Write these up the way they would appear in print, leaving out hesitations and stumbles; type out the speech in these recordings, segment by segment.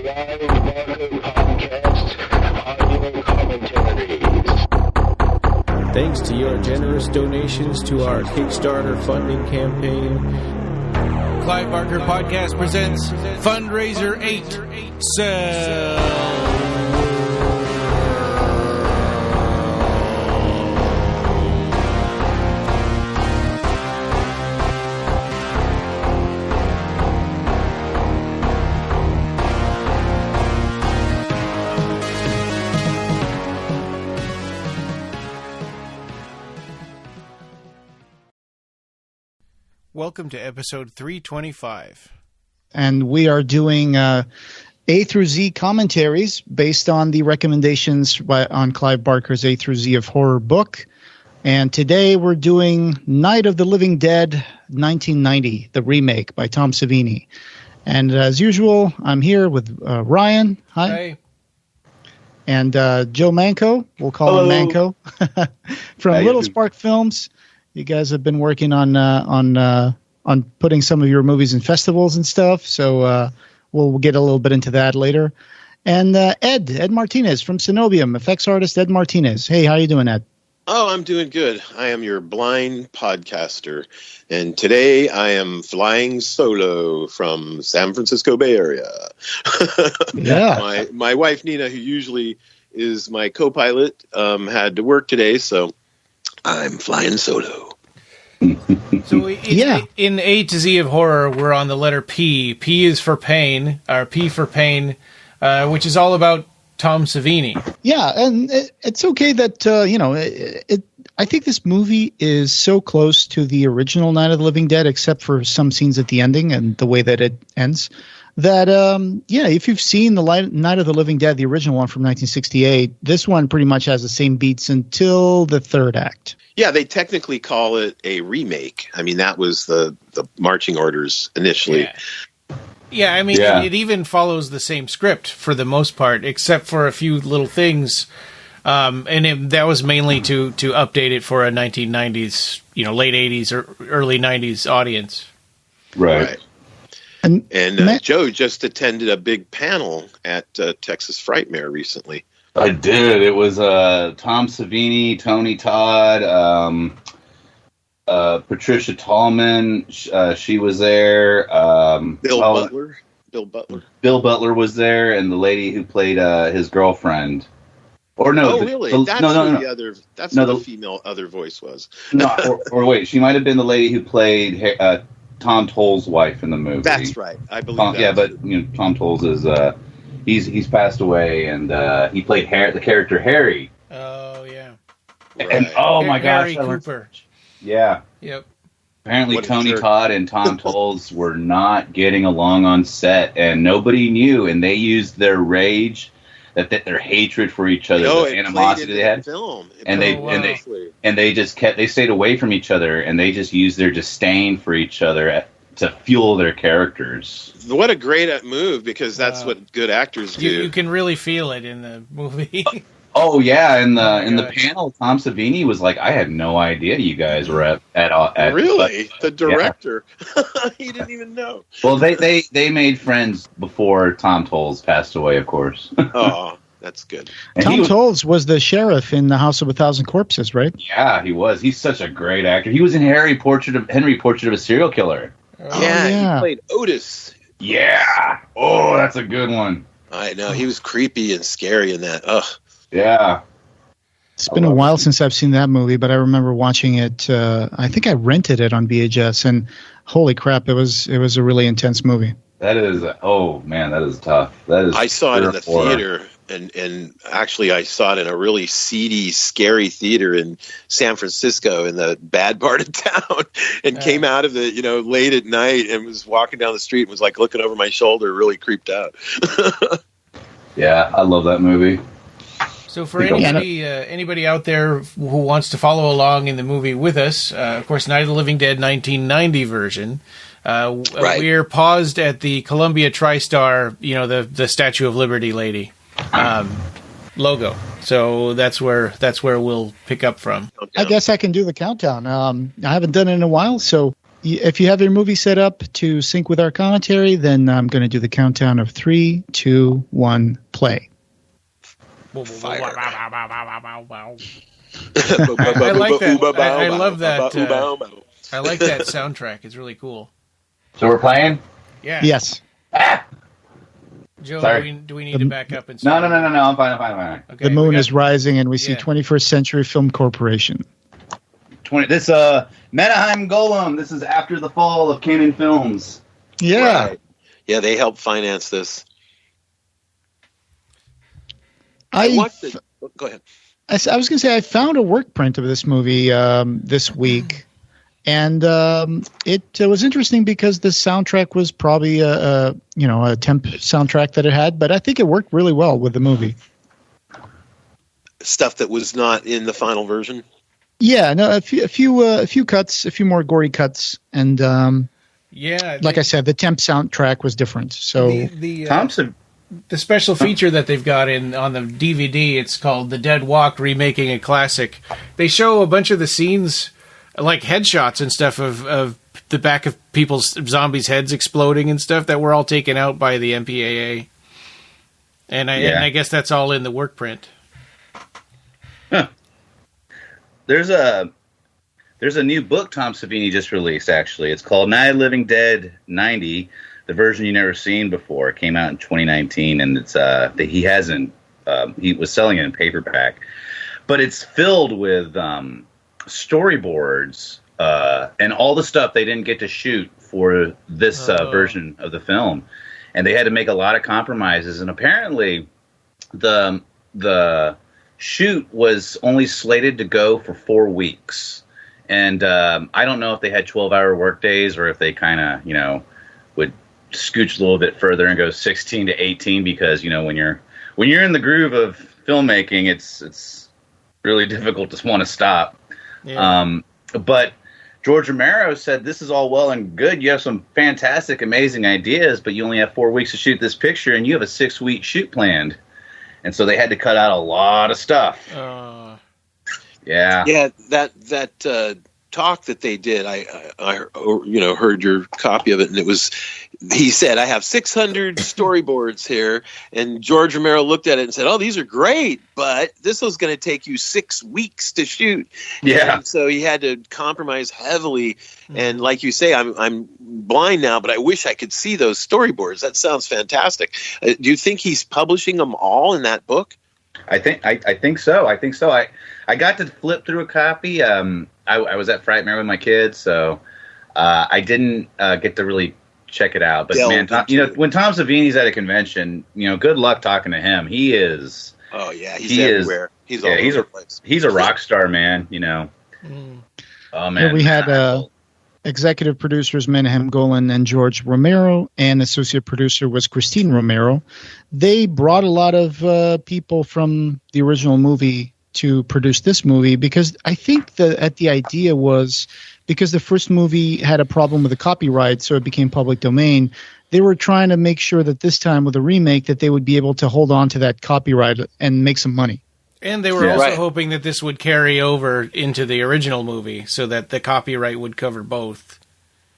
Clive Barker Podcast, audio commentaries. Thanks to your generous donations to our Kickstarter funding campaign, Clive Barker Podcast presents Fundraiser 8, Sell. Welcome to episode 325. And we are doing A through Z commentaries based on the recommendations on Clive Barker's A through Z of Horror book. And today we're doing Night of the Living Dead 1990, the remake by Tom Savini. And as usual, I'm here with Ryan. Hi. Hey. And Joe Manco. We'll call him Manco. From Little Spark Films. You guys have been working on putting some of your movies in festivals and stuff, so we'll get a little bit into that later. And Ed Martinez from Coenobium, effects artist Ed Martinez. Hey, how you doing, Ed? Oh, I'm doing good. I am your blind podcaster, and today I am flying solo from San Francisco Bay Area. Yeah. My wife Nina, who usually is my co-pilot, had to work today, so I'm flying solo. So in A to Z of Horror, we're on the letter P. P is for pain, or P for pain, which is all about Tom Savini. Yeah, and it's okay that, I think this movie is so close to the original Night of the Living Dead, except for some scenes at the ending and the way that it ends, that, if you've seen the Night of the Living Dead, the original one from 1968, this one pretty much has the same beats until the third act. Yeah, they technically call it a remake. I mean, that was the marching orders initially. Yeah, I mean, It even follows the same script for the most part, except for a few little things. That was mainly to update it for a 1990s, late 80s or early 90s audience. Right. And Joe just attended a big panel at Texas Frightmare recently. I did. It was Tom Savini, Tony Todd, Patricia Tallman. She was there. Bill Butler. Bill Butler was there, and the lady who played his girlfriend. Or no? Oh, really? No. That's what the female other voice was. No, or wait, she might have been the lady who played Tom Toll's wife in the movie. That's right. I believe. But Tom Toll's is. He's passed away, and he played the character Harry. Oh yeah, and my gosh, Harry Cooper. Yeah. Yep. Apparently, Tony Todd and Tom Tolles were not getting along on set, and nobody knew. And they used their rage, their hatred for each other, the animosity they had, and they stayed away from each other, and they just used their disdain for each other to fuel their characters. What a great move, because that's what good actors do. You can really feel it in the movie. Oh yeah, in the panel, Tom Savini was like, "I had no idea you guys were at really the director." Yeah. He didn't even know. Well, they made friends before Tom Tolles passed away, of course. Oh, that's good. And Tom Tolles was the sheriff in The House of a Thousand Corpses, right? Yeah, he was. He's such a great actor. He was in Henry Portrait of a Serial Killer. Yeah, he played Otis. Yeah. Oh, that's a good one. I know. He was creepy and scary in that. Ugh. Yeah. It's been a while since I've seen that movie, but I remember watching it. I think I rented it on VHS, and holy crap, it was a really intense movie. That is, that is tough. I saw it in the theater, and actually I saw it in a really seedy, scary theater in San Francisco in the bad part of town, and came out of it, late at night, and was walking down the street and was like looking over my shoulder, really creeped out. Yeah, I love that movie. So for anybody out there who wants to follow along in the movie with us, of course, Night of the Living Dead 1990 version. Right. We're paused at the Columbia TriStar, the Statue of Liberty lady logo. So that's where we'll pick up from. I guess I can do the countdown. I haven't done it in a while, so if you have your movie set up to sync with our commentary, then I'm going to do the countdown of 3, 2, 1, play. Fire. I like that. I love that. I like that soundtrack. It's really cool. So we're playing? Yeah. Yes. Joe, Sorry. do we need to back up and No. start? I'm fine. Okay, the moon is rising, and we see 21st Century Film Corporation. This Menahem Golem. This is after the fall of Canon Films. Yeah. Right. Yeah, they helped finance this. Go ahead. I was going to say I found a work print of this movie this week, and it was interesting because the soundtrack was probably a temp soundtrack that it had, but I think it worked really well with the movie. Stuff that was not in the final version. Yeah, no, a few cuts, a few more gory cuts, and like I said, the temp soundtrack was different. So the special feature that they've got on the DVD, it's called The Dead Walk, Remaking a Classic. They show a bunch of the scenes, like headshots and stuff of the back of people's zombies' heads exploding and stuff that were all taken out by the MPAA. And I guess that's all in the work print. Huh. There's a new book Tom Savini just released, actually. It's called Night of the Living Dead 90, the version you never seen before. It came out in 2019, and it's he was selling it in paperback. But it's filled with storyboards and all the stuff they didn't get to shoot for this version of the film. And they had to make a lot of compromises. And apparently the shoot was only slated to go for 4 weeks. And I don't know if they had 12-hour work days or if they kind of, would scooch a little bit further and go 16 to 18 because, when you're in the groove of filmmaking, it's really difficult to want to stop. Yeah. But George Romero said, this is all well and good. You have some fantastic, amazing ideas, but you only have 4 weeks to shoot this picture, and you have a 6-week shoot planned. And so they had to cut out a lot of stuff. Yeah. Yeah, that talk that they did, I heard your copy of it, and it was, he said, I have 600 storyboards here, and George Romero looked at it and said, oh, these are great, but this was going to take you 6 weeks to shoot. Yeah. And so he had to compromise heavily, and like you say, I'm blind now, but I wish I could see those storyboards. That sounds fantastic. Do you think he's publishing them all in that book? I think so. I got to flip through a copy. I was at Frightmare with my kids, so I didn't get to really check it out. But man, when Tom Savini's at a convention, good luck talking to him. He is. Oh yeah, he's everywhere. He's all over the place. He's a rock star, man. Oh man. Here we had executive producers Menahem Golan and George Romero, and associate producer was Christine Romero. They brought a lot of people from the original movie to produce this movie because I think that the idea was because the first movie had a problem with the copyright, so it became public domain. They were trying to make sure that this time with a remake that they would be able to hold on to that copyright and make some money. And they were also hoping that this would carry over into the original movie so that the copyright would cover both.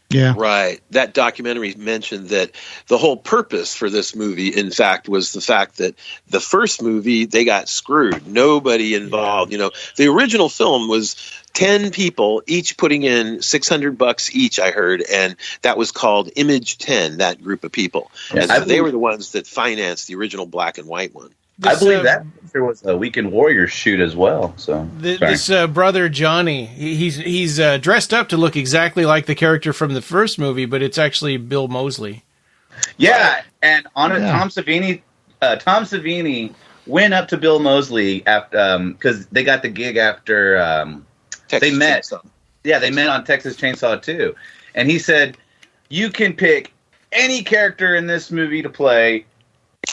Yeah. Right. That documentary mentioned that the whole purpose for this movie, in fact, was the fact that the first movie, they got screwed. Nobody involved. The original film was 10 people, each putting in $600 each, I heard, and that was called Image 10, that group of people. Yes. And they were the ones that financed the original black and white one. I believe that there was a Weekend Warriors shoot as well. So this brother Johnny, he's dressed up to look exactly like the character from the first movie, but it's actually Bill Moseley. Yeah, and Tom Savini went up to Bill Moseley after because they got the gig after they met. Chainsaw. Yeah, they met on Texas Chainsaw 2, and he said, "You can pick any character in this movie to play."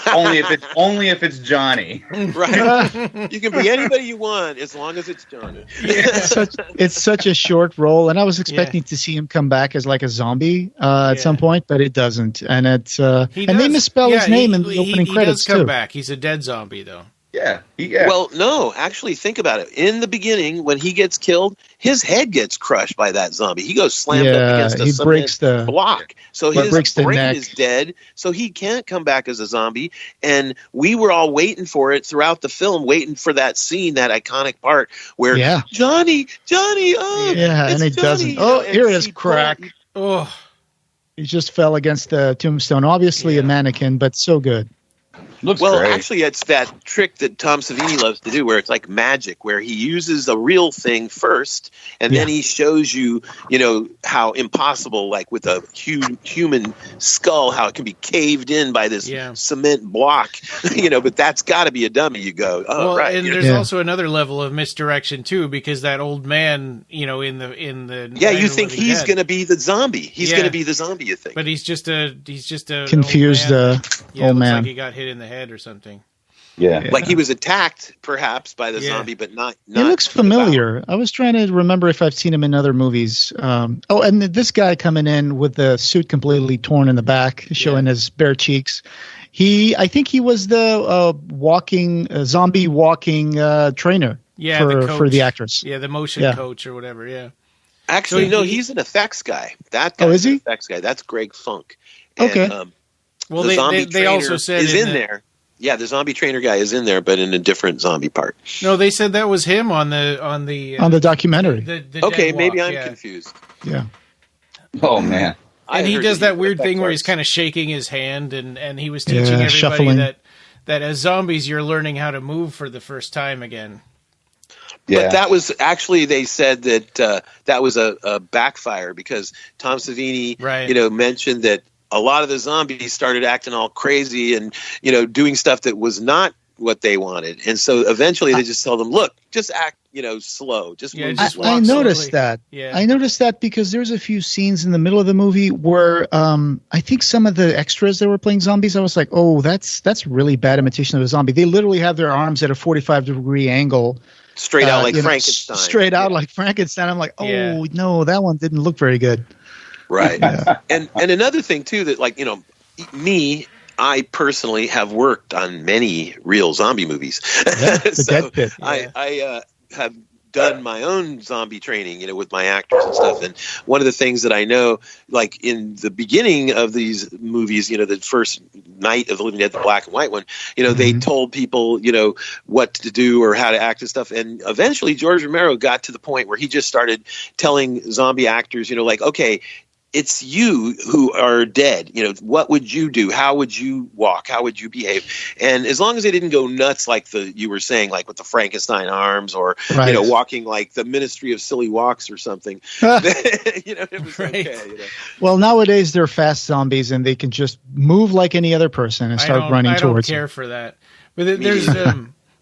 only if it's Johnny. Right. You can be anybody you want as long as it's Johnny. It's such a short role, and I was expecting to see him come back as like a zombie at some point, but it doesn't. And it's they misspell his name in the opening credits does come too. Back. He's a dead zombie though. Yeah. Well, no, actually, think about it. In the beginning, when he gets killed, his head gets crushed by that zombie. He goes slammed up against a cement block. So his brain is dead, so he can't come back as a zombie. And we were all waiting for it throughout the film, waiting for that scene, that iconic part where Johnny, and he doesn't. Oh, here it is, crack. He just fell against the tombstone. Obviously a mannequin, but so good. Looks great. Actually, it's that trick that Tom Savini loves to do, where it's like magic, where he uses a real thing first, and then he shows you, how impossible, like with a human skull, how it can be caved in by this cement block, but that's got to be a dummy. You go, right. And there's also another level of misdirection too, because that old man, in the you think he's going to be the zombie. He's going to be the zombie, you think, but he's just a confused old man. Like he got hit in the head or something. Like he was attacked perhaps by the zombie, but not he looks familiar. I was trying to remember if I've seen him in other movies. And this guy coming in with the suit completely torn in the back, showing his bare cheeks. I think he was the zombie walking trainer for the actress. The motion coach or whatever. Actually, no, he's an effects guy. That guy is an effects guy. That's Greg Funk. And, well, they also said is in there. Yeah, the zombie trainer guy is in there, but in a different zombie part. No, they said that was him on the documentary. Okay, maybe I'm confused. Yeah. Oh man. And he does that weird thing where he's kind of shaking his hand, and he was teaching everybody shuffling. that as zombies you're learning how to move for the first time again. Yeah. But that was actually, they said that that was a backfire, because Tom Savini, mentioned that a lot of the zombies started acting all crazy and, doing stuff that was not what they wanted. And so eventually they just tell them, look, just act, slow. Just move slow. I noticed that. Yeah. I noticed that because there's a few scenes in the middle of the movie where I think some of the extras that were playing zombies, I was like, oh, that's really bad imitation of a zombie. They literally have their arms at a 45-degree angle. Straight out like Frankenstein. Straight out like Frankenstein. I'm like, no, that one didn't look very good. Right. And another thing, too, that, like, I personally have worked on many real zombie movies. Dead Pit. I have done my own zombie training, with my actors and stuff. And one of the things that I know, like in the beginning of these movies, the first Night of the Living Dead, the black and white one, they told people, what to do or how to act and stuff. And eventually George Romero got to the point where he just started telling zombie actors, like, okay, it's you who are dead. What would you do? How would you walk? How would you behave? And as long as they didn't go nuts, like you were saying, like with the Frankenstein arms, or walking like the Ministry of Silly Walks or something, it was okay. Well, nowadays they're fast zombies and they can just move like any other person and start running towards. I don't care for that. But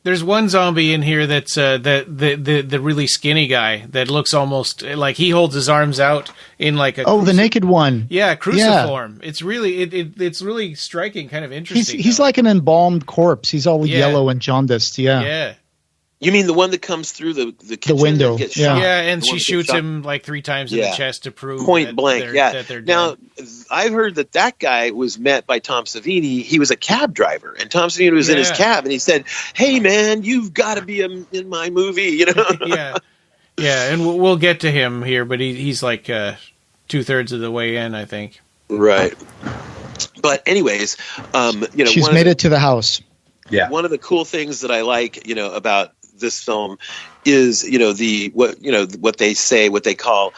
there's one zombie in here that's the really skinny guy that looks almost like he holds his arms out in like a the naked one. Yeah, cruciform. It's really it's really striking, kind of interesting. He's like an embalmed corpse. He's all yellow and jaundiced. Yeah. You mean the one that comes through the kitchen, the window? And gets shot? Yeah, and she shoots him like 3 times in the chest to prove point blank. That they're dead. Now, I've heard that guy was met by Tom Savini. He was a cab driver, and Tom Savini was in his cab, and he said, "Hey, man, you've got to be in my movie." Yeah, and we'll get to him here, but he's like 2/3 of the way in, I think. Right. But anyways, she's made it to the house. Yeah. One of the cool things that I like, about this film is, what they call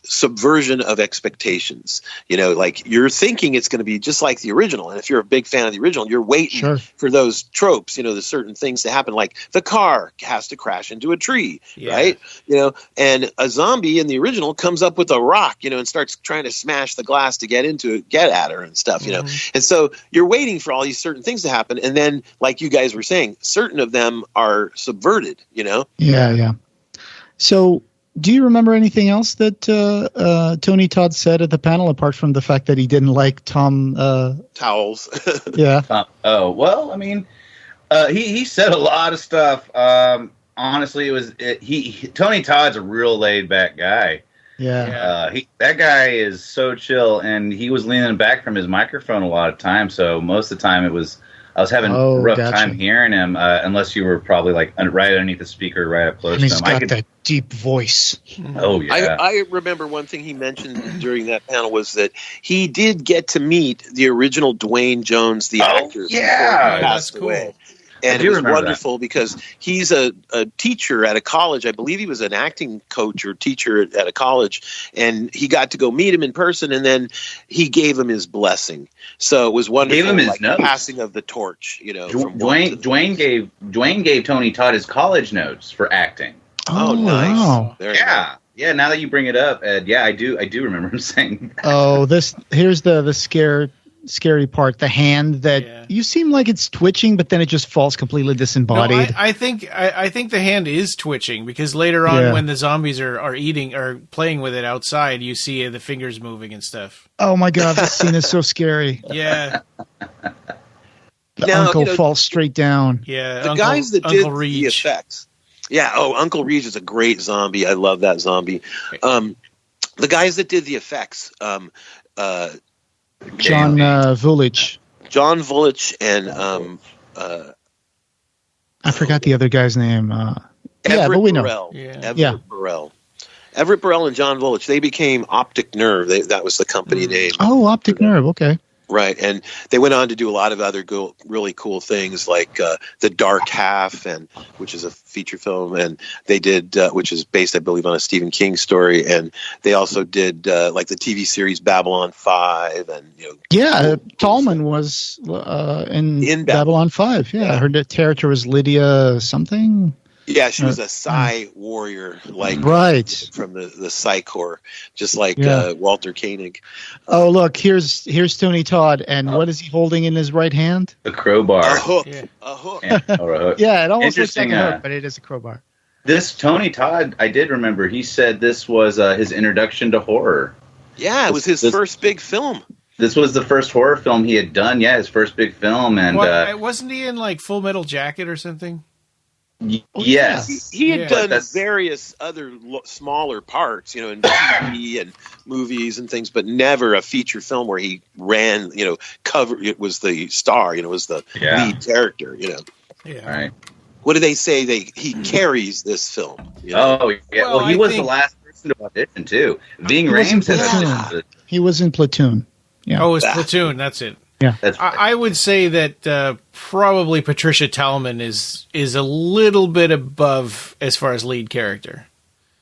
subversion of expectations. Like you're thinking it's going to be just like the original. And if you're a big fan of the original, you're waiting for those tropes, the certain things to happen, like the car has to crash into a tree, right? And a zombie in the original comes up with a rock, and starts trying to smash the glass to get at her and stuff, And so you're waiting for all these certain things to happen. And then, like you guys were saying, certain of them are subverted, Yeah. So, do you remember anything else that Tony Todd said at the panel, apart from the fact that he didn't like Tom towels? Yeah. Well, I mean, he said a lot of stuff. Honestly, Tony Todd's a real laid back guy. Yeah. That guy is so chill, and he was leaning back from his microphone a lot of times. So most of the time, it was I was having a rough time hearing him, unless you were probably like right underneath the speaker, right up close to him. He's got that deep voice. Oh, yeah. I remember one thing he mentioned during that panel was that he did get to meet the original Dwayne Jones, the actor. Yeah, that's cool. Away. And it was wonderful because he's a teacher at a college. I believe he was an acting coach or teacher at a college, and he got to go meet him in person, and then he gave him his blessing. So it was wonderful. Gave him his notes. Passing of the torch, Dwayne gave Tony Todd his college notes for acting. Oh, nice. Wow. Yeah. Now that you bring it up, Ed, I do remember him saying that. Oh, here's the scary part, the hand that you seem like it's twitching, but then it just falls completely disembodied. No, I think the hand is twitching because later on when the zombies are eating or playing with it outside, you see the fingers moving and stuff. Oh my god, this scene is so scary. Yeah. The uncle falls straight down. Yeah. The guys that did the effects. Yeah, Uncle Reach is a great zombie. I love that zombie. The guys that did the effects, John Vulich. John Vulich and I forgot the other guy's name. But we know. Everett Burrell. Everett Burrell and John Vulich, they became Optic Nerve. That was the company name. Oh, Optic Nerve. Okay. Right, and they went on to do a lot of other really cool things like The Dark Half, which is a feature film, and they did, which is based, I believe, on a Stephen King story, and they also did like the TV series Babylon 5, and Tallman was in Babylon 5. Yeah, I heard the character was Lydia something. Yeah, she was a Psy warrior, from the Psy Corps, just like Walter Koenig. Oh, look, here's Tony Todd, and what is he holding in his right hand? A crowbar. A hook. Yeah. A hook. Or a hook. Yeah, it almost looks like a hook, but it is a crowbar. This Tony Todd, I did remember, he said this was his introduction to horror. Yeah, it was his first big film. This was the first horror film he had done. Yeah, his first big film. And wasn't he in like Full Metal Jacket or something? Yes, he had done various other smaller parts, in TV and movies and things, but never a feature film where he ran, it was the star, was the lead character, Yeah. Right. What do they say? He carries this film. Oh, yeah. Well, he was the last person to audition too. Ving Rhames had He was in Platoon. Yeah. Oh, it was Platoon. That's it. Yeah, I would say that probably Patricia Tallman is a little bit above as far as lead character.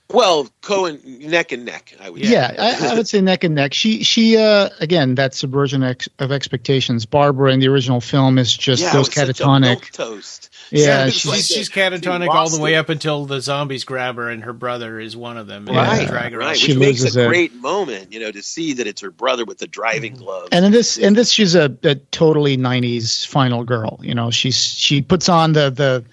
Well, Cohen neck and neck. I would. Yeah, I would say neck and neck. She again, that Subversion of Expectations. Barbara in the original film is just those catatonic. Toast. Yeah, she's catatonic all the way up until the zombies grab her, and her brother is one of them. Right, drag her right. out. Which makes a great moment, to see that it's her brother with the driving gloves. And in this, she's a totally '90s final girl. She puts on the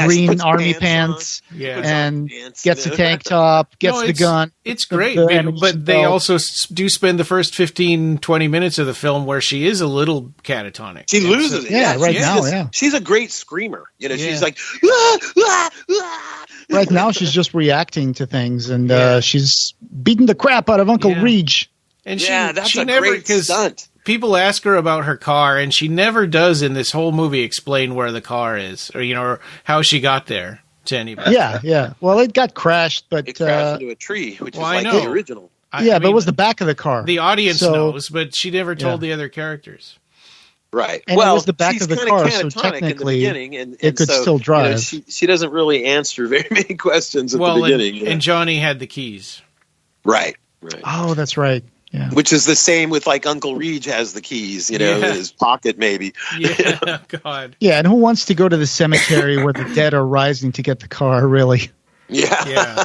green army pants and gets a tank top, gets the gun. It's great, but they also do spend the first 15-20 minutes of the film where she is a little catatonic. She loses it. Yeah. She's a great screamer. She's like, ah, ah, ah. Right now she's just reacting to things, and she's beating the crap out of Uncle Reach. And that's she a never, great stunt. People ask her about her car, and she never does in this whole movie explain where the car is, or how she got there to anybody. Yeah. Well, it got crashed, but it crashed into a tree, which is like the original. But it was the back of the car. The audience knows, but she never told the other characters. Right. And it was the back of the car, so technically it could still drive. She doesn't really answer very many questions at the beginning. And Johnny had the keys. Right. Oh, that's right. Yeah. Which is the same with like Uncle Reg has the keys, in his pocket maybe. Yeah, God. Yeah, and who wants to go to the cemetery where the dead are rising to get the car, really? Yeah.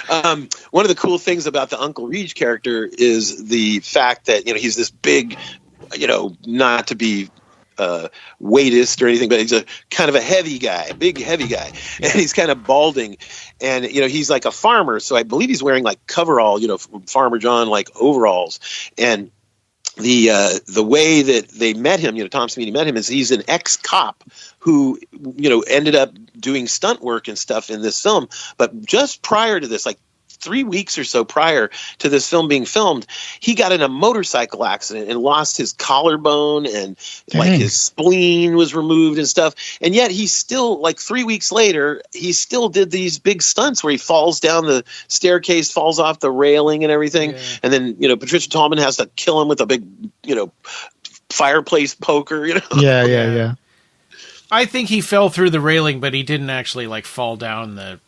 One of the cool things about the Uncle Reg character is the fact that, he's this big, not to be weightist or anything, but he's a kind of a heavy guy, big heavy guy, and he's kind of balding, and he's like a farmer, so I believe he's wearing like coverall, Farmer John like overalls, and the way that they met him, Tom Savini met him, is he's an ex-cop who ended up doing stunt work and stuff in this film, but just prior to this, like 3 weeks or so prior to this film being filmed, he got in a motorcycle accident and lost his collarbone, and like his spleen was removed and stuff. And yet he still, like 3 weeks later, he still did these big stunts where he falls down the staircase, falls off the railing and everything. Yeah. And then, Patricia Tallman has to kill him with a big, fireplace poker, Yeah. I think he fell through the railing, but he didn't actually like fall down the,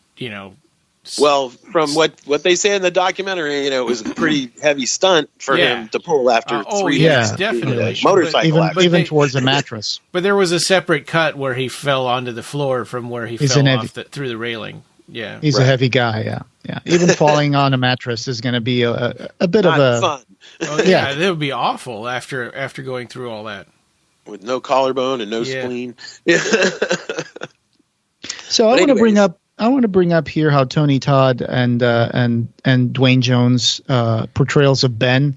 Well, from what they say in the documentary, it was a pretty heavy stunt for him to pull after 3 years. Definitely. Motorcycle even towards a mattress. But there was a separate cut where he fell onto the floor from where he fell off through the railing. Yeah, he's a heavy guy. Yeah. Even falling on a mattress is going to be a bit Not of a fun. Oh, yeah, that would be awful after going through all that with no collarbone and no spleen. So I want to bring up here how Tony Todd and Dwayne Jones portrayals of Ben.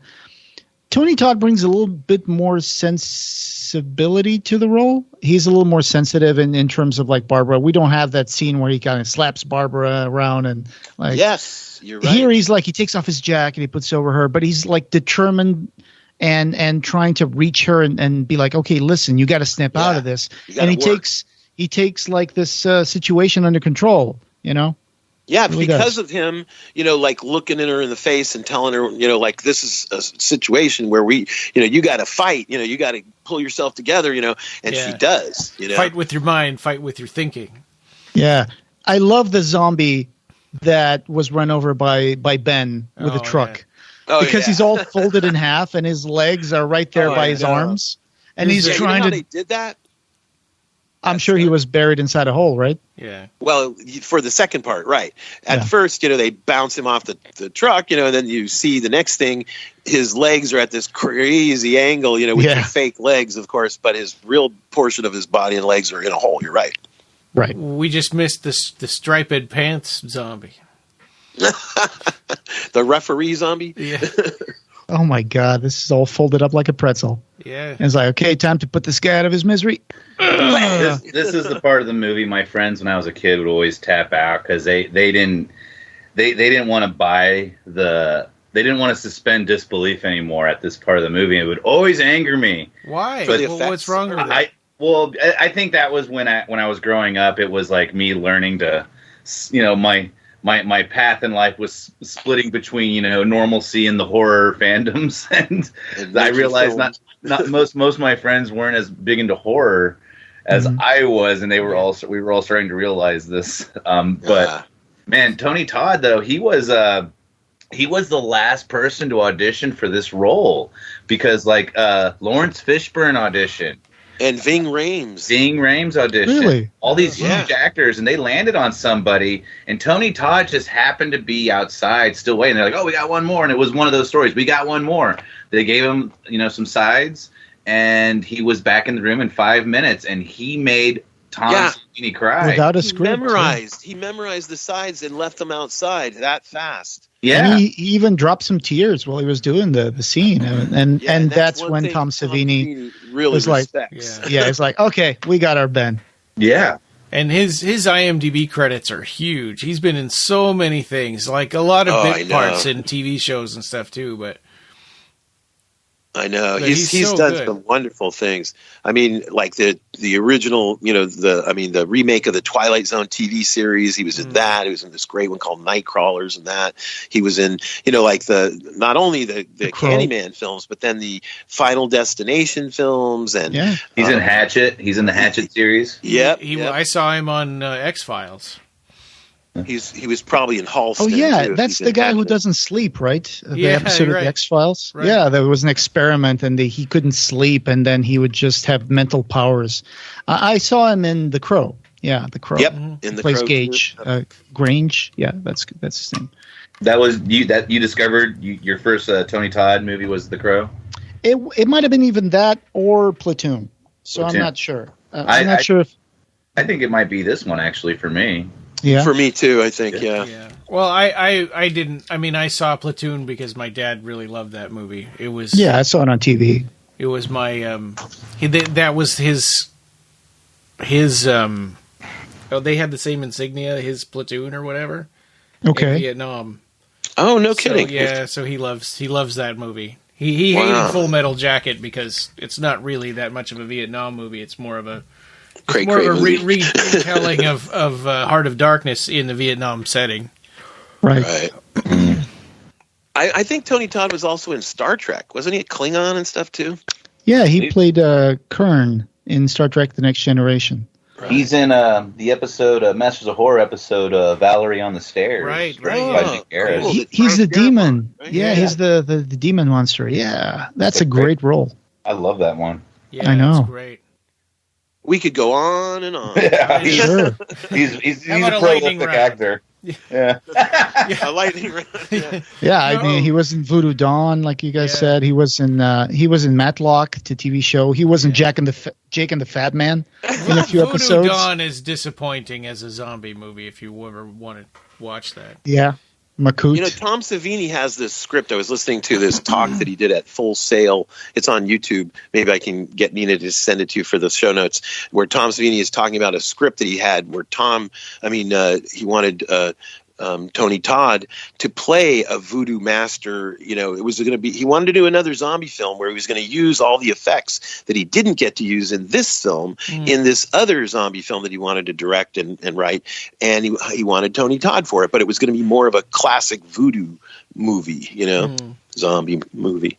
Tony Todd brings a little bit more sensibility to the role. He's a little more sensitive in terms of like Barbara. We don't have that scene where he kind of slaps Barbara around and like. Yes, you're right. Here he's like he takes off his jacket, he puts over her, but he's like determined and trying to reach her and be like, okay, listen, you got to snap out of this. And he takes like this situation under control. Yeah, because of him, like looking at her in the face and telling her, like this is a situation where you got to fight, you got to pull yourself together, and she does, Fight with your mind, fight with your thinking. Yeah. I love the zombie that was run over by Ben with a truck. Yeah. Because he's all folded in half and his legs are right there by his arms. And he's trying to. They did that? I'm sure he was buried inside a hole, right? Yeah. Well, for the second part, right. At first, they bounce him off the truck, and then you see the next thing, his legs are at this crazy angle, with the fake legs, of course, but his real portion of his body and legs are in a hole. You're right. Right. We just missed the striped pants zombie. The referee zombie? Yeah. Oh my God, this is all folded up like a pretzel. Yeah. And it's like, okay, time to put this guy out of his misery. This is the part of the movie my friends when I was a kid would always tap out because they didn't want to buy they didn't want to suspend disbelief anymore at this part of the movie. It would always anger me. Why? But what's wrong with that? I think that was when I was growing up. It was like me learning to, my path in life was splitting between normalcy and the horror fandoms, and I realized not most of my friends weren't as big into horror as I was, and we were all starting to realize this. But man, Tony Todd though he was the last person to audition for this role because Lawrence Fishburne auditioned. And Ving Rhames auditioned. Really? All these huge actors, and they landed on somebody. And Tony Todd just happened to be outside, still waiting. They're like, "Oh, we got one more," and it was one of those stories. We got one more. They gave him, some sides, and he was back in the room in 5 minutes, and he made Tom Savini cry without a script. He memorized the sides and left them outside that fast. Yeah, and he even dropped some tears while he was doing the scene, and that's when Tom Savini really was respects. it's like, okay, we got our Ben. Yeah, and his IMDb credits are huge. He's been in so many things, like a lot of big parts in TV shows and stuff too. But I know he's done some wonderful things. I mean, like the original, the remake of the Twilight Zone TV series. He was in that. He was in this great one called Nightcrawlers, and that he was in, not only the Candyman films, but then the Final Destination films, and he's in Hatchet. He's in the Hatchet series. Yep. I saw him on X-Files. He was probably in Halston. Oh yeah, too. that's the guy who doesn't sleep, right? The episode of the X-Files. Right. Yeah, there was an experiment, and he couldn't sleep, and then he would just have mental powers. I saw him in The Crow. Yeah, The Crow. Yep, in The plays Crow Gage Grange. Yeah, that's his name. That was you discovered your first Tony Todd movie was The Crow. It might have been even that or Platoon. So I'm not sure. I'm not sure if. I think it might be this one actually for me. Yeah. For me too, I think. Yeah. Well, I didn't. I mean, I saw Platoon because my dad really loved that movie. It was. Yeah, I saw it on TV. It was my. That was his. Oh, they had the same insignia. His platoon or whatever. Okay. In Vietnam. Oh, no kidding! Yeah, so he loves that movie. He hated Full Metal Jacket because it's not really that much of a Vietnam movie. It's more of a retelling of Heart of Darkness in the Vietnam setting. Right. I think Tony Todd was also in Star Trek. Wasn't he a Klingon and stuff too? Yeah, he played Kern in Star Trek: The Next Generation. Right. He's in the episode, Masters of Horror episode, Valerie on the Stairs. Right. Oh, cool. He's the demon. Right? Yeah, he's the demon monster. Yeah, that's a great role. I love that one. Yeah, I know. That's great. We could go on and on. Yeah, sure. He's a prolific actor. Yeah. A lightning round. Yeah, I mean, he was in Voodoo Dawn, like you guys said. He was in Matlock, the TV show. He was in Jake and the Fat Man in a few episodes. Voodoo Dawn is disappointing as a zombie movie if you ever want to watch that. Yeah. Makut. Tom Savini has this script. I was listening to this talk that he did at Full Sail. It's on YouTube. Maybe I can get Nina to send it to you for the show notes, where Tom Savini is talking about a script that he had where he wanted Tony Todd to play a voodoo master. It was going to be, he wanted to do another zombie film where he was going to use all the effects that he didn't get to use in this film, in this other zombie film that he wanted to direct and write. And he wanted Tony Todd for it, but it was going to be more of a classic voodoo movie, zombie movie,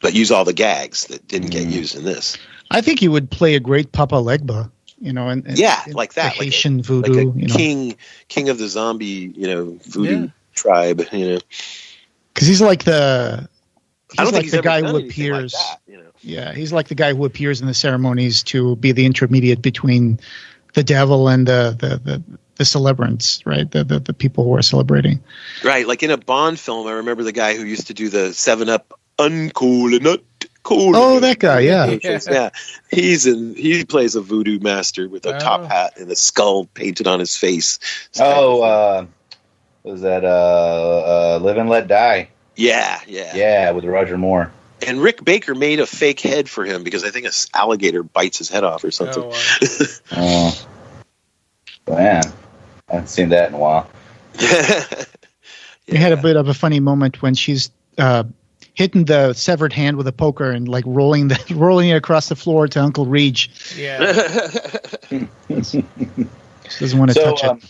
but use all the gags that didn't get used in this. I think he would play a great Papa Legba. Like that, like Haitian voodoo, like a king of the zombie, voodoo tribe, because he's like the guy who appears. Like that, Yeah, he's like the guy who appears in the ceremonies to be the intermediate between the devil and the celebrants, right? The people who are celebrating. Right, like in a Bond film, I remember the guy who used to do the 7-Up Uncool Nut. Cool. Oh, that guy, yeah. Yeah. He plays a voodoo master with a top hat and a skull painted on his face. Was that Live and Let Die? Yeah. Yeah, with Roger Moore. And Rick Baker made a fake head for him because I think an alligator bites his head off or something. Oh, man. I haven't seen that in a while. We had a bit of a funny moment when she's hitting the severed hand with a poker and like rolling it across the floor to Uncle Reach. Yeah. She doesn't want to touch it.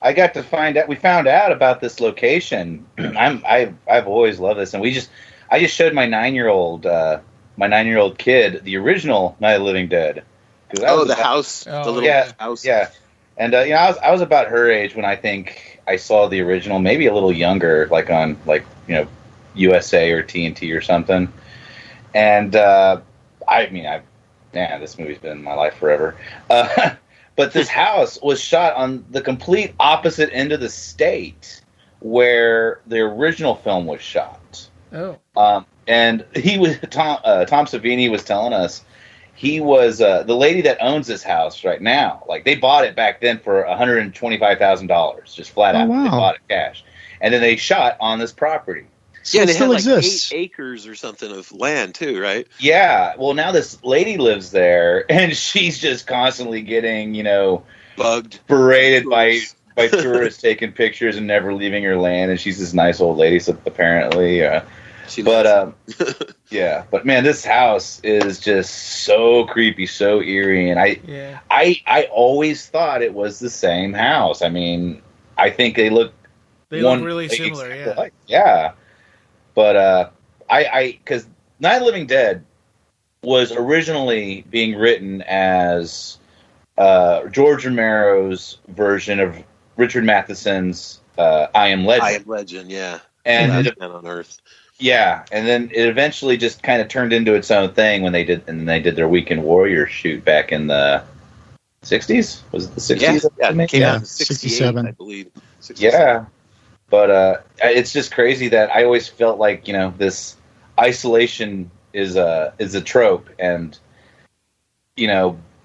I got to find out. We found out about this location. I've always loved this, and I just showed my 9-year-old kid the original Night of the Living Dead. House, the little house. Yeah. And I was about her age when I think I saw the original, maybe a little younger, like on USA or TNT or something. And this movie's been in my life forever. But this house was shot on the complete opposite end of the state where the original film was shot. Oh. And Tom Savini was telling us he was the lady that owns this house right now. Like, they bought it back then for $125,000, just flat out. Wow. They bought it cash, and then they shot on this property. Yeah, it they still had exists. 8 acres or something of land too, right? Yeah. Well, now this lady lives there, and she's just constantly getting, bugged, berated by tourists taking pictures and never leaving her land. And she's this nice old lady, so apparently. But man, this house is just so creepy, so eerie, and I always thought it was the same house. I mean, I think they look really similar, exactly. Yeah. But because Night of the Living Dead was originally being written as George Romero's version of Richard Matheson's I Am Legend. I Am Legend, yeah. And Man on Earth. Yeah, and then it eventually just kind of turned into its own thing when they did their Weekend Warrior shoot back in the 60s. Was it the 60s? Yeah, it came out in 67, I believe. 67. Yeah. But it's just crazy that I always felt like, this isolation is a trope, and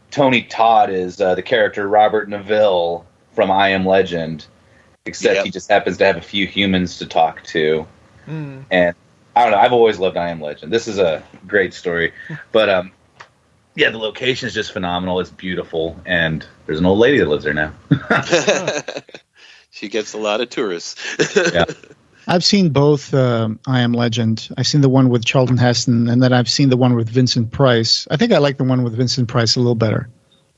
Tony Todd is the character Robert Neville from I Am Legend, except he just happens to have a few humans to talk to. And I don't know, I've always loved I Am Legend. This is a great story, but the location is just phenomenal. It's beautiful, and there's an old lady that lives there now. She gets a lot of tourists. Yeah. I've seen both I Am Legend. I've seen the one with Charlton Heston, and then I've seen the one with Vincent Price. I think I like the one with Vincent Price a little better.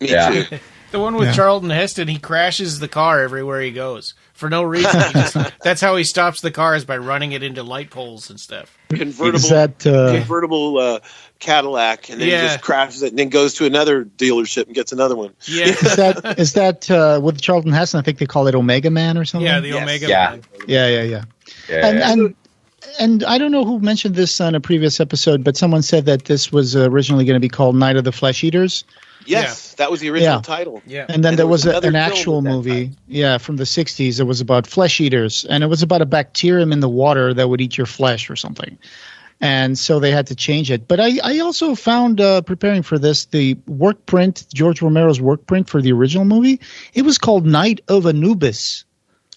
Me too. The one with Charlton Heston, he crashes the car everywhere he goes for no reason. That's how he stops the cars, by running it into light poles and stuff. Convertible Cadillac, and then he just crashes it, and then goes to another dealership and gets another one. Yeah, is that with Charlton Heston? I think they call it Omega Man or something. Yeah, the Omega Man. Yeah. And I don't know who mentioned this on a previous episode, but someone said that this was originally going to be called Night of the Flesh Eaters. Yes, that was the original title. Yeah, and then there was an actual movie, from the 60s. It was about flesh eaters, and it was about a bacterium in the water that would eat your flesh or something. And so they had to change it. But I also found, preparing for this, the work print, George Romero's work print for the original movie. It was called Night of Anubis.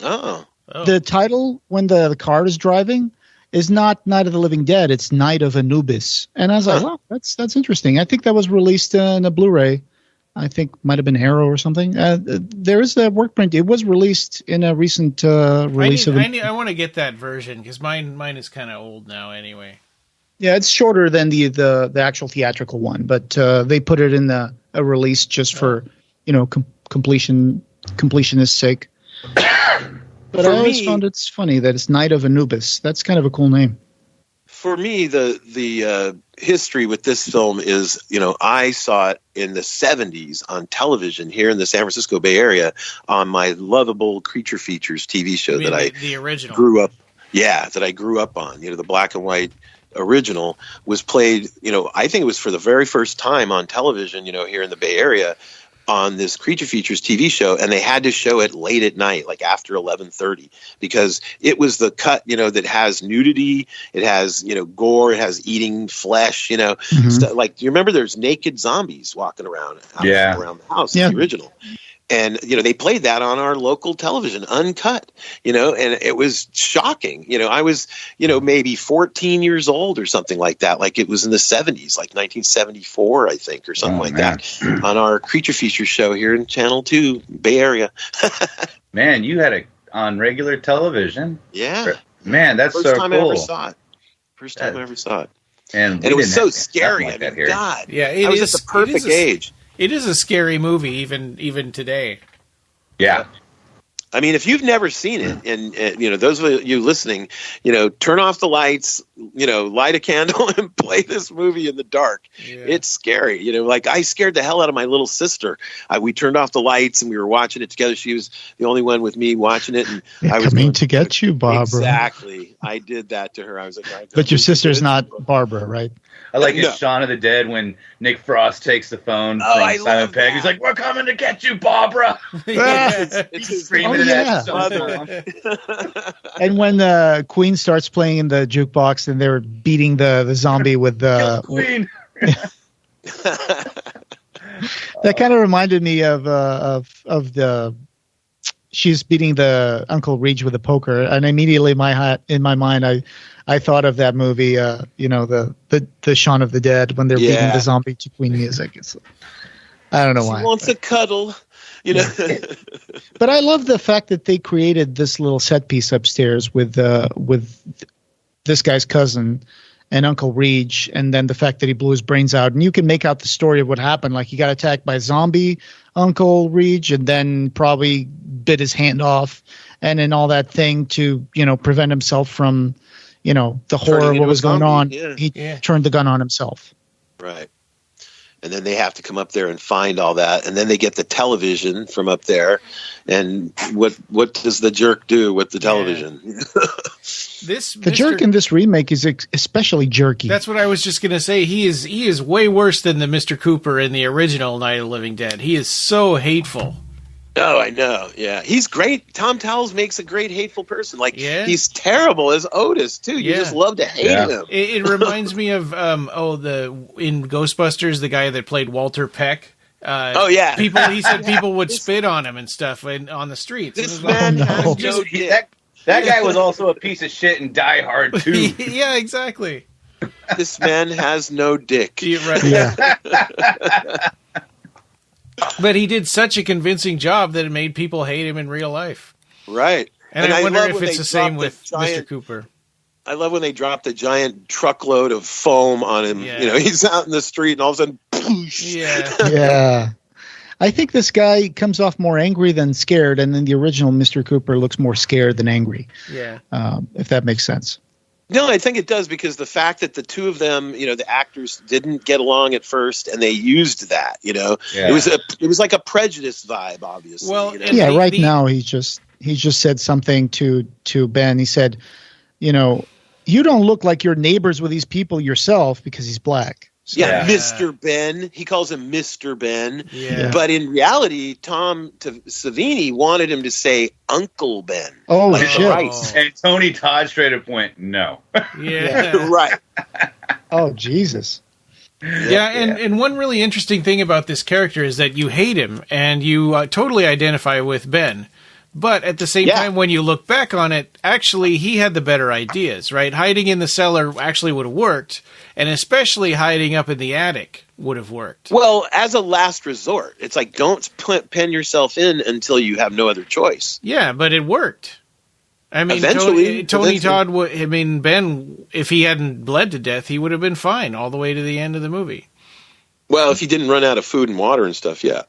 Oh. The title, when the car is driving, is not Night of the Living Dead. It's Night of Anubis. And I was like, wow, that's interesting. I think that was released in a Blu-ray. I think might have been Arrow or something. There is the work print. It was released in a recent release. I want to get that version because mine is kind of old now anyway. Yeah, it's shorter than the actual theatrical one, but they put it in a release just for completionist's sake. But I always found it's funny that it's Night of Anubis. That's kind of a cool name. For me, the history with this film is, I saw it in the 70s on television here in the San Francisco Bay Area on my lovable Creature Features TV show that I grew up. Yeah, that I grew up on. The black and white original was played. I think it was for the very first time on television. Here in the Bay Area. On this Creature Features TV show, and they had to show it late at night, like after 11:30, because it was the cut, that has nudity, it has, gore, it has eating flesh, stuff, like, do you remember there's naked zombies walking around around the house in the original? And, they played that on our local television, uncut, and it was shocking. I was, maybe 14 years old or something like that. Like it was in the 70s, like 1974, I think, or something like that, on our Creature Features show here in Channel 2, Bay Area. Man, you had it on regular television. Yeah. Man, that's so cool. First time I ever saw it. First time I ever saw it. And it was so scary. Like God. Yeah, I was at the perfect age. It is a scary movie, even today. Yeah. I mean, if you've never seen it, and those of you listening, turn off the lights, light a candle and play this movie in the dark. Yeah. It's scary. Like I scared the hell out of my little sister. We turned off the lights and we were watching it together. She was the only one with me watching it, and I was coming to get you, Barbara. Exactly. I did that to her. I was like, but your sister's not Barbara, right? I like in Shaun of the Dead when Nick Frost takes the phone from Simon Pegg. He's like, "We're coming to get you, Barbara." He's screaming at that. And when Queen starts playing in the jukebox and they're beating the zombie with the Queen. That kind of reminded me of the. She's beating the Uncle Reach with a poker, and immediately in my mind I thought of that movie, the Shaun of the Dead when they're beating the zombie to Queen music. I don't know why. She wants a cuddle, But I love the fact that they created this little set piece upstairs with this guy's cousin and Uncle Reach, and then the fact that he blew his brains out, and you can make out the story of what happened. Like he got attacked by a zombie, Uncle Reach, and then probably bit his hand off, and then all that thing to prevent himself from the horror of what was going on. He turned the gun on himself. Right. And then they have to come up there and find all that, and then they get the television from up there. And what does the jerk do with the television? The jerk in this remake is especially jerky. That's what I was just gonna say. He is way worse than the Mr. Cooper in the original Night of the Living Dead. He is so hateful. Oh, I know. Yeah, he's great. Tom Towles makes a great hateful person. Like he's terrible as Otis too. You just love to hate him. It reminds me of in Ghostbusters, the guy that played Walter Peck. He said people would spit on him and stuff on the streets. This man has no dick. That guy was also a piece of shit in Die Hard too. Yeah, exactly. This man has no dick. Right. Yeah. But he did such a convincing job that it made people hate him in real life. Right. And I wonder if it's the same with Mr. Cooper. I love when they drop the giant truckload of foam on him. Yeah. You know, he's out in the street and all of a sudden, poosh. Yeah. Yeah. I think this guy comes off more angry than scared, and then the original Mr. Cooper looks more scared than angry. Yeah. If that makes sense. No, I think it does, because the fact that the two of them, you know, the actors didn't get along at first, and they used that. You know, it was like a prejudice vibe, obviously. Well, you know? Now he just said something to Ben. He said, you know, you don't look like you're neighbors with these people yourself, because he's black. So, Mr. Ben. He calls him Mr. Ben. Yeah. But in reality, Tom Savini wanted him to say Uncle Ben. Oh, like shit. Rice. And Tony Todd straight up went, no. Yeah. Right. Oh, Jesus. Yeah, and one really interesting thing about this character is that you hate him, and you totally identify with Ben. But at the same time, when you look back on it, actually, he had the better ideas, right? Hiding in the cellar actually would have worked, and especially hiding up in the attic would have worked. Well, as a last resort, it's like, don't pen yourself in until you have no other choice. Yeah, but it worked. I mean, Tony Todd, Ben, if he hadn't bled to death, he would have been fine all the way to the end of the movie. Well, if he didn't run out of food and water and stuff, yeah.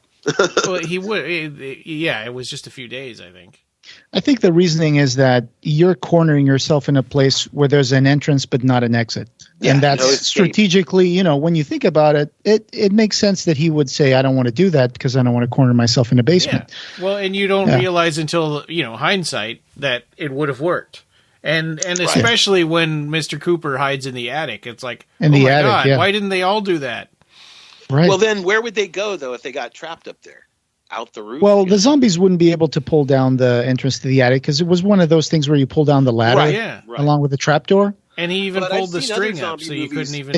Well, he would. It was just a few days, I think. I think the reasoning is that you're cornering yourself in a place where there's an entrance but not an exit. Yeah, and that's strategically, you know, when you think about it, it makes sense that he would say, I don't want to do that because I don't want to corner myself in a basement. Yeah. Well, and you don't realize until, you know, hindsight that it would have worked. And especially when Mr. Cooper hides in the attic, it's like, God, why didn't they all do that? Right. Well, then where would they go, though, if they got trapped up there? Out the roof? Well, the zombies wouldn't be able to pull down the entrance to the attic because it was one of those things where you pull down the ladder along with the trapdoor. And he even pulled the string up, so you couldn't even...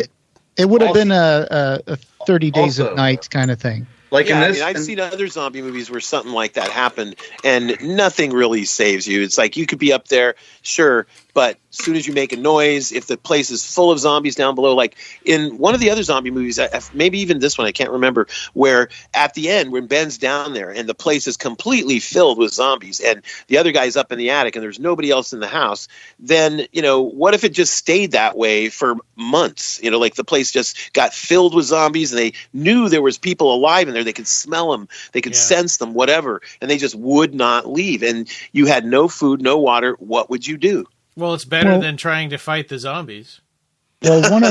It would have been a 30 days at night kind of thing. Like I've seen other zombie movies where something like that happened, and nothing really saves you. It's like you could be up there, sure, but as soon as you make a noise, if the place is full of zombies down below, like in one of the other zombie movies, maybe even this one, I can't remember, where at the end, when Ben's down there and the place is completely filled with zombies and the other guy's up in the attic and there's nobody else in the house, then, you know, what if it just stayed that way for months? You know, like the place just got filled with zombies and they knew there was people alive in there. They could smell them, they could sense them, whatever, and they just would not leave. And you had no food, no water. What would you do? Well, it's better than trying to fight the zombies. Well, one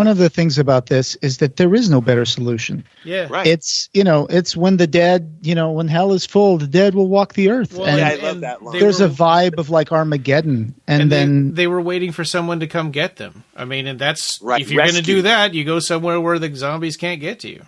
of the things about this is that there is no better solution. Yeah, right. It's when the dead, when hell is full, the dead will walk the earth. Well, and I love that line. There's a vibe of like Armageddon, and then they were waiting for someone to come get them. I mean, and that's right. If you're going to do that, you go somewhere where the zombies can't get to you.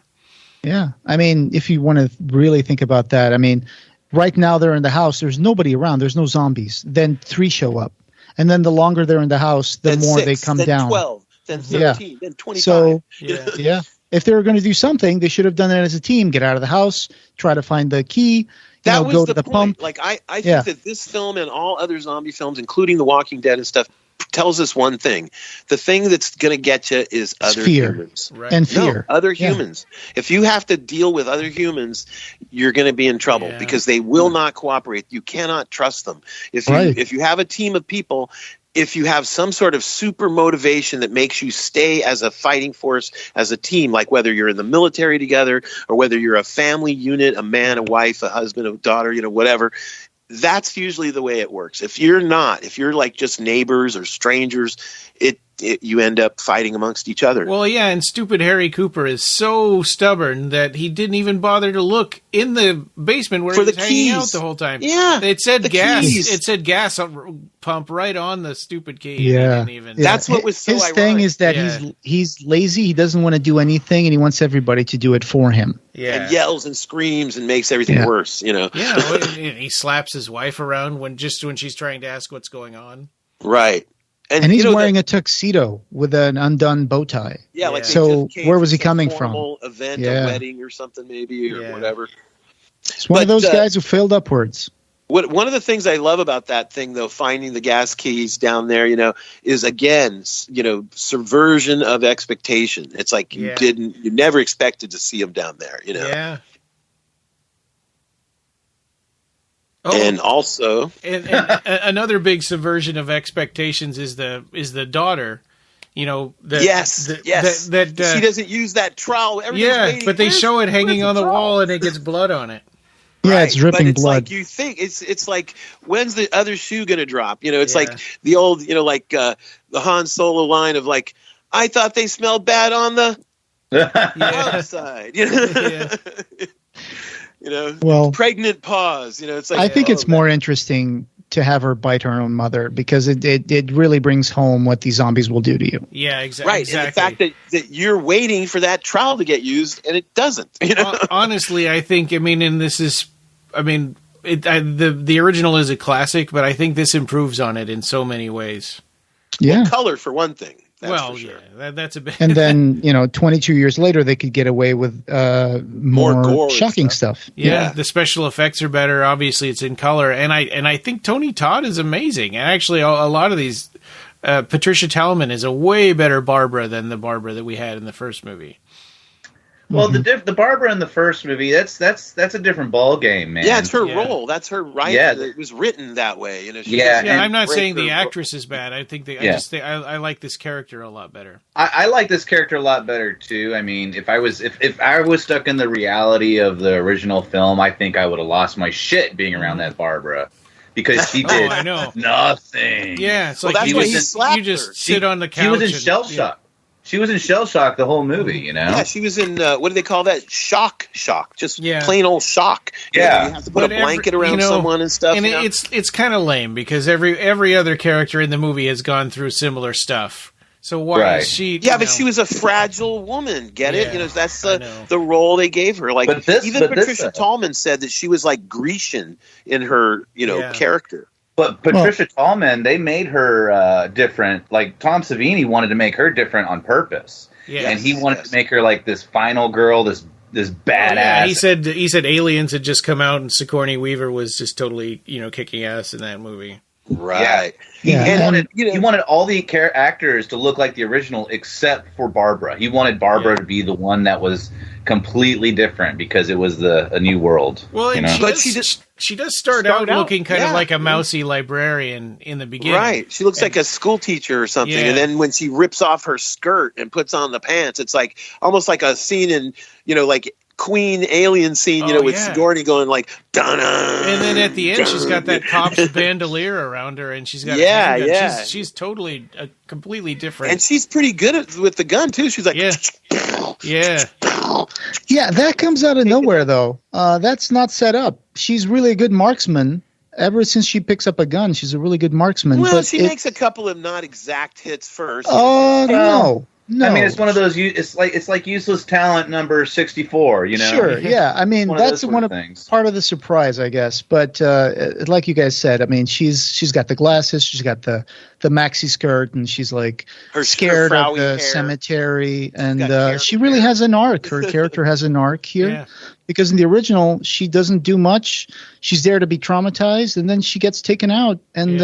Yeah, I mean, if you want to really think about that, I mean, right now they're in the house. There's nobody around. There's no zombies. Then 3 show up. And then the longer they're in the house, the more 6, they come then down. 12, then 13, then 25. So, if they were going to do something, they should have done it as a team. Get out of the house, try to find the key, go to the pump. Like, I think that this film and all other zombie films, including The Walking Dead and stuff, tells us one thing. The thing that's going to get you is other humans. Right. And fear. No, other humans. If you have to deal with other humans, you're going to be in trouble because they will not cooperate. You cannot trust them. If you have a team of people, if you have some sort of super motivation that makes you stay as a fighting force, as a team, like whether you're in the military together or whether you're a family unit, a man, a wife, a husband, a daughter, whatever, that's usually the way it works. If you're like just neighbors or strangers, you end up fighting amongst each other. Well, yeah, and stupid Harry Cooper is so stubborn that he didn't even bother to look in the basement where he was hanging out the whole time. Yeah, it said gas. Keys. It said gas pump right on the stupid key. Yeah, that's what was so his ironic. thing is that he's lazy. He doesn't want to do anything, and he wants everybody to do it for him. Yeah, and yells and screams and makes everything worse. Yeah, he slaps his wife around when she's trying to ask what's going on. Right. And he's wearing a tuxedo with an undone bow tie. Yeah, like so. Where was he coming from? Event, a wedding or something, maybe, or whatever. It's one of those guys who failed upwards. One of the things I love about that thing, though, finding the gas keys down there, is again, subversion of expectation. It's like you never expected to see them down there. Yeah. And also, and another big subversion of expectations is the daughter. You know, yes. That she doesn't use that trowel. But they show it hanging on the wall, and it gets blood on it. Yeah, right. It's dripping blood. Like you think it's like, when's the other shoe gonna drop? You know, it's like the old, like the Han Solo line of like, I thought they smelled bad on the outside. Pregnant pause. It's like, I think it's more interesting to have her bite her own mother, because it really brings home what these zombies will do to you. Yeah, exactly. Right, and the fact that you're waiting for that trowel to get used and it doesn't. Honestly, I think, the original is a classic, but I think this improves on it in so many ways. Yeah, color for one thing. That's that's a bit. And then 22 years later, they could get away with more shocking stuff. Yeah, the special effects are better. Obviously, it's in color, and I think Tony Todd is amazing. And actually, a lot of these, Patricia Tallman is a way better Barbara than the Barbara that we had in the first movie. Well, the Barbara in the first movie, that's a different ball game, man. Yeah, it's her role. That's her writing. Yeah, it was written that way. I'm not saying the actress is bad. I think I like this character a lot better. I like this character a lot better too. I mean, if I was stuck in the reality of the original film, I think I would have lost my shit being around that Barbara. Because she did nothing. Yeah, it's like you just sit on the couch. She was in shell shock. She was in shell shock the whole movie, Yeah, she was in, what do they call that? Shock. Just plain old shock. Yeah. You have to put a blanket around someone and stuff. And it's kind of lame, because every other character in the movie has gone through similar stuff. So why is she... Yeah, but she was a fragile woman, get it? That's the role they gave her. Like, even Patricia Tallman said that she was like Grecian in her, character. But Patricia Tallman, they made her different. Like, Tom Savini wanted to make her different on purpose. Yeah, and he wanted to make her like this final girl, this badass. Yeah, he said Aliens had just come out, and Sigourney Weaver was just totally, kicking ass in that movie. Right. Yeah. He wanted all the actors to look like the original except for Barbara. He wanted Barbara to be the one that was completely different, because it was a new world. Well, she does start out looking kind of like a mousy librarian in the beginning. Right. She looks like a school teacher or something. Yeah. And then when she rips off her skirt and puts on the pants, it's like almost like a scene in, like Queen alien scene, with Sigourney going like, dun-dun. And then at the end, she's got that cop's bandolier around her, and she's got She's totally completely different. And she's pretty good with the gun, too. She's like... Yeah, that comes out of nowhere, though. That's not set up. She's really a good marksman. Ever since she picks up a gun, she's a really good marksman. Well, she makes a couple of not exact hits first. Oh, no. No. I mean, it's one of those. It's like useless talent number 64. Sure. Yeah. I mean, that's one of part of the surprise, I guess. But like you guys said, I mean, she's got the glasses, she's got the maxi skirt, and she's like scared of the cemetery, and she really has an arc. Her character has an arc here, because in the original, she doesn't do much. She's there to be traumatized, and then she gets taken out, and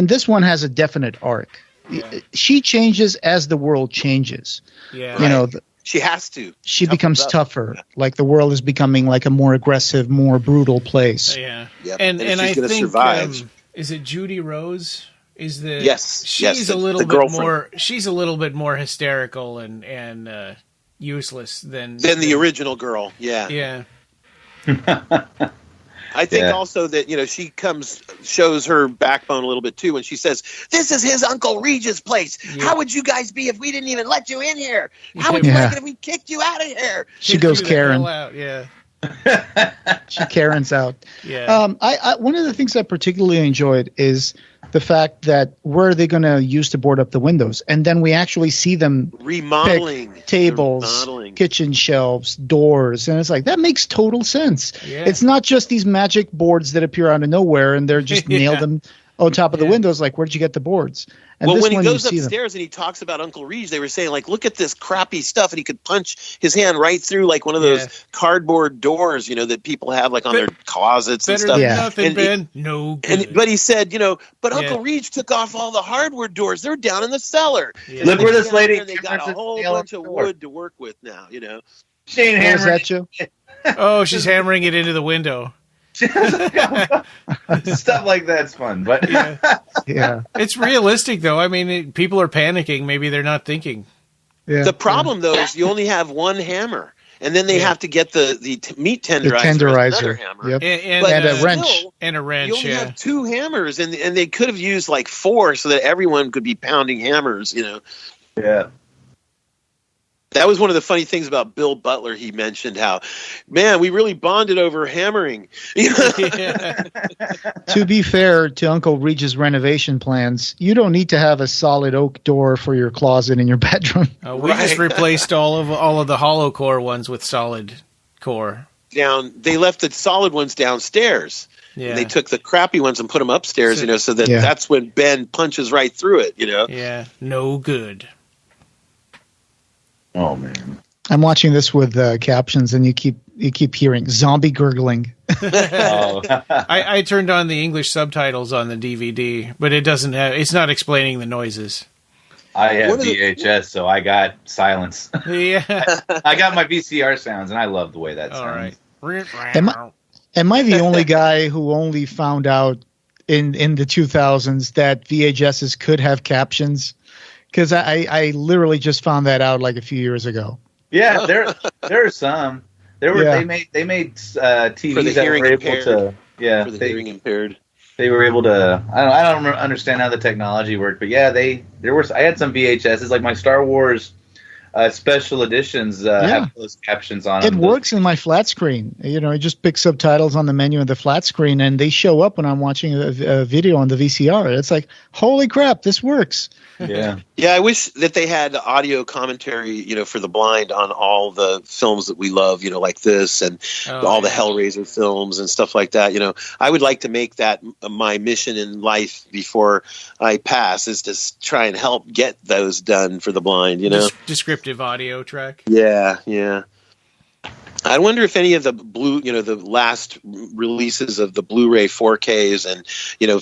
this one has a definite arc. Yeah. She changes as the world changes. Yeah, she has to. She becomes tougher. Like the world is becoming like a more aggressive, more brutal place. Yeah, yep. and I think survive. Is it Judy Rose? Is the she's a little bit more. She's a little bit more hysterical and useless than the original girl. Yeah. Yeah. I think also that, she shows her backbone a little bit too when she says, "This is his Uncle Regis' place. Yeah. How would you guys be if we didn't even let you in here? How would you like it if we kicked you out of here?" She goes Karen. She Karen's out. Yeah. I one of the things I particularly enjoyed is the fact that where are they going to use to board up the windows, and then we actually see them remodeling tables, kitchen shelves, doors, and it's like that makes total sense. Yeah. It's not just these magic boards that appear out of nowhere and they're just nailed them on top of the windows. Like, where'd you get the boards? And when he goes upstairs and he talks about Uncle Reach, they were saying, like, look at this crappy stuff, and he could punch his hand right through, like, one of those cardboard doors, that people have, like, on their closets and stuff. Better than nothing, Ben. No good. But he said, but Uncle Reach took off all the hardware doors. They're down in the cellar. Yeah. Look where this lady... They got a whole bunch of wood to work with now, She ain't hammering that you? Oh, she's hammering it into the window. Stuff like that's fun, but yeah, it's realistic though. I mean, people are panicking. Maybe they're not thinking. Yeah. The problem though is you only have one hammer, and then they have to get the meat tenderizer, hammer, yep. and a wrench, and a wrench. You only have 2 hammers, and they could have used like 4 so that everyone could be pounding hammers. Yeah. That was one of the funny things about Bill Butler. He mentioned how, man, we really bonded over hammering. To be fair to Uncle Regis' renovation plans, you don't need to have a solid oak door for your closet in your bedroom. We just replaced all of the hollow core ones with solid core. They left the solid ones downstairs. Yeah. And they took the crappy ones and put them upstairs, so that that's when Ben punches right through it, Yeah, no good. Oh man! I'm watching this with captions, and you keep hearing zombie gurgling. I turned on the English subtitles on the DVD, but it's not explaining the noises. I have VHS, so I got silence. Yeah, I got my VCR sounds, and I love the way that sounds. All right. Am I the only guy who only found out in the 2000s that VHSs could have captions? Because I literally just found that out like a few years ago. Yeah, there are some. They made TVs that were able to. Yeah, for the hearing impaired. They were able to. I don't understand how the technology worked, but yeah, I had some VHSs, like my Star Wars special editions have those captions on them. It works in my flat screen. I just pick subtitles on the menu of the flat screen, and they show up when I'm watching a video on the VCR. It's like, holy crap, this works. Yeah. Yeah, I wish that they had audio commentary, for the blind on all the films that we love, like this and all the Hellraiser films and stuff like that. I would like to make that my mission in life before I pass, is to try and help get those done for the blind, Descriptive audio track. Yeah. I wonder if any of the the last releases of the Blu-ray 4Ks and,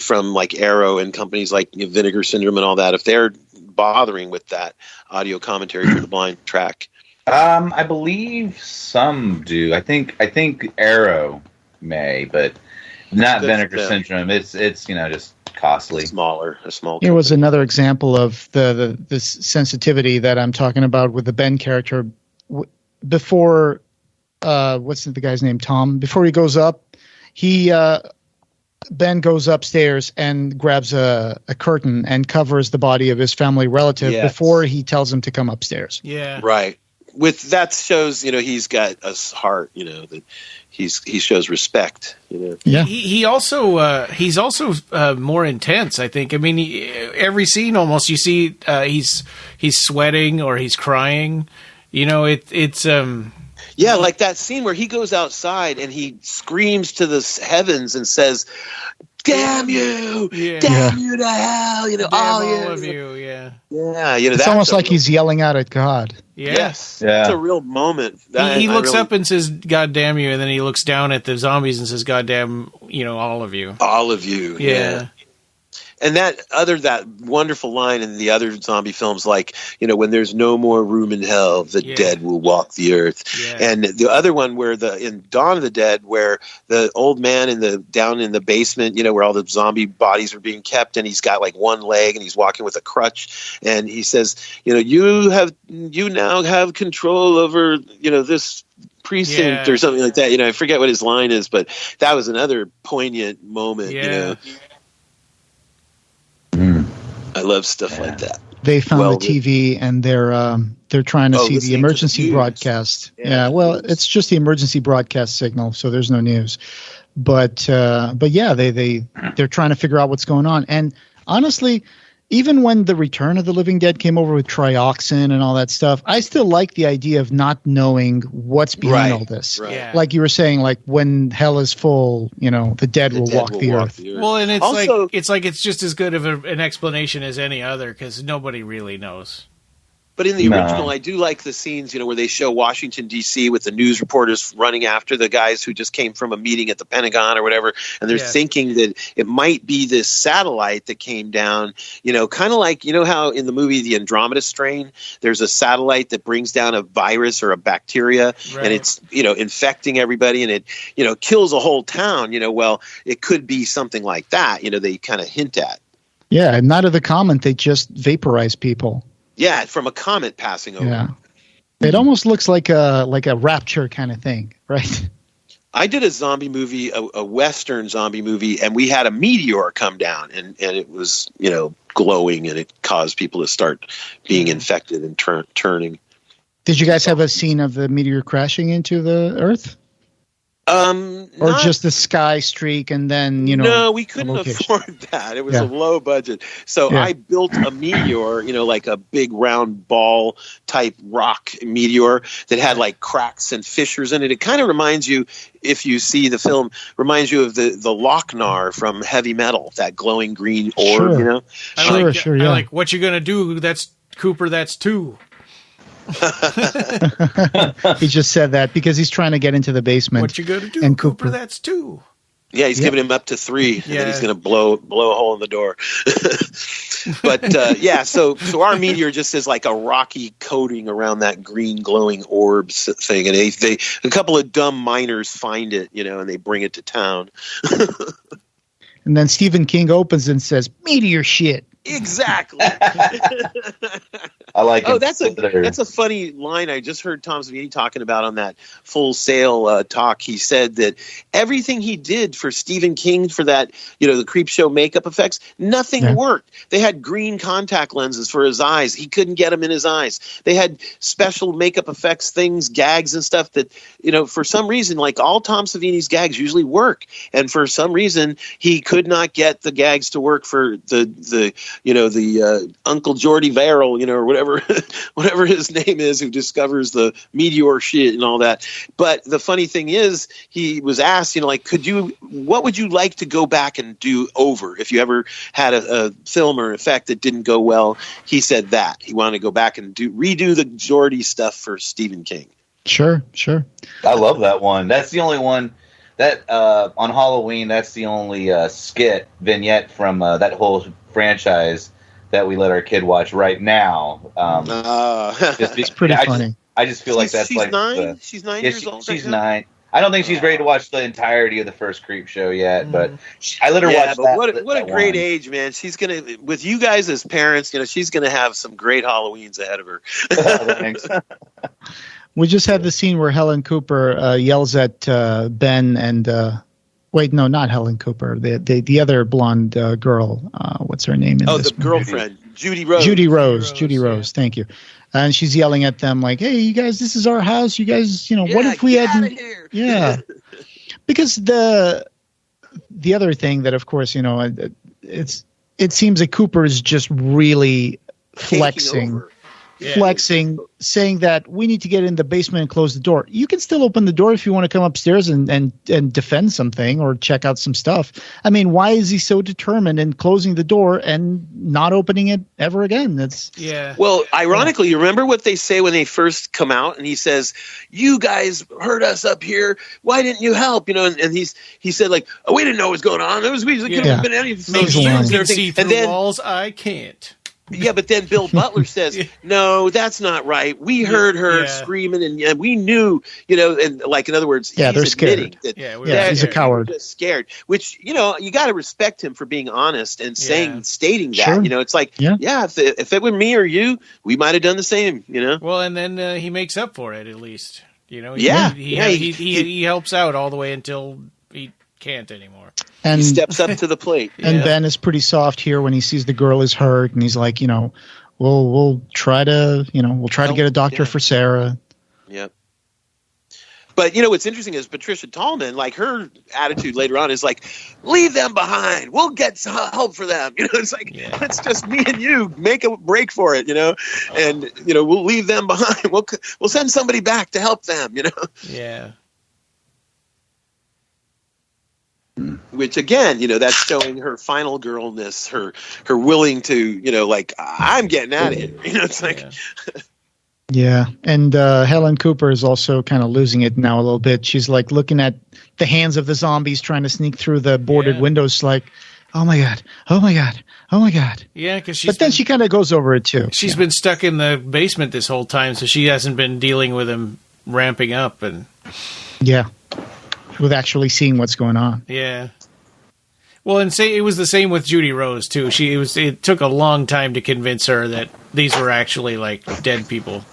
from like Arrow and companies like Vinegar Syndrome and all that, if they're bothering with that audio commentary for the blind track. I believe some do. I think Arrow may, but not Vinegar Syndrome. It's just costly. A small. It was another example of the sensitivity that I'm talking about with the Ben character. Before, what's the guy's name? Tom. Before he goes up, Ben goes upstairs and grabs a curtain and covers the body of his family relative before he tells him to come upstairs. Yeah. Right. With that shows, he's got a heart, that he shows respect, Yeah. He's also more intense, I think. I mean, every scene almost you see he's sweating or he's crying. It's Yeah, like that scene where he goes outside and he screams to the heavens and says, "Damn you! Yeah. Damn you to hell!" Damn all of you, yeah. Yeah, it's almost like he's yelling out at God. Yeah. Yes, yeah. It's a real moment. He looks up and says, "God damn you," and then he looks down at the zombies and says, "God damn, all of you." All of you. Yeah. And that wonderful line in the other zombie films, like, when there's no more room in hell, the dead will walk the earth. Yeah. And the other one where in Dawn of the Dead, where the old man down in the basement, where all the zombie bodies are being kept, and he's got like one leg and he's walking with a crutch, and he says, you now have control over, this precinct or something like that. I forget what his line is, but that was another poignant moment, I love stuff like that. They found the TV and they're trying to see the emergency broadcast. Yeah, well, it's just the emergency broadcast signal, so there's no news. But yeah, they're trying to figure out what's going on. And honestly, even when the Return of the Living Dead came over with trioxin and all that stuff, I still like the idea of not knowing what's behind all this. Right. Yeah. Like you were saying, like when hell is full, the dead will walk the earth. Well, and it's also, it's just as good of an explanation as any other because nobody really knows. But in the original, I do like the scenes, where they show Washington, D.C. with the news reporters running after the guys who just came from a meeting at the Pentagon or whatever. And they're thinking that it might be this satellite that came down, kind of like, how in the movie The Andromeda Strain, there's a satellite that brings down a virus or a bacteria and it's, infecting everybody and it, kills a whole town. Well, it could be something like that, they kind of hint at. Yeah, and not of the comet, they just vaporize people. Yeah, from a comet passing over. Yeah. It almost looks like a rapture kind of thing, right? I did a zombie movie, a Western zombie movie, and we had a meteor come down, and it was, glowing, and it caused people to start being infected and turning. Did you guys have a scene of the meteor crashing into the Earth? Or just the sky streak and then, No, we couldn't afford that. It was a low budget. So I built a meteor, like a big round ball type rock meteor that had like cracks and fissures in it. It kind of reminds you, if you see the film, reminds you of the Lochnar from Heavy Metal, that glowing green orb, I like what you gonna do. That's Cooper. That's 2. He just said that because he's trying to get into the basement. What you gonna do, and Cooper? That's 2. Yeah, he's giving him up to 3, and then he's gonna blow a hole in the door. But so our meteor just is like a rocky coating around that green glowing orbs thing, and they a couple of dumb miners find it, and they bring it to town. And then Stephen King opens and says, "Meteor shit." Exactly. I like it. Oh, that's a funny line. I just heard Tom Savini talking about on that Full Sail talk. He said that everything he did for Stephen King for that, the Creepshow makeup effects, nothing worked. They had green contact lenses for his eyes. He couldn't get them in his eyes. They had special makeup effects things, gags and stuff that, for some reason, like all Tom Savini's gags usually work. And for some reason, he could not get the gags to work for the Uncle Geordie Verrill, or whatever his name is, who discovers the meteor shit and all that. But the funny thing is, he was asked, what would you like to go back and do over if you ever had a film or effect that didn't go well? He said that he wanted to go back and redo the Geordie stuff for Stephen King. Sure. I love that one. That's the only one that on Halloween. That's the only skit vignette from that whole franchise that we let our kid watch right now. It's pretty funny. I just feel like that's she's like 9. She's 9 years old. She's 9. I don't think she's ready to watch the entirety of the first Creep Show yet, but I let her watch that. What a great age, man! She's gonna, with you guys as parents, she's gonna have some great Halloweens ahead of her. Thanks. We just had the scene where Helen Cooper yells at Ben and. Wait, no, not Helen Cooper. The other blonde girl. What's her name? The girlfriend, Judy Rose. Judy Rose. Thank you. And she's yelling at them like, "Hey, you guys, this is our house. You guys, what if we had?" Yeah. Because the other thing that, of course, it seems that Cooper is just really flexing, saying that we need to get in the basement and close the door. You can still open the door if you want to come upstairs and defend something or check out some stuff. I mean, why is he so determined in closing the door and not opening it ever again? Well, ironically, you remember what they say when they first come out, and he says, "You guys heard us up here. Why didn't you help?" And he said like, "Oh, we didn't know what was going on. It could have been anything." You can see through walls. I can't. Yeah, but then Bill Butler says, "No, that's not right. We heard her screaming, and we knew, and like in other words, they're scared. He's a coward. Just scared. Which you got to respect him for being honest and stating that. Sure. It's like, if it were me or you, we might have done the same. Well, and then he makes up for it at least. He helps out all the way until he can't anymore. And he steps up to the plate. And Ben is pretty soft here when he sees the girl is hurt, and he's like, we'll try to get a doctor for Sarah. Yep. But what's interesting is Patricia Tallman, like her attitude later on is like, leave them behind. We'll get help for them. It's like, it's just me and you. Make a break for it, and we'll leave them behind. We'll send somebody back to help them. Yeah. Which again, that's showing her final girlness, her willing to, like, I'm getting at it. It's like, yeah. And Helen Cooper is also kind of losing it now a little bit. She's like looking at the hands of the zombies trying to sneak through the boarded windows, like, oh my god, oh my god, oh my god. Yeah, because then she kind of goes over it too. She's been stuck in the basement this whole time, so she hasn't been dealing with him ramping up and with actually seeing what's going on. Yeah. Well, and it was the same with Judy Rose too. It took a long time to convince her that these were actually like dead people.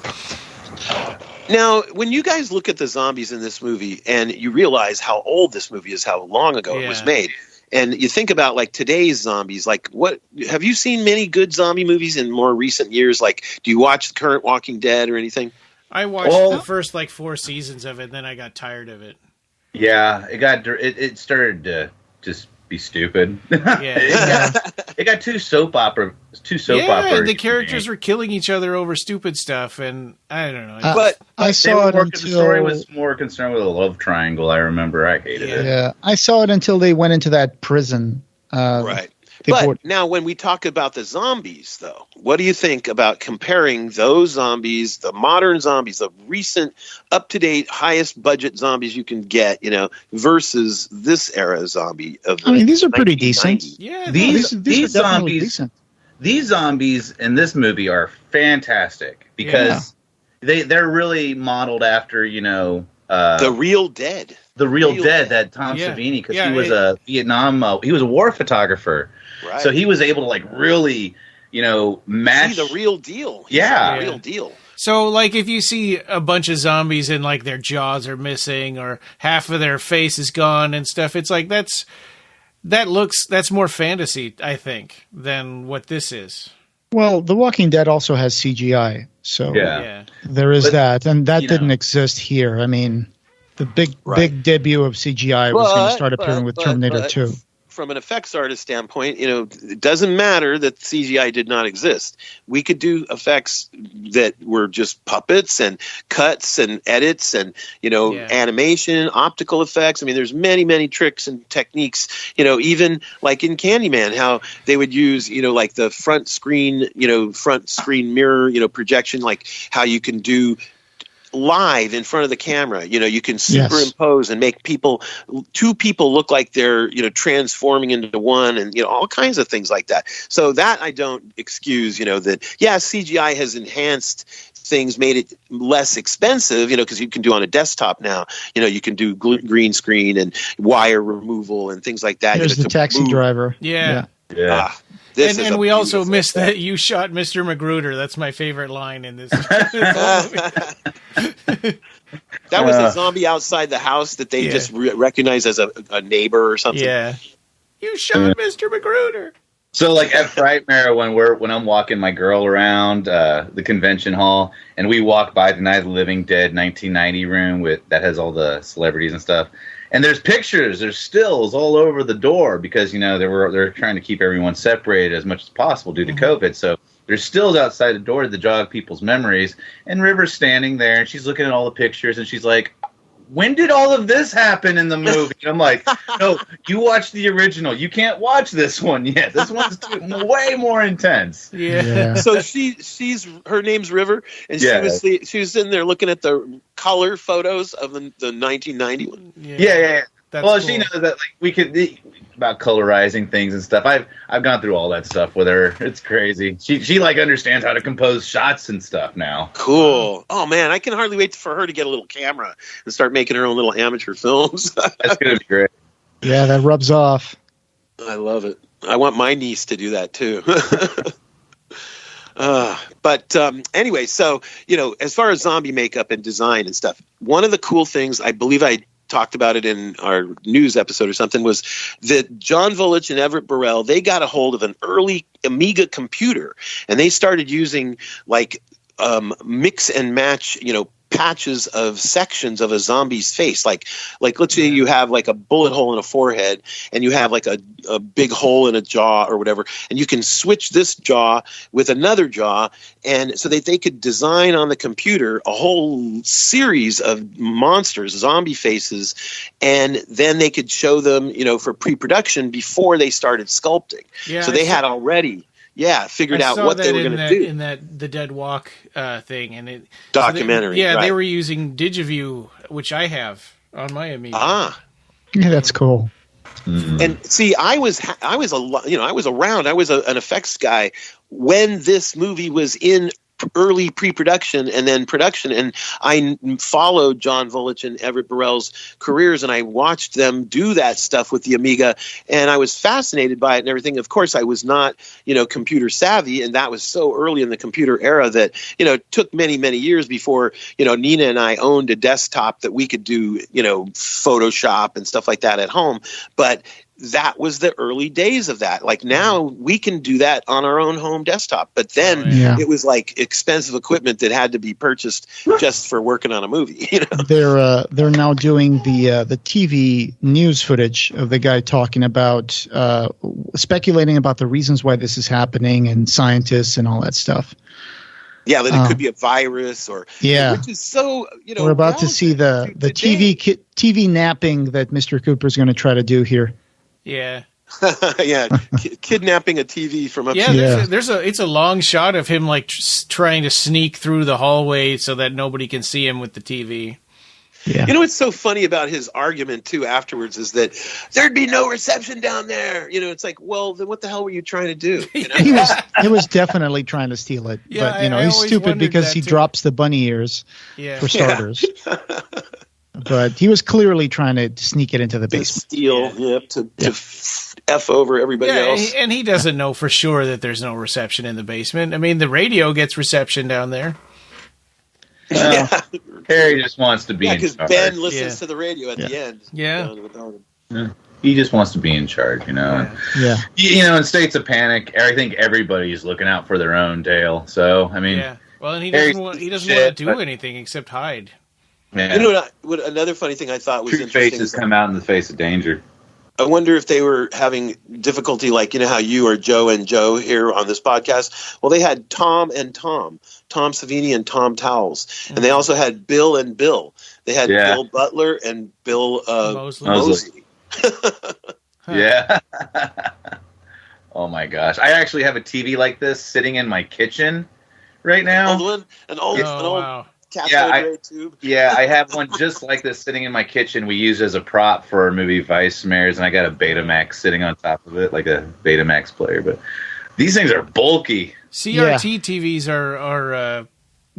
Now, when you guys look at the zombies in this movie and you realize how old this movie is, how long ago it was made, and you think about like today's zombies, like what have you seen many good zombie movies in more recent years? Like, do you watch the current Walking Dead or anything? I watched the first like 4 seasons of it, and then I got tired of it. Yeah, it started to just be stupid. It got too soap opera. The characters were killing each other over stupid stuff, and I don't know. But I saw it until the story was more concerned with a love triangle. I remember I hated it. Yeah, I saw it until they went into that prison. Right. But now when we talk about the zombies, though, what do you think about comparing those zombies, the modern zombies, the recent, up-to-date, highest-budget zombies you can get, versus this era zombie? These are pretty decent. Yeah, these zombies, decent. These zombies in this movie are fantastic because they're really modeled after, the Real Dead. The Real Dead, that Tom Savini, because he was a Vietnam, he was a war photographer. Right. So he was able to like really, match the real deal. The real deal. So like if you see a bunch of zombies and like their jaws are missing or half of their face is gone and stuff, it's like that's more fantasy, I think, than what this is. Well, The Walking Dead also has CGI, so there is that, and that didn't exist here. I mean, the big debut of CGI was going to start appearing with Terminator 2. From an effects artist standpoint, it doesn't matter that CGI did not exist. We could do effects that were just puppets and cuts and edits and, animation, optical effects. I mean, there's many, many tricks and techniques, even like in Candyman, how they would use, like the front screen mirror, projection, like how you can do live in front of the camera, you can superimpose and make two people look like they're, transforming into one, and, all kinds of things like that. So that I don't excuse, that, CGI has enhanced things, made it less expensive, because you can do on a desktop now, you can do green screen and wire removal and things like that. There's the Taxi Driver. Yeah. And we also missed that you shot Mr. Magruder. That's my favorite line in this. That was a zombie outside the house that they just recognized as a neighbor or something. Yeah. You shot Mr. Magruder. So like at Frightmare, when I'm walking my girl around the convention hall and we walk by the Night of the Living Dead 1990 room that has all the celebrities and stuff. And there's pictures, there's stills all over the door because, they're trying to keep everyone separated as much as possible due to COVID. So there's stills outside the door to jog people's memories. And River's standing there and she's looking at all the pictures and she's like, when did all of this happen in the movie? And I'm like, no, you watched the original. You can't watch this one yet. This one's way more intense. Yeah. So her name's River, and she was sitting there looking at the color photos of the 1990 one. Yeah. That's cool. She knows that like we could about colorizing things and stuff. I've gone through all that stuff with her. It's crazy. She like understands how to compose shots and stuff now. Cool. Oh man, I can hardly wait for her to get a little camera and start making her own little amateur films. That's gonna be great. Yeah, that rubs off. I love it. I want my niece to do that too. But anyway, so as far as zombie makeup and design and stuff, one of the cool things, I believe I talked about it in our news episode or something, was that John Vulich and Everett Burrell, they got a hold of an early Amiga computer and they started using like mix and match, patches of sections of a zombie's face. Like let's say you have like a bullet hole in a forehead, and you have like a big hole in a jaw or whatever, and you can switch this jaw with another jaw, and so that they could design on the computer a whole series of monsters, zombie faces, and then they could show them, for pre-production before they started sculpting. Yeah, so they had already figured out what they were going to do in the Dead Walk thing, and it documentary. So they were using Digiview, which I have on my Amiga. Yeah, that's cool. Mm-hmm. And see, I was around. I was an effects guy when this movie was in early pre-production and then production, and I followed John Vulich and Everett Burrell's careers, and I watched them do that stuff with the Amiga, and I was fascinated by it and everything. Of course, I was not, computer savvy, and that was so early in the computer era that, it took many, many years before, Nina and I owned a desktop that we could do, Photoshop and stuff like that at home. But that was the early days of that. Like now we can do that on our own home desktop, but then it was like expensive equipment that had to be purchased just for working on a movie. They're now doing the TV news footage of the guy talking about speculating about the reasons why this is happening and scientists and all that stuff. Yeah, that it could be a virus or which is so We're about to see the TV napping that Mr. Cooper is going to try to do here. Yeah. Kidnapping a TV from upstairs. It's a long shot of him like trying to sneak through the hallway so that nobody can see him with the TV. Yeah. What's so funny about his argument too afterwards is that there'd be no reception down there. It's like, well, then what the hell were you trying to do? He was definitely trying to steal it, but he's stupid because he drops the bunny ears for starters. But he was clearly trying to sneak it into the basement. To F over everybody else. And he doesn't know for sure that there's no reception in the basement. I mean, the radio gets reception down there. Harry just wants to be in charge. Because Ben listens to the radio at the end. Yeah. He just wants to be in charge, In states of panic, I think everybody's looking out for their own tail. So, I mean... Yeah. Well, and he doesn't want to do anything except hide. Yeah. What another funny thing I thought was True interesting. Faces come out in the face of danger. I wonder if they were having difficulty, like, how you are Joe and Joe here on this podcast. Well, they had Tom and Tom Savini and Tom Towles. And they also had Bill and Bill. They had Bill Butler and Bill Moseley. Yeah. Oh, my gosh. I actually have a TV like this sitting in my kitchen right now. An old wow. Tube. I have one just like this sitting in my kitchen. We used as a prop for our movie Vice Mares, and I got a Betamax sitting on top of it, like a Betamax player. But these things are bulky. CRT TVs are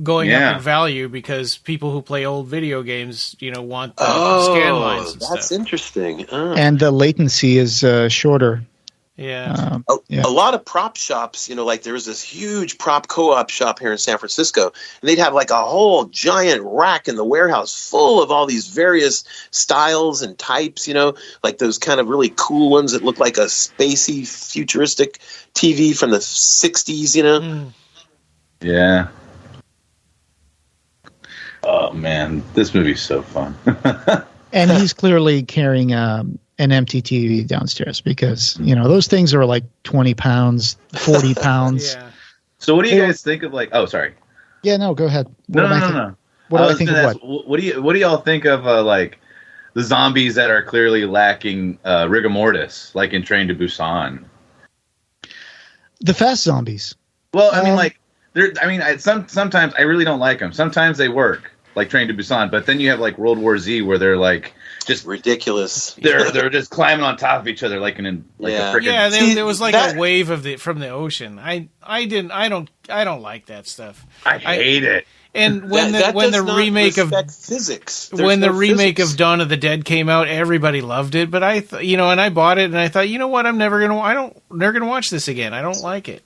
going up in value because people who play old video games, want scan lines and stuff. That's interesting. And the latency is shorter. Yeah. A lot of prop shops, like there was this huge prop co-op shop here in San Francisco, and they'd have like a whole giant rack in the warehouse full of all these various styles and types, like those kind of really cool ones that look like a spacey, futuristic TV from the 60s, Yeah. Oh, man. This movie's so fun. And he's clearly carrying an empty TV downstairs because, those things are like 20 pounds, 40 pounds. Yeah. So what do you guys think of oh, sorry. Yeah, no, go ahead. No. What do I think of what? What do y'all think of the zombies that are clearly lacking rigor mortis, like in Train to Busan? The fast zombies. Well, sometimes I really don't like them. Sometimes they work, like Train to Busan, but then you have like World War Z where they're like just ridiculous. They're just climbing on top of each other like a freaking there was like a wave from the ocean. I don't like that stuff. I hate it. And when the remake of physics, remake of Dawn of the Dead came out, everybody loved it. But and I bought it, and I thought, what, I'm never gonna watch this again. I don't like it.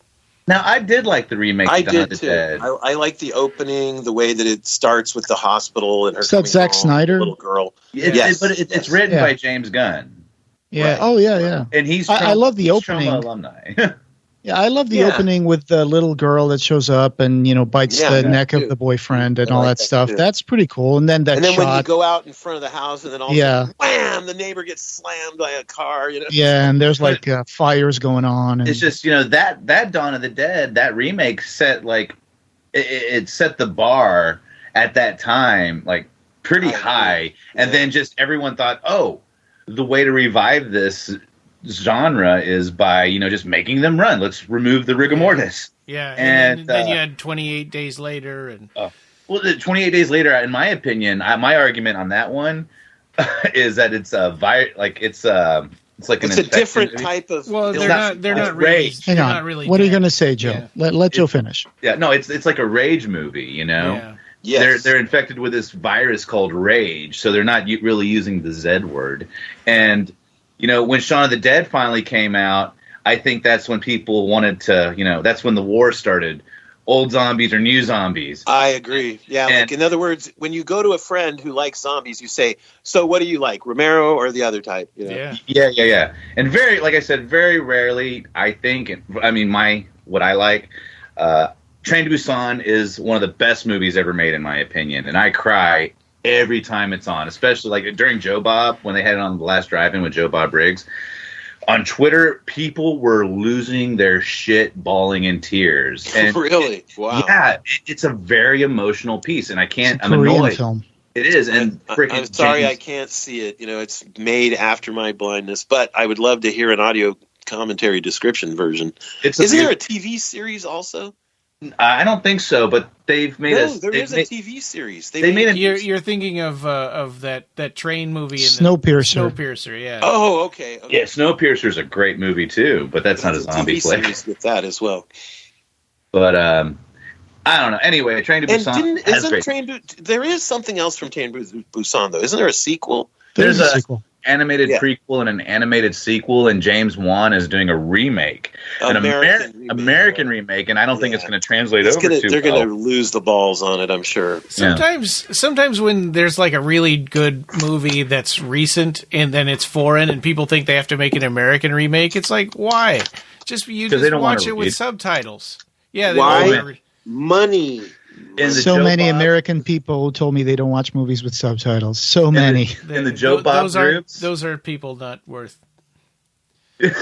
Now, I did like the remake of Dawn of the Dead. I like the opening, the way that it starts with the hospital and her coming Zack home, Snyder? Little girl. It's written by James Gunn. Yeah. Right. Oh, yeah. And he's I love the opening. Troma alumni. Yeah, I love the opening with the little girl that shows up and bites the neck of the boyfriend and all that stuff. That's pretty cool. And then when you go out in front of the house and then all of a sudden, wham, the neighbor gets slammed by a car. Yeah, and there's like fires going on. And it's just that Dawn of the Dead, that remake set it set the bar at that time like pretty high, and then just everyone thought, oh, the way to revive this genre is by just making them run. Let's remove the rigor mortis. Yeah, and then you had 28 Days Later, and 28 Days Later. In my opinion, my argument on that one is that it's it's a different type of. Well, they're not really. Hang on. What are you going to say, Joe? Yeah. Let Joe finish. Yeah, no, it's like a rage movie. Yeah. Yes. They're infected with this virus called rage, so they're not really using the Z word. And when Shaun of the Dead finally came out, I think that's when people wanted to, that's when the war started. Old zombies or new zombies. I agree. Yeah. In other words, when you go to a friend who likes zombies, you say, so what do you like, Romero or the other type? Yeah. And like I said, very rarely, I think, what I like, Train to Busan is one of the best movies ever made, in my opinion. And I cry every time it's on, especially like during Joe Bob, when they had it on The Last Drive-In with Joe Bob Briggs. On Twitter, people were losing their shit, bawling in tears. And really? Wow. Yeah, it's a very emotional piece, and I'm Korean annoyed. Film. It is, and I'm sorry I can't see it. It's made after my blindness, but I would love to hear an audio commentary description version. Isn't there a TV series also? I don't think so, but they've made there is a TV series. They made you're thinking of that train movie, Snowpiercer. Yeah. Oh, okay. Yeah, Snowpiercer is a great movie too, but that's not a zombie TV series with that as well. But I don't know. Anyway, Train to Busan. There is something else from Train to Busan though. Isn't there a sequel? There's a sequel. Animated prequel and an animated sequel, and James Wan is doing a remake, an American remake, and I don't think it's going to translate over too well. They're going to lose the balls on it, I'm sure. Sometimes when there's like a really good movie that's recent and then it's foreign and people think they have to make an American remake, it's like, why? Just watch it with subtitles. Yeah, why? Money. So many American people told me they don't watch movies with subtitles. So many. In the Joe Bob groups? Those are people not worth. They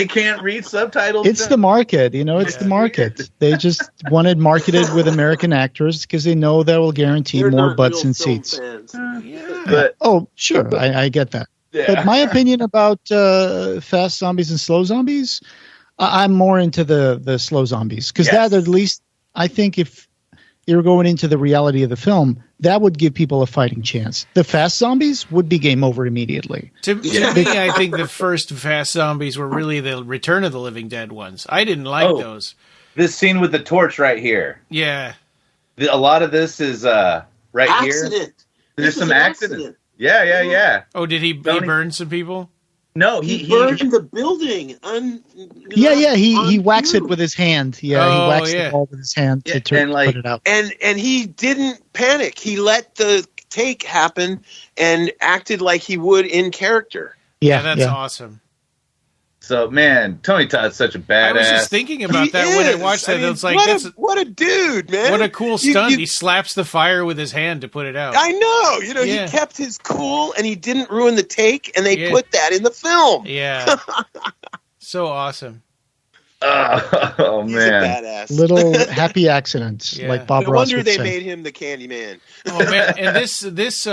can't read subtitles. It's the market. It's the market. They just wanted marketed with American actors because they know that will guarantee more butts and seats. But sure. I get that. Yeah. But my opinion about fast zombies and slow zombies, I'm more into the slow zombies because that at least, I think if you're going into the reality of the film, that would give people a fighting chance. The fast zombies would be game over immediately. To me, I think the first fast zombies were really the Return of the Living Dead ones. I didn't like those. This scene with the torch right here. Yeah. A lot of this is here. There's some accident. Yeah. Oh, did he burn some people? No, he burned the building. He whacks it with his hand. Yeah, he whacks the ball with his hand to put it out. And he didn't panic. He let the take happen and acted like he would in character. Yeah, that's awesome. So, man, Tony Todd's such a badass. I was just thinking about that when I watched that. It's like, what a dude, man. What a cool stunt. He slaps the fire with his hand to put it out. I know. He kept his cool and he didn't ruin the take, and they put that in the film. Yeah. So awesome. Oh, He's man. a badass. Little happy accidents, like Bob Ross would say. No wonder they made him the Candy Man. Oh, man. And this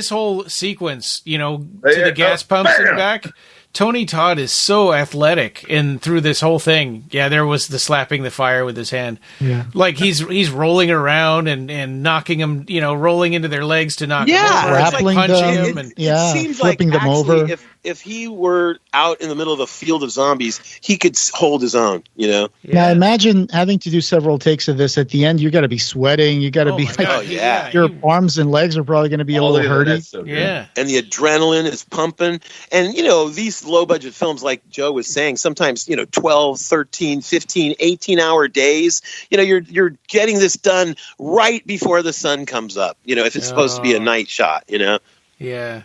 whole sequence, to the gas pumps and back, Tony Todd is so athletic through this whole thing. Yeah, there was the slapping the fire with his hand. Yeah. Like he's rolling around and knocking them, rolling into their legs to knock them over. Grappling punching them. them. It seems flipping like them over. If he were out in the middle of a field of zombies, he could hold his own, Yeah. Now imagine having to do several takes of this. At the end, you got to be sweating. You got to be your arms and legs are probably going to be a little hurty. So yeah. And the adrenaline is pumping. And, these low-budget films, like Joe was saying, sometimes, 12, 13, 15, 18-hour days, you're getting this done right before the sun comes up, if it's supposed to be a night shot, Yeah.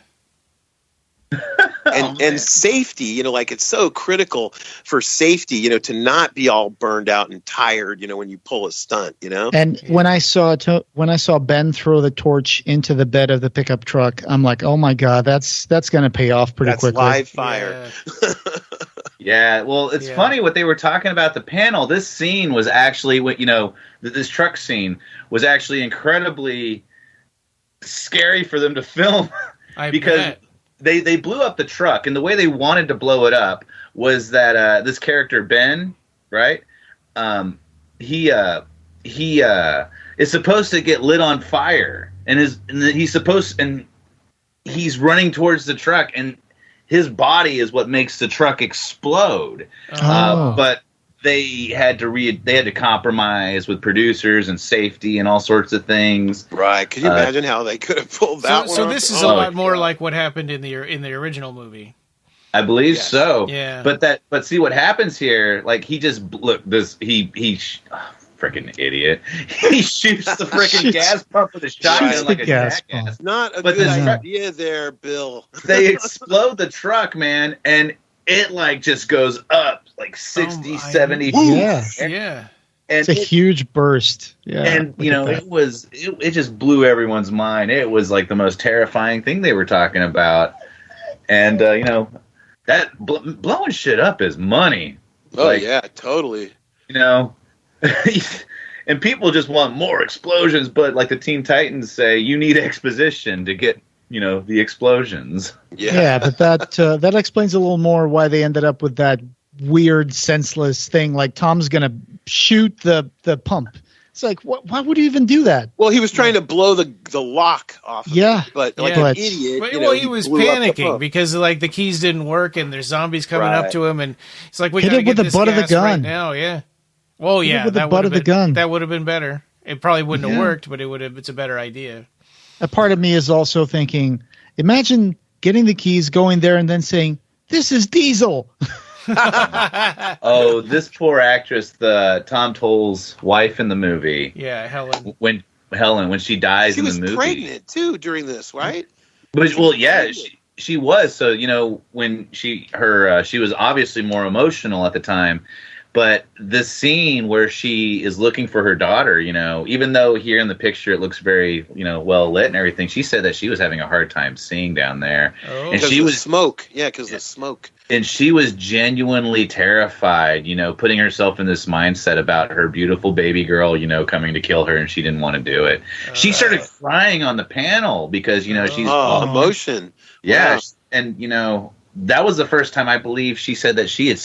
and safety, like it's so critical for safety, to not be all burned out and tired, when you pull a stunt, And when I saw Ben throw the torch into the bed of the pickup truck, I'm like, oh my God, that's going to pay off pretty quickly. Live fire. Yeah. Well, it's funny what they were talking about the panel. This scene was actually this truck scene was actually incredibly scary for them to film because they blew up the truck, and the way they wanted to blow it up was that this character Ben, right? He is supposed to get lit on fire, and he's running towards the truck, and his body is what makes the truck explode. But they had to compromise with producers and safety and all sorts of things. Right? Could you imagine how they could have pulled that one? So this is a lot more like what happened in the original movie. I believe so. Yeah. But see what happens here? Like he freaking idiot. He shoots the freaking gas pump with a shotgun like a jackass. Not a good idea there, Bill. They explode the truck, man, and it just goes up 60, 70 feet. Yeah. And it's a huge burst. Yeah. And it just blew everyone's mind. It was like the most terrifying thing they were talking about. And that blowing shit up is money. Oh yeah, totally. And people just want more explosions, but like the Teen Titans say, you need exposition to get, the explosions. Yeah, but that explains a little more why they ended up with that weird, senseless thing. Like Tom's going to shoot the pump. It's like, why would he even do that? Well, he was trying to blow the lock off. But an idiot. He was panicking because the keys didn't work and there's zombies coming up to him, and it's like we got to get this butt of the gun right now. Yeah. Oh yeah, with the butt of the gun. That would have been better. It probably wouldn't have worked, but it's a better idea. A part of me is also thinking, imagine getting the keys, going there, and then saying, "This is Diesel." Oh, this poor actress, the Tom Toll's wife in the movie. Yeah, Helen. When she dies in the movie, she was pregnant too during this, right? She was. So when she was obviously more emotional at the time. But this scene where she is looking for her daughter, even though here in the picture it looks very, well lit and everything, she said that she was having a hard time seeing down there. Oh, and she was smoke. Yeah, because the smoke. And she was genuinely terrified, putting herself in this mindset about her beautiful baby girl, coming to kill her, and she didn't want to do it. She started crying on the panel because, she's emotion. Yeah, wow. And that was the first time I believe she said that she had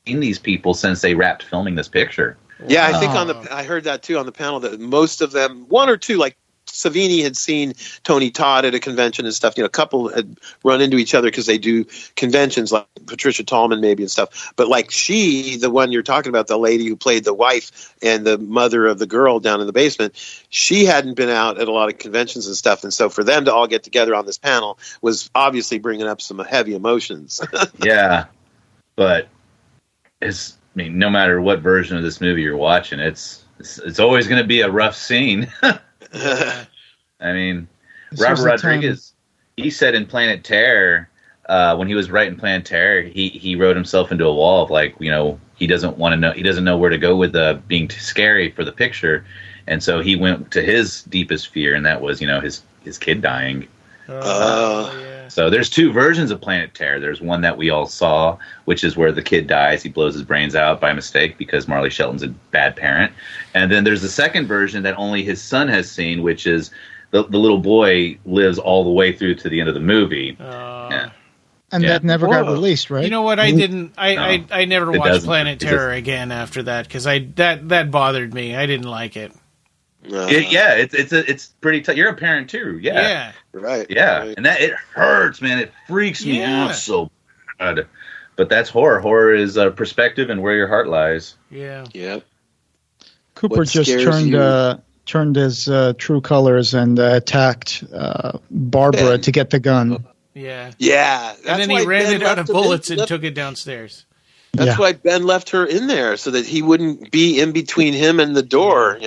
seen these people since they wrapped filming this picture. Yeah, I think I heard that too on the panel that most of them, one or two, like Savini had seen Tony Todd at a convention and stuff. A couple had run into each other because they do conventions, like Patricia Tallman maybe and stuff. But like the one you're talking about, the lady who played the wife and the mother of the girl down in the basement, she hadn't been out at a lot of conventions and stuff. And so for them to all get together on this panel was obviously bringing up some heavy emotions. Yeah, but no matter what version of this movie you're watching, it's always going to be a rough scene. I mean, Robert Rodriguez, he said in Planet Terror, when he was writing Planet Terror, he wrote himself into a wall of he doesn't know where to go with being too scary for the picture, and so he went to his deepest fear, and that was his kid dying. So there's two versions of Planet Terror. There's one that we all saw, which is where the kid dies. He blows his brains out by mistake because Marley Shelton's a bad parent. And then there's the second version that only his son has seen, which is the little boy lives all the way through to the end of the movie. And that never got released, right? You know what? I didn't. I never watched Planet Terror again after that because that bothered me. I didn't like it. It's pretty tough. You're a parent too. Yeah. Right. Yeah. Right. And that it hurts, man. It freaks me out so bad. But that's horror. Horror is perspective and where your heart lies. Yeah. Yeah. Cooper just turned his true colors and attacked Barbara to get the gun. Yeah. Yeah. And then he ran it out of bullets and took it downstairs. That's why Ben left her in there so that he wouldn't be in between him and the door,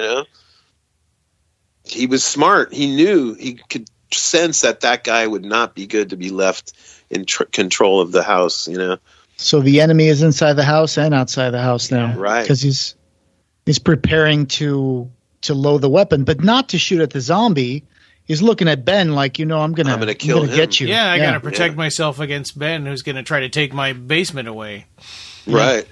He was smart. He knew he could sense that guy would not be good to be left in control of the house, you know. So the enemy is inside the house and outside the house now, right? Because he's preparing to load the weapon, but not to shoot at the zombie. He's looking at Ben like, I'm gonna get you. Yeah, I gotta protect myself against Ben, who's gonna try to take my basement away. Right.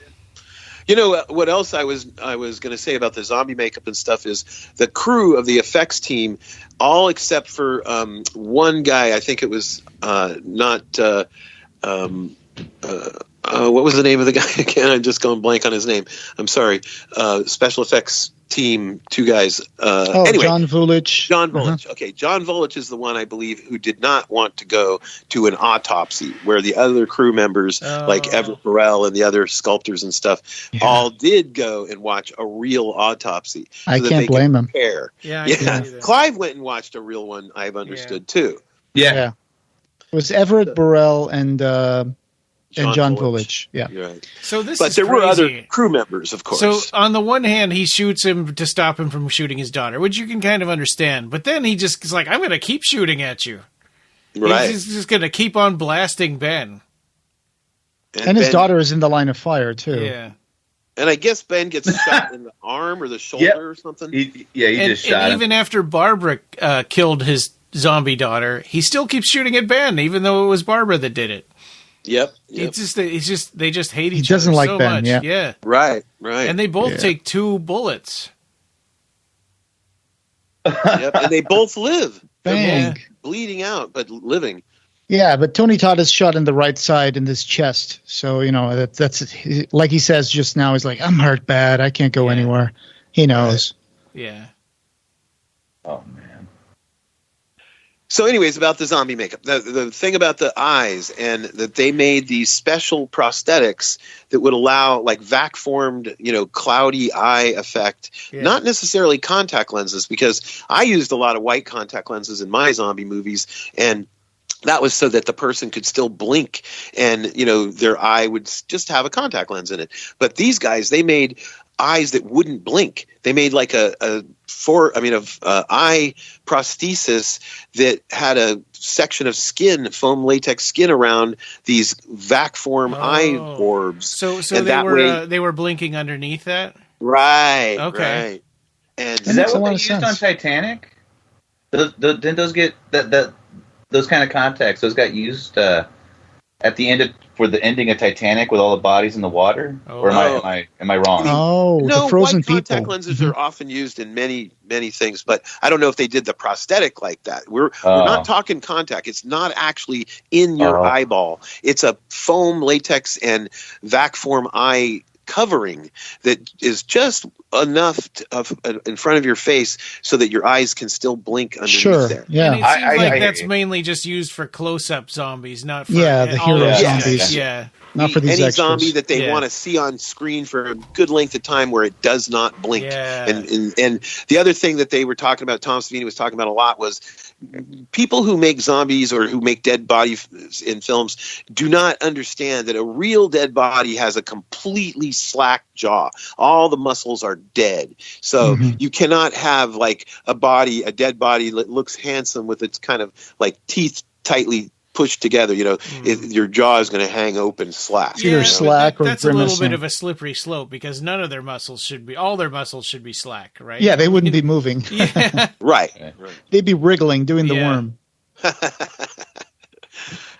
You know what else I was going to say about the zombie makeup and stuff is the crew of the effects team, all except for one guy. I think it was what was the name of the guy again? I'm just going blank on his name. I'm sorry. Special effects team, two guys. Anyway, John Vulich. Okay, John Vulich is the one, I believe, who did not want to go to an autopsy, where the other crew members, like Everett Burrell and the other sculptors and stuff, all did go and watch a real autopsy. I can't blame him. Yeah. Clive went and watched a real one, I've understood, too. Yeah. It was Everett Burrell and John Vulich. Yeah. Right. So this but is there crazy. were other crew members, of course. So on the one hand, he shoots him to stop him from shooting his daughter, which you can kind of understand. But then he just is like, I'm going to keep shooting at you. Right. He's just going to keep on blasting Ben. And his daughter is in the line of fire, too. Yeah. And I guess Ben gets shot in the arm or the shoulder or something. He just shot him. Even after Barbara killed his zombie daughter, he still keeps shooting at Ben, even though it was Barbara that did it. Yep. They just hate each other so like much. Ben, Yeah. Right. And they both take 2 bullets. Yep. And they both live. Bang. Both bleeding out, but living. Yeah, but Tony Todd is shot in the right side in his chest. So, that's like he says just now, he's like, I'm hurt bad. I can't go anywhere. He knows. Yeah. Oh, man. So anyways, about the zombie makeup, the thing about the eyes, and that they made these special prosthetics that would allow like vac-formed, cloudy eye effect, not necessarily contact lenses, because I used a lot of white contact lenses in my zombie movies, and that was so that the person could still blink and, their eye would just have a contact lens in it. But these guys, they made eyes that wouldn't blink. They made like eye prosthesis that had a section of skin, foam latex skin around these vac form eye orbs. So they were blinking underneath that? Right. Okay. Right. And is that what they used on Titanic? Didn't those get those kind of contacts? Those got used at the end for the ending of Titanic with all the bodies in the water? Or am I wrong? Oh, no, the frozen white contact people. lenses are often used in many, many things, but I don't know if they did the prosthetic like that. We're not talking contact. It's not actually in your eyeball. It's a foam, latex, and vac form eye covering that is just enough in front of your face so that your eyes can still blink underneath there. Yeah. And it seems like that's mainly just used for close-up zombies, not for the hero zombies. Yeah. Not for these any extras. zombie that they want to see on screen for a good length of time where it does not blink. Yeah. And the other thing that they were talking about, Tom Savini was talking about a lot, was people who make zombies or who make dead bodies in films do not understand that a real dead body has a completely slack jaw. All the muscles are dead. So you cannot have like a dead body that looks handsome with its kind of like teeth tightly pushed together, your jaw is going to hang open slack. Either slack or that's grimacing. a little bit of a slippery slope because all their muscles should be slack, right? Yeah, they wouldn't be moving. Yeah. Right. They'd be wriggling, doing the worm.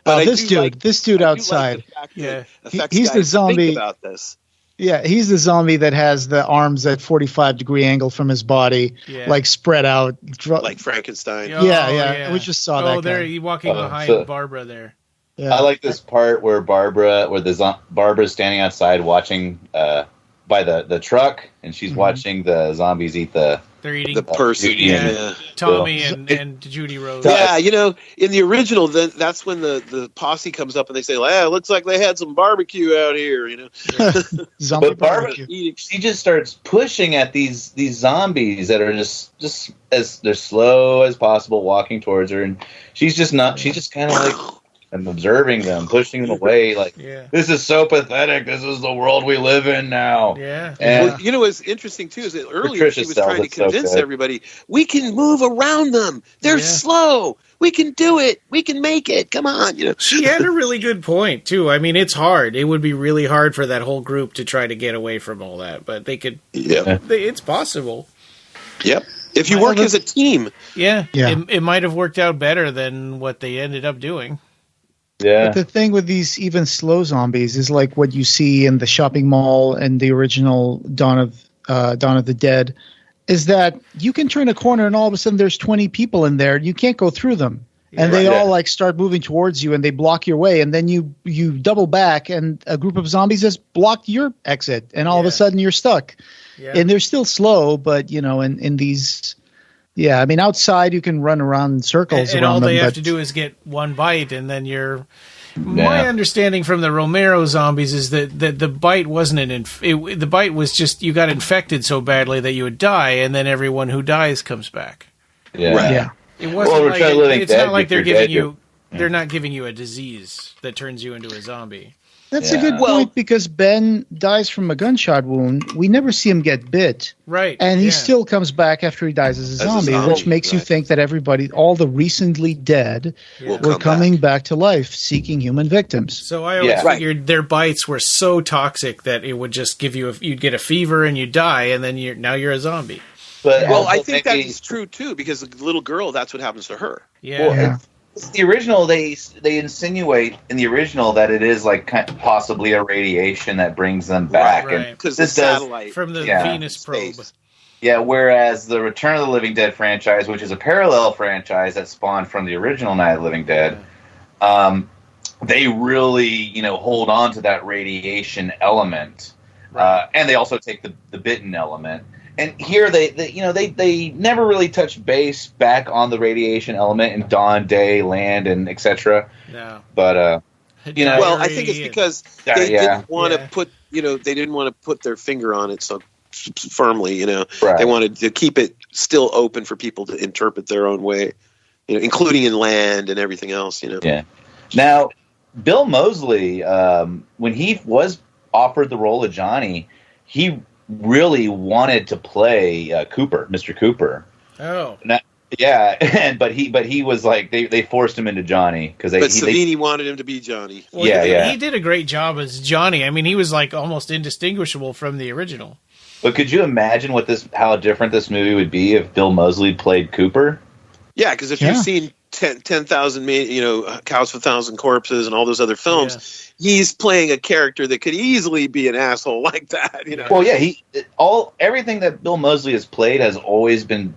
This dude outside. He's the zombie. Think about this. Yeah, he's the zombie that has the arms at 45-degree angle from his body, like spread out. Like Frankenstein. Yeah. We just saw that guy. Oh, there, he's walking behind Barbara there. Yeah. I like this part where Barbara's standing outside watching by the truck, and she's watching the zombies eat They're eating the person. Tommy and Judy Rose. Yeah, in the original, that's when the posse comes up and they say, "It looks like they had some barbecue out here." Zombie but Barbara, she just starts pushing at these zombies that are just as they're slow as possible, walking towards her, and she's just kind of like. I'm observing them, pushing them away. Like, this is so pathetic. This is the world we live in now. Yeah. And, what's interesting, too, is that earlier she was trying to convince everybody, we can move around them. They're slow. We can do it. We can make it. Come on. She had a really good point, too. I mean, it's hard. It would be really hard for that whole group to try to get away from all that, but they could. Yeah. It's possible. Yep. If you work as a team. Yeah. It might have worked out better than what they ended up doing. Yeah. But the thing with these even slow zombies is like what you see in the shopping mall and the original Dawn of the Dead, is that you can turn a corner and all of a sudden there's 20 people in there. You can't go through them. And they all like start moving towards you and they block your way. And then you double back and a group of zombies has blocked your exit. And all of a sudden you're stuck. Yeah. And they're still slow, but in these... Yeah, I mean, outside you can run around in circles. And all they have to do is get one bite, and then you're... My understanding from the Romero zombies is that the bite wasn't the bite was just you got infected so badly that you would die, and then everyone who dies comes back. Yeah. Right. Yeah. It wasn't it's not like they're giving you... They're not giving you a disease that turns you into a zombie. That's a good point, because Ben dies from a gunshot wound. We never see him get bit. Right. And he still comes back after he dies as a zombie, which makes you think that all the recently dead, were coming back to life, seeking human victims. So I always figured their bites were so toxic that it would just give you you'd get a fever and you die, and then you're a zombie. But I think that is true too, because the little girl, that's what happens to her. Yeah. The original, they insinuate in the original that it is like possibly a radiation that brings them back, because the satellite from the Venus probe. Yeah, whereas the Return of the Living Dead franchise, which is a parallel franchise that spawned from the original Night of the Living Dead, they really hold on to that radiation element, and they also take the bitten element. And here they never really touch base back on the radiation element in Dawn, Day, Land, and etc. No. But well, I think it's because they didn't want to put they didn't want to put their finger on it so firmly. They wanted to keep it still open for people to interpret their own way, including in Land and everything else. Yeah. Now, Bill Moseley, when he was offered the role of Johnny, he really wanted to play Cooper, Mr. Cooper. Oh, but he was like they forced him into Johnny because Savini wanted him to be Johnny. Well, he did a great job as Johnny. I mean, he was like almost indistinguishable from the original. But could you imagine how different this movie would be if Bill Moseley played Cooper? Yeah, because if you've seen 10,000, Cows for 1,000 Corpses and all those other films, he's playing a character that could easily be an asshole like that. Well, yeah, everything that Bill Moseley has played has always been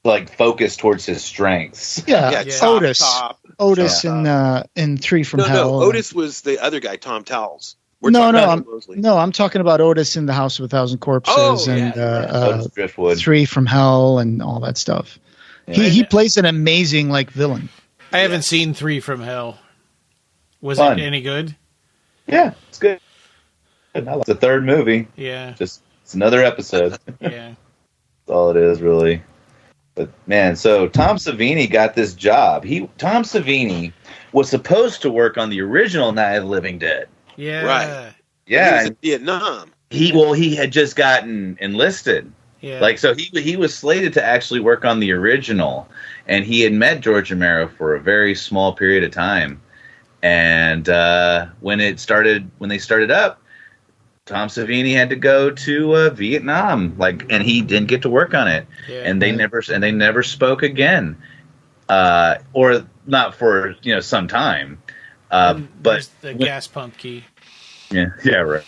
like focused towards his strengths. Yeah. Otis in Three from Hell. No, Otis was the other guy, Tom Towles. I'm talking about Otis in the House of 1,000 Corpses and Three from Hell and all that stuff. Yeah. He plays an amazing villain. I haven't seen Three from Hell. Was it any good? Yeah, it's good. It's the third movie. Yeah. It's another episode. Yeah. That's all it is, really. But, man, so Tom Savini got this job. Tom Savini was supposed to work on the original Night of the Living Dead. Yeah. Right. Yeah. He was in Vietnam. He had just gotten enlisted. Yeah. So he was slated to actually work on the original, and he had met George Romero for a very small period of time. And when they started up, Tom Savini had to go to Vietnam, and he didn't get to work on it. Yeah, and they never spoke again, or not for some time. But the gas pump key. Yeah, right.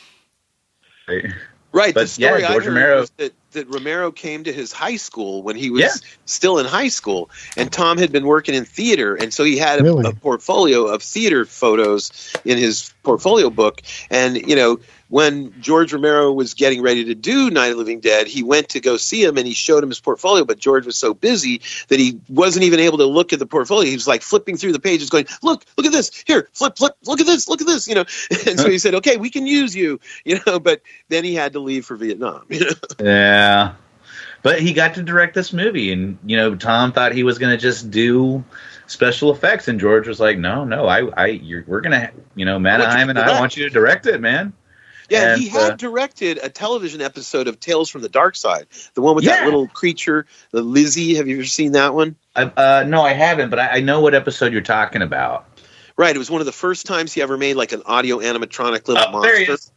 Right. But the story I heard was that Romero came to his high school when he was still in high school, and Tom had been working in theater, and so he had a portfolio of theater photos in his portfolio book. And when George Romero was getting ready to do Night of the Living Dead, he went to go see him, and he showed him his portfolio, but George was so busy that he wasn't even able to look at the portfolio. He was like flipping through the pages going, look at this, here, flip, look at this, and so he said, okay, we can use you, but then he had to leave for Vietnam. Yeah, but he got to direct this movie, and Tom thought he was going to just do special effects, and George was like, no, we're gonna, Manaheim and I want you to direct it, man. Yeah, and he had directed a television episode of Tales from the Dark Side, the one with that little creature, the Lizzie. Have you ever seen that one? No, I haven't, but I know what episode you're talking about. Right, it was one of the first times he ever made like an audio animatronic little monster. There he is.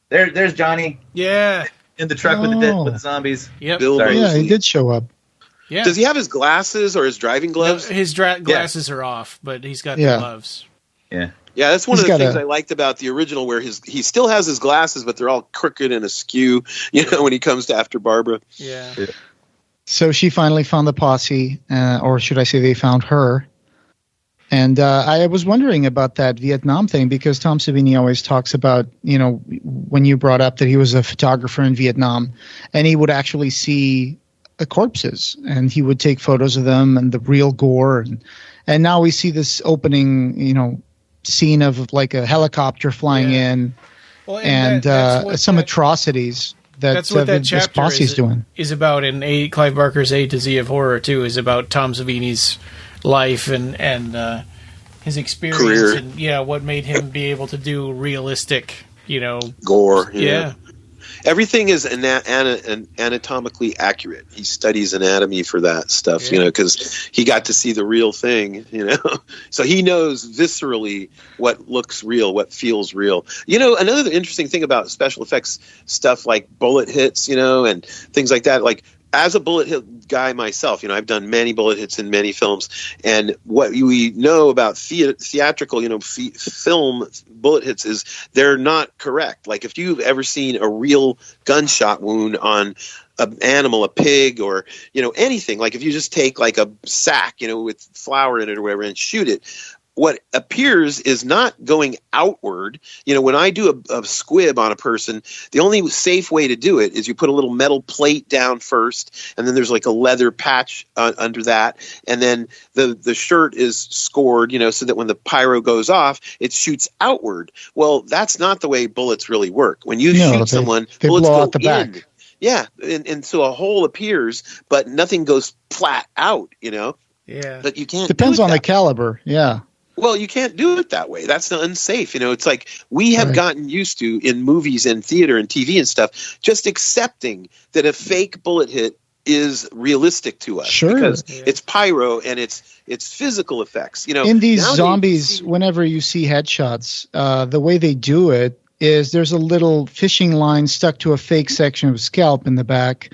There's Johnny. Yeah, in the truck with the zombies. Yep. Yeah, he did show up. Yeah. Does he have his glasses or his driving gloves? No, his glasses are off, but he's got the gloves. Yeah. Yeah, that's one of the things I liked about the original, where he still has his glasses, but they're all crooked and askew, when he comes to After Barbara. Yeah. So she finally found the posse, or should I say they found her. And I was wondering about that Vietnam thing, because Tom Savini always talks about, when you brought up that he was a photographer in Vietnam, and he would actually see corpses, and he would take photos of them and the real gore. And now we see this opening, scene of like a helicopter flying in, and some atrocities that's what that chapter posse is doing. Is about in Clive Barker's A to Z of Horror too. Is about Tom Savini's life and his experience career. And what made him be able to do realistic, gore. Yeah. Everything is anatomically accurate. He studies anatomy for that stuff, because he got to see the real thing, So he knows viscerally what looks real, what feels real. Another interesting thing about special effects stuff like bullet hits, and things like that, like as a bullet hit guy myself, I've done many bullet hits in many films, and what we know about theatrical, film bullet hits is they're not correct. Like if you've ever seen a real gunshot wound on an animal, a pig, or anything, like if you just take like a sack, with flour in it or whatever and shoot it, what appears is not going outward. When I do a squib on a person, the only safe way to do it is you put a little metal plate down first, and then there's like a leather patch under that, and then the shirt is scored, so that when the pyro goes off, it shoots outward. Well, that's not the way bullets really work. When you shoot someone, they bullets blow go out the in. back. Yeah, and so a hole appears, but nothing goes flat out, Yeah. But you can't. Depends on the caliber, yeah. Well, you can't do it that way. That's unsafe. It's like we have gotten used to in movies and theater and TV and stuff, just accepting that a fake bullet hit is realistic to us. Sure. Because it's pyro and it's physical effects. In these zombies, whenever you see headshots, the way they do it is there's a little fishing line stuck to a fake section of scalp in the back,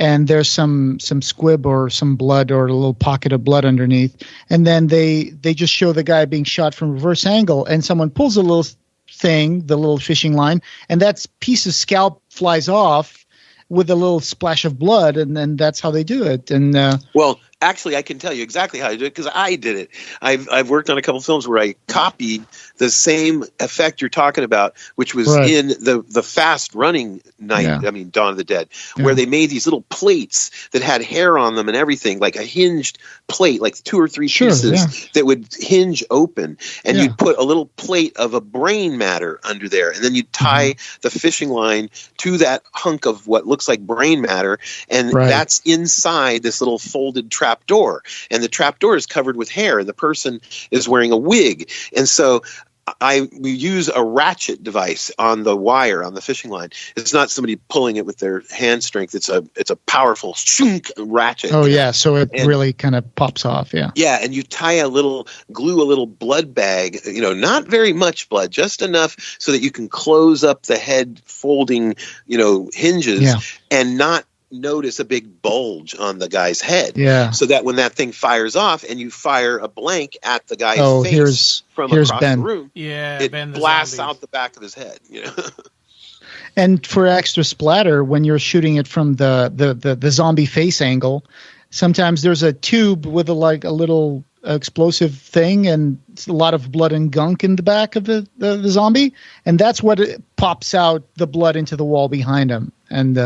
and there's some squib or some blood or a little pocket of blood underneath. And then they just show the guy being shot from reverse angle, and someone pulls a little thing, the little fishing line, and that piece of scalp flies off with a little splash of blood, and then that's how they do it. And well, actually, I can tell you exactly how to do it because I did it. I've worked on a couple films where I copied the same effect you're talking about, which was in the fast running Dawn of the Dead, where they made these little plates that had hair on them and everything, like a hinged plate, like 2 or 3 pieces that would hinge open, and you'd put a little plate of a brain matter under there, and then you'd tie the fishing line to that hunk of what looks like brain matter, and that's inside this little folded trap door, and the trap door is covered with hair, and the person is wearing a wig, and so we use a ratchet device on the wire on the fishing line. It's not somebody pulling it with their hand strength. It's a powerful shunk ratchet. Oh yeah, so it really kind of pops off. Yeah. Yeah, and you tie glue a little blood bag. Not very much blood, just enough so that you can close up the head folding, hinges, and not notice a big bulge on the guy's head. Yeah. So that when that thing fires off and you fire a blank at the guy's face from across the room, it blasts out the back of his head. And for extra splatter, when you're shooting it from the zombie face angle, sometimes there's a tube with a little explosive thing and a lot of blood and gunk in the back of the zombie, and that's what pops out the blood into the wall behind him. And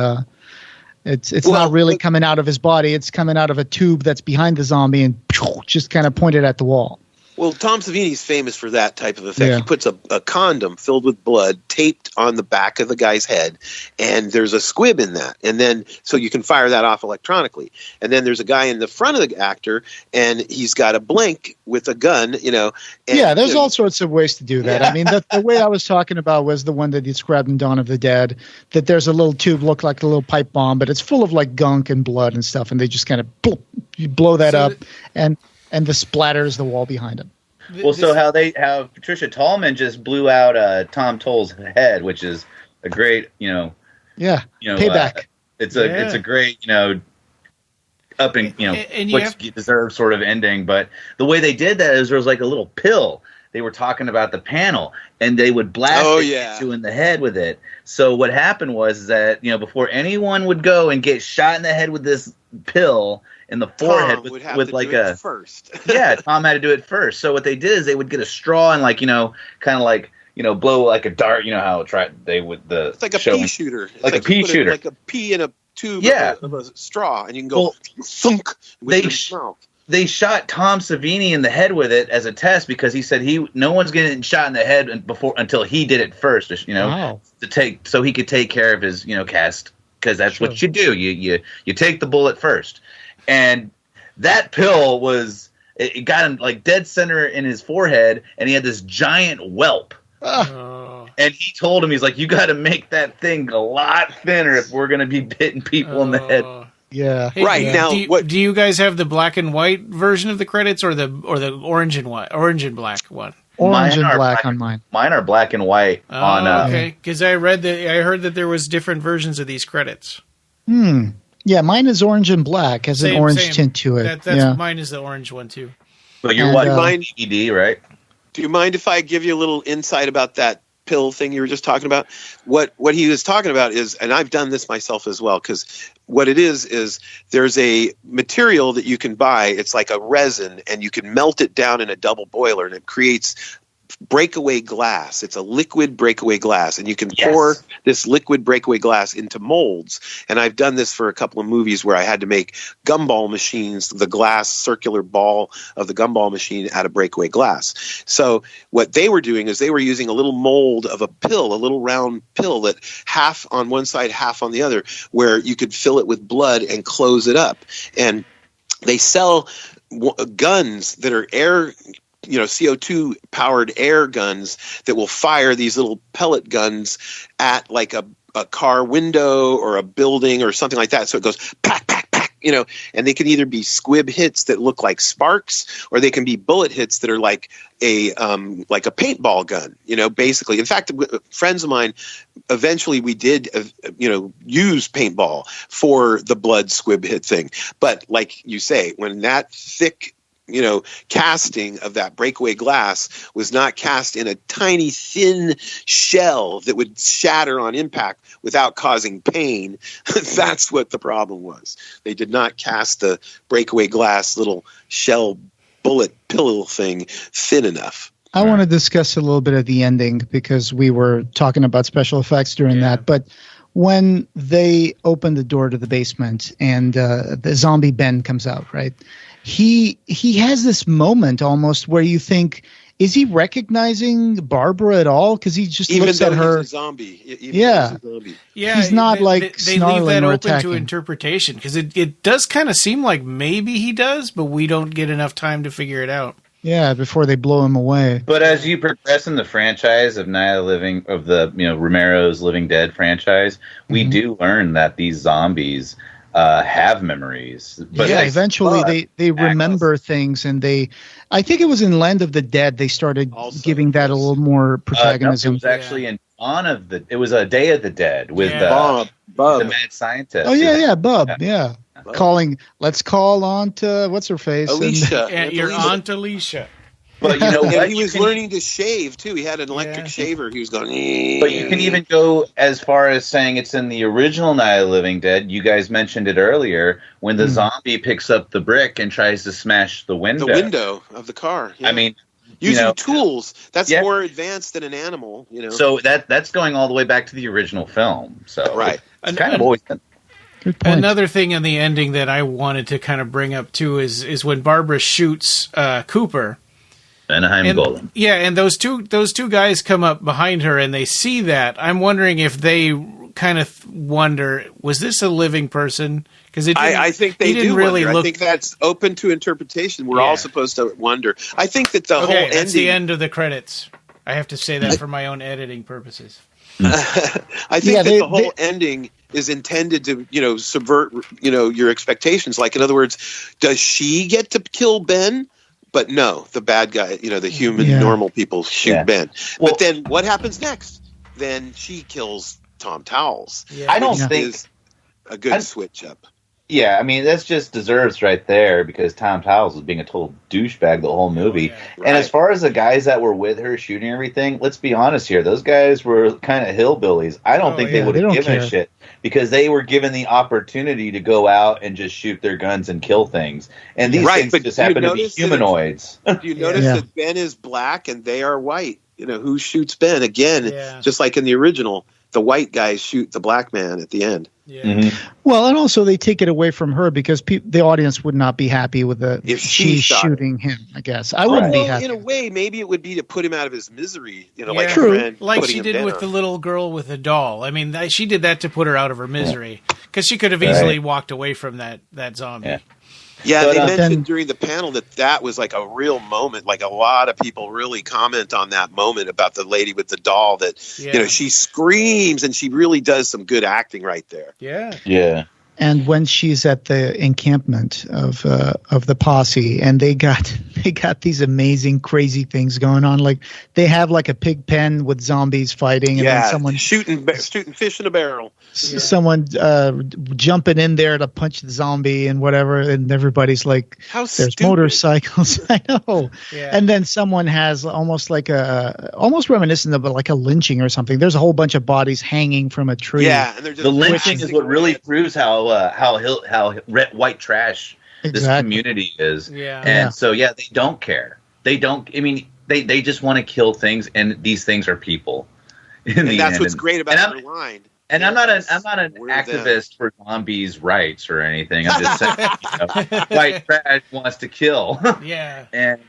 it's not really coming out of his body. It's coming out of a tube that's behind the zombie and just kind of pointed at the wall. Well, Tom Savini's famous for that type of effect. Yeah. He puts a condom filled with blood taped on the back of the guy's head, and there's a squib in that. And then, so you can fire that off electronically. And then there's a guy in the front of the actor, and he's got a blank with a gun, And, there's all sorts of ways to do that. Yeah. I mean, the way I was talking about was the one that he described in Dawn of the Dead, that there's a little tube, look like a little pipe bomb, but it's full of like gunk and blood and stuff, and they just kind of you blow that up, and the splatters the wall behind him. Well, so how Patricia Tallman just blew out Tom Toll's head, which is a great, payback. It's a great, up and what you deserve sort of ending. But the way they did that is there was like a little pill. They were talking about the panel, and they would blast you in the head with it. So what happened was that before anyone would go and get shot in the head with this pill in the forehead with like a first. Tom had to do it first. So what they did is they would get a straw and blow like a dart. You know how it's like a pea shooter. Like a pea shooter. Like a pea in a tube of a straw, and you can go thunk with your mouth. They shot Tom Savini in the head with it as a test because he said no one's getting shot in the head until he did it first, so he could take care of his cast, because that's what you do. You take the bullet first, and that pill it got him like dead center in his forehead, and he had this giant whelp. And he told him, he's like, you got to make that thing a lot thinner if we're going to be hitting people in the head. Yeah. Hey, right now. Do you guys have the black and white version of the credits, or the orange and black one? Orange and black on mine. Mine are black and white on. Okay, because I heard that there was different versions of these credits. Yeah, mine is orange and black, has an orange tint to it. Mine is the orange one too. But you're watching DVD, right? Do you mind if I give you a little insight about that pill thing you were just talking about? What he was talking about is, and I've done this myself as well, because what it is there's a material that you can buy. It's like a resin, and you can melt it down in a double boiler, and it creates breakaway glass. It's a liquid breakaway glass, and you can pour this liquid breakaway glass into molds. And I've done this for a couple of movies where I had to make gumball machines, the glass circular ball of the gumball machine out of breakaway glass. So what they were doing is they were using a little mold of a pill, a little round pill that half on one side, half on the other, where you could fill it with blood and close it up. And they sell guns that are CO2 powered air guns that will fire these little pellet guns at like a car window or a building or something like that. So it goes pack, pack, pack, and they can either be squib hits that look like sparks, or they can be bullet hits that are like a paintball gun, basically. In fact, friends of mine, eventually we did, use paintball for the blood squib hit thing. But like you say, when that thick casting of that breakaway glass was not cast in a tiny thin shell that would shatter on impact without causing pain, that's what the problem was. They did not cast the breakaway glass little shell bullet pill thing thin enough. I want to discuss a little bit of the ending, because we were talking about special effects during that, but when they open the door to the basement and the zombie Ben comes out, right? He has this moment almost where you think, is he recognizing Barbara at all? Because he just looks at her. He's a zombie. Yeah, he's not they leave that or open attacking. to interpretation, because it does kind of seem like maybe he does, but we don't get enough time to figure it out. Yeah, before they blow him away. But as you progress in the franchise of Romero's Living Dead franchise, we do learn that these zombies have memories. But eventually they remember things, and I think it was in Land of the Dead they started giving that a little more protagonism. It was actually in it was a Day of the Dead with Bub, the mad scientist. Oh yeah, Bub, yeah. Let's call on to what's her face, Alicia, your Aunt Alicia. But he was learning to shave too. He had an electric shaver. He was going. But you can even go as far as saying it's in the original Night of the Living Dead. You guys mentioned it earlier when the zombie picks up the brick and tries to smash the window. The window of the car. Yeah. I mean, using tools. That's more advanced than an animal. So that's going all the way back to the original film. So right. It's kind of always been. Another thing in the ending that I wanted to kind of bring up too is when Barbara shoots Cooper. Anaheim Golem. Yeah, and those two guys come up behind her and they see that. I'm wondering if they kind of wonder, was this a living person? Because I think they do really wonder. I think that's open to interpretation. We're all supposed to wonder. I think that the whole ending... that's the end of the credits. I have to say that for my own editing purposes. I think that the whole ending is intended to, subvert, your expectations. Like, in other words, does she get to kill Ben? But no, the bad guy, the human, normal people shoot Ben. But then what happens next? Then she kills Tom Towles. Yeah. I don't think is a good switch up. Yeah, I mean, that's just deserves right there because Tom Towles was being a total douchebag the whole movie. Oh, yeah. Right. And as far as the guys that were with her shooting everything, let's be honest here. Those guys were kind of hillbillies. I don't think they would have given a shit because they were given the opportunity to go out and just shoot their guns and kill things. And these things just happen to be humanoids. Do you notice that Ben is black and they are white? Who shoots Ben? Again, just like in the original, the white guys shoot the black man at the end. Yeah. Mm-hmm. Well, and also they take it away from her because the audience would not be happy with if she's shooting him. I guess I wouldn't be happy. In a way, maybe it would be to put him out of his misery. Like she did with the little girl with the doll. I mean, she did that to put her out of her misery because she could have easily walked away from that zombie. Yeah. Yeah, they mentioned during the panel that was like a real moment. Like a lot of people really comment on that moment about the lady with the doll that, she screams and she really does some good acting right there. Yeah. Yeah. And when she's at the encampment of the posse, and they got these amazing, crazy things going on. Like they have like a pig pen with zombies fighting, and then someone shooting fish in a barrel. Someone jumping in there to punch the zombie and whatever, and everybody's like, "There's motorcycles." I know. Yeah. And then someone has almost reminiscent of like a lynching or something. There's a whole bunch of bodies hanging from a tree. Yeah, and they're just the lynching is what really proves how white trash this community is. Yeah. And so they don't care. They don't. I mean, they just want to kill things, and these things are people. And that's what's great about her line. And I'm not an activist for zombies' rights or anything. I'm just saying, white trash wants to kill. Yeah. And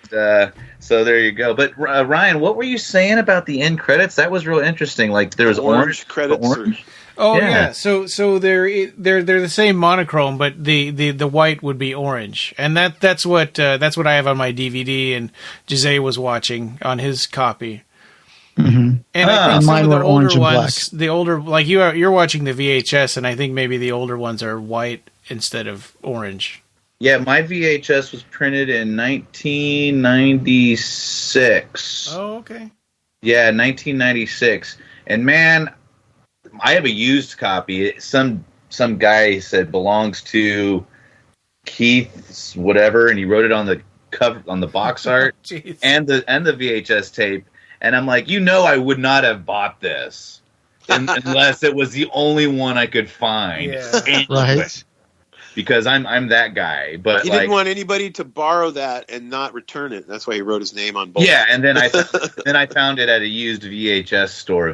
so there you go. But Ryan, what were you saying about the end credits? That was real interesting. Like there was orange credits. Oh yeah. So they're the same monochrome, but the white would be orange, and that's what I have on my DVD, and Jose was watching on his copy. Mm-hmm. And I think mine were orange and black. The older, like you're watching the VHS, and I think maybe the older ones are white instead of orange. Yeah, my VHS was printed in 1996. Oh, okay. Yeah, 1996, and man, I have a used copy. Some guy said belongs to Keith's whatever, and he wrote it on the cover on the box art and the VHS tape. And I'm like, I would not have bought this unless it was the only one I could find. Yeah. Right. Because I'm that guy. But he didn't want anybody to borrow that and not return it. That's why he wrote his name on both. Yeah, and then I found it at a used VHS store.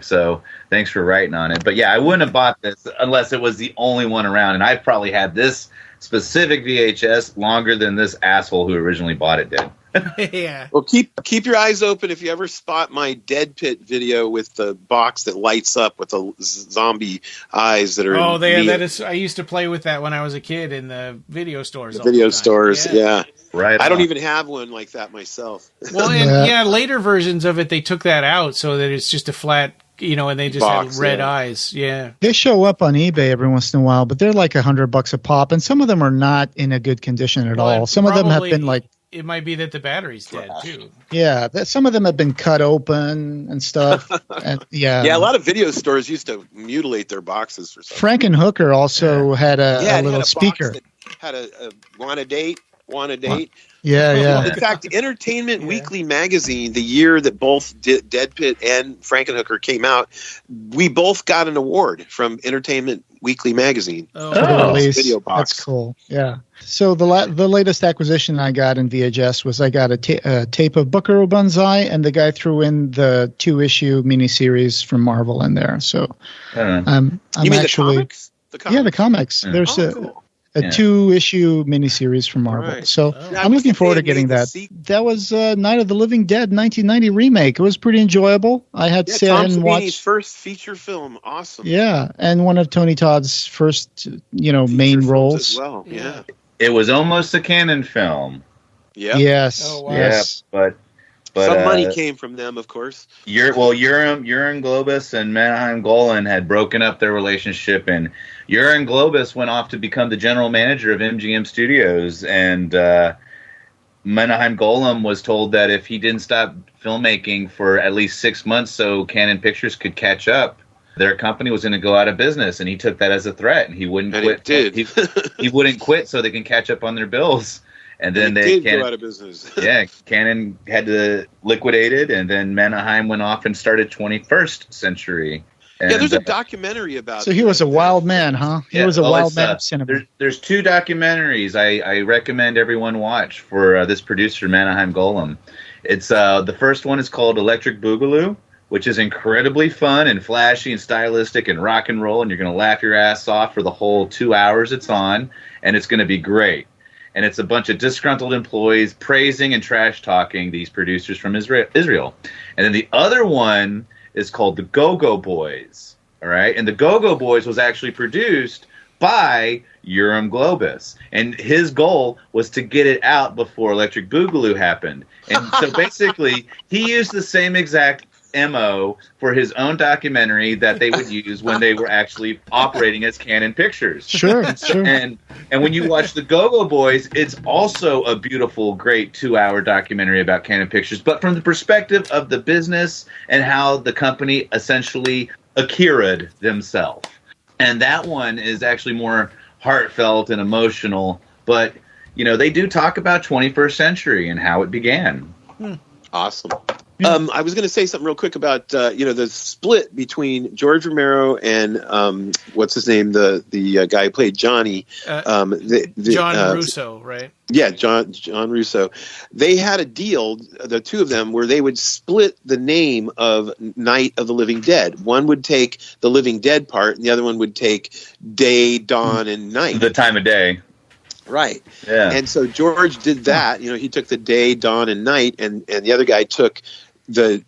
So thanks for writing on it. But yeah, I wouldn't have bought this unless it was the only one around. And I've probably had this specific VHS longer than this asshole who originally bought it did. Yeah. Well, keep your eyes open if you ever spot my Dead Pit video with the box that lights up with the zombie eyes that are. Oh, that is. I used to play with that when I was a kid in the video stores. Yeah. Right. I don't even have one like that myself. Well, and later versions of it, they took that out so that it's just a flat. And they just have red eyes. Yeah. They show up on eBay every once in a while, but they're like $100 a pop, and some of them are not in a good condition at all. Some of them have been like. It might be that the battery's dead too. Yeah, some of them have been cut open and stuff. Yeah, a lot of video stores used to mutilate their boxes for something. Frankenhooker also had a little speaker. Had a want a date. Yeah. In fact, Entertainment Weekly magazine, the year that both Dead Pit and Frankenhooker came out, we both got an award from Entertainment Weekly magazine. For the release. Video box. That's cool. Yeah. So the latest acquisition I got in VHS was I got a tape of Buckaroo Banzai, and the guy threw in the 2-issue miniseries from Marvel in there. So I'm you mean actually the comics? The comics. Yeah. There's cool. a 2-issue miniseries from Marvel. Right. So I'm looking forward to getting that. That was Night of the Living Dead 1990 remake. It was pretty enjoyable. I had to say I hadn't watched. Tom Savini's first feature film. Awesome. Yeah, and one of Tony Todd's first, main roles. As well. Yeah. It was almost a canon film. Yeah. Yes. Oh, wow. Yes. Yeah, but some money came from them, of course. Urban Globus and Menahem Golan had broken up their relationship, and Urban Globus went off to become the general manager of MGM Studios, and Menahem Golan was told that if he didn't stop filmmaking for at least 6 months so Canon Pictures could catch up, their company was going to go out of business, and he took that as a threat, and he wouldn't quit. He wouldn't quit so they can catch up on their bills. And then they did go out of business. Canon had to liquidate it, and then Menahem went off and started 21st Century. And, there's a documentary about. So he was a wild man, huh? He was a wild man of cinema. There's 2 documentaries I recommend everyone watch for this producer Menahem Golan. It's the first one is called Electric Boogaloo, which is incredibly fun and flashy and stylistic and rock and roll, and you're going to laugh your ass off for the whole 2 hours it's on, and it's going to be great. And it's a bunch of disgruntled employees praising and trash-talking these producers from Israel. And then the other one is called The Go-Go Boys. All right? And The Go-Go Boys was actually produced by Urban Globus. And his goal was to get it out before Electric Boogaloo happened. And so basically, he used the same exact MO for his own documentary that they would use when they were actually operating as Canon Pictures. Sure. And when you watch The Go-Go Boys, it's also a beautiful, great 2-hour documentary about Canon Pictures, but from the perspective of the business and how the company essentially Akira'd themselves. And that one is actually more heartfelt and emotional, but, they do talk about 21st century and how it began. Awesome. I was going to say something real quick about the split between George Romero and what's his name, the guy who played Johnny, John Russo, right? Yeah, John Russo. They had a deal, the 2 of them, where they would split the name of Night of the Living Dead. One would take the Living Dead part, and the other one would take day, dawn, and night. The time of day. Right. Yeah. And so George did that. He took the day, dawn, and night, and the other guy took so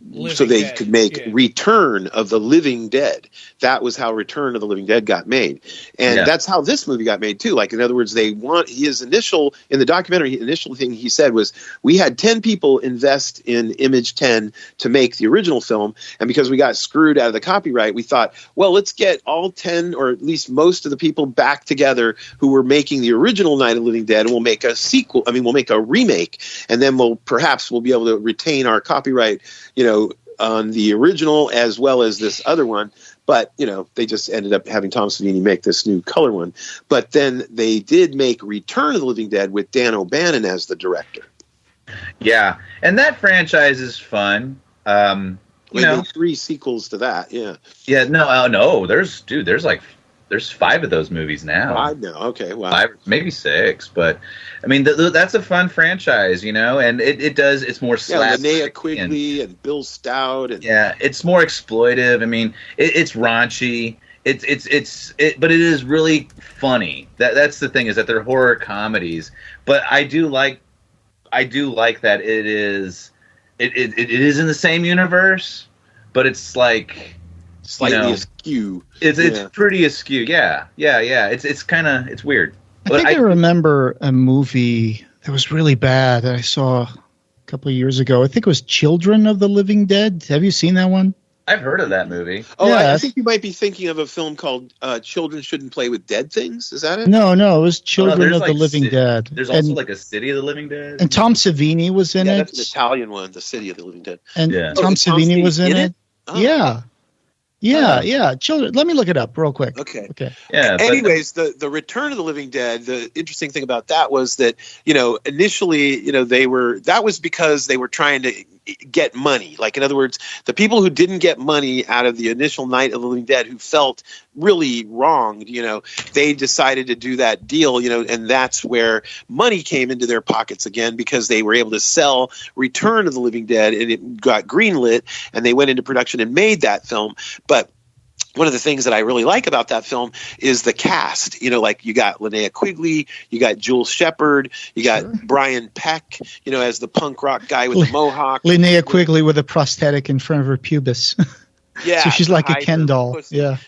they Dead. could make Return of the Living Dead. That was how Return of the Living Dead got made. And that's how this movie got made too. Like, in other words, in the documentary, initial thing he said was, we had 10 people invest in Image 10 to make the original film. And because we got screwed out of the copyright, we thought, well, let's get all 10 or at least most of the people back together who were making the original Night of the Living Dead, and we'll make a sequel. We'll make a remake, and then we'll be able to retain our copyright, on the original as well as this other one. But, they just ended up having Tom Savini make this new color one. But then they did make Return of the Living Dead with Dan O'Bannon as the director. Yeah, and that franchise is fun. Made 3 sequels to that, yeah. Yeah, no, there's 5 of those movies now. 5 now, okay, wow. 5, maybe 6, but that's a fun franchise, and it's more slapstick. Yeah, Linnea Quigley and Bill Stout. It's more exploitive. It's raunchy. But it is really funny. That's the thing, is that they're horror comedies. But I do like that it is in the same universe, but it's like slightly askew. It's pretty askew. Yeah. It's weird. I think I remember a movie that was really bad that I saw a couple of years ago. I think it was Children of the Living Dead. Have you seen that one? I've heard of that movie. Oh, yeah. I think you might be thinking of a film called Children Shouldn't Play with Dead Things. Is that it? No, it was Children of the Living Dead. There's also like a City of the Living Dead. And Tom Savini was in it. That's an Italian one, The City of the Living Dead. And Tom Savini was in it. Oh. Yeah. Children. Let me look it up real quick. Okay. Yeah. Anyways, the Return of the Living Dead. The interesting thing about that was that initially that was because they were trying to get money. Like, in other words, the people who didn't get money out of the initial Night of the Living Dead, who felt really wronged, they decided to do that deal, and that's where money came into their pockets again, because they were able to sell Return of the Living Dead, and it got greenlit, and they went into production and made that film. But one of the things that I really like about that film is the cast. You know, like you got Linnea Quigley, you got Jules Shepard, you got Brian Peck, you know, as the punk rock guy with the mohawk. Linnea Quigley with a prosthetic in front of her pubis. Yeah, so she's like a Ken doll. Yeah.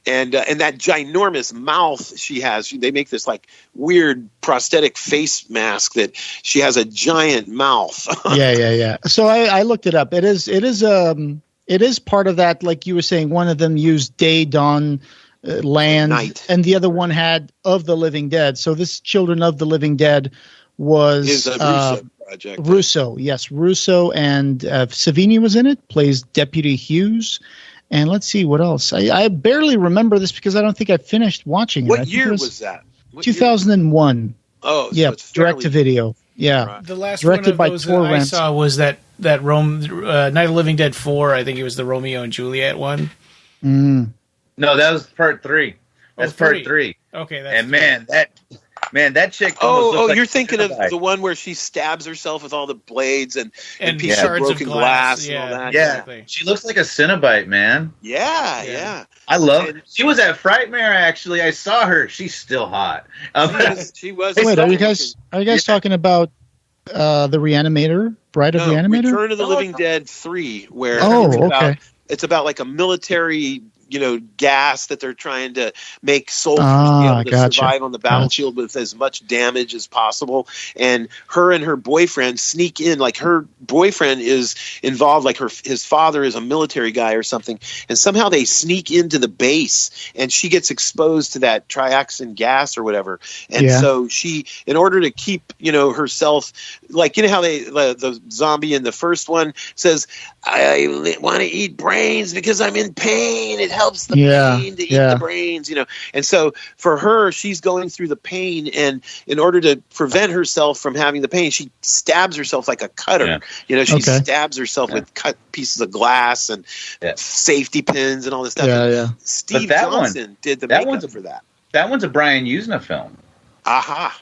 And that ginormous mouth she has. They make this like weird prosthetic face mask that she has a giant mouth. Yeah. So I looked it up. It is part of that, like you were saying, one of them used day, dawn, land, night. And the other one had Of the Living Dead. So this Children of the Living Dead is a Russo project. Russo, yes. Russo and Savini was in it, plays Deputy Hughes. And let's see, what else? I barely remember this because I don't think I finished watching it. What year was that? 2001. Oh, yeah, so direct to video. Yeah. Right. The last directed one of those that I saw was that Night of the Living Dead 4. I think it was the Romeo and Juliet one. Mm. No, that was part 3. That's part 3. Okay, that's and that chick. You're thinking of the one where she stabs herself with all the blades and pieces of broken glass and all that. Yeah, exactly. She looks like a Cenobite, man. Yeah. I love her. She was at Frightmare, actually. I saw her. She's still hot. She was. Wait, are you guys talking about the Reanimator? Bride of Reanimator? Return of the Living Dead 3, where it's about like a military, gas that they're trying to make soldiers be able to survive on the battlefield with as much damage as possible. And her boyfriend sneak in, like her boyfriend is involved, like his father is a military guy or something, and somehow they sneak into the base and she gets exposed to that trioxin gas or whatever. And so she, in order to keep, herself, like, how the zombie in the first one says, I want to eat brains because I'm in pain. It helps the pain to eat the brains, And so for her, she's going through the pain, and in order to prevent herself from having the pain, she stabs herself like a cutter. She stabs herself with cut pieces of glass and safety pins and all this stuff. Steve Johnson did the makeup for that. That one's a Brian Usna film.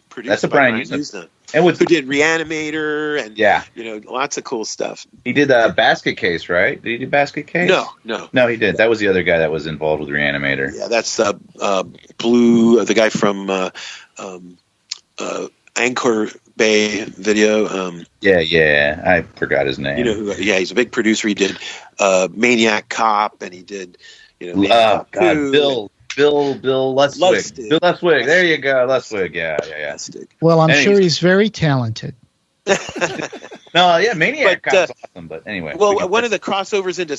Produced That's a by Brian Usna. And who did Reanimator and lots of cool stuff. He did Basket Case, right? Did he do Basket Case? No, he did. That was the other guy that was involved with Reanimator. Yeah, that's Blue, the guy from Anchor Bay Video. I forgot his name. He's a big producer. He did Maniac Cop, and he did Bill Lustig. Bill Lustig. There you go, Lustig. Yeah. Well, I'm sure he's very talented. Maniac Cop's awesome. But anyway, one of the crossovers into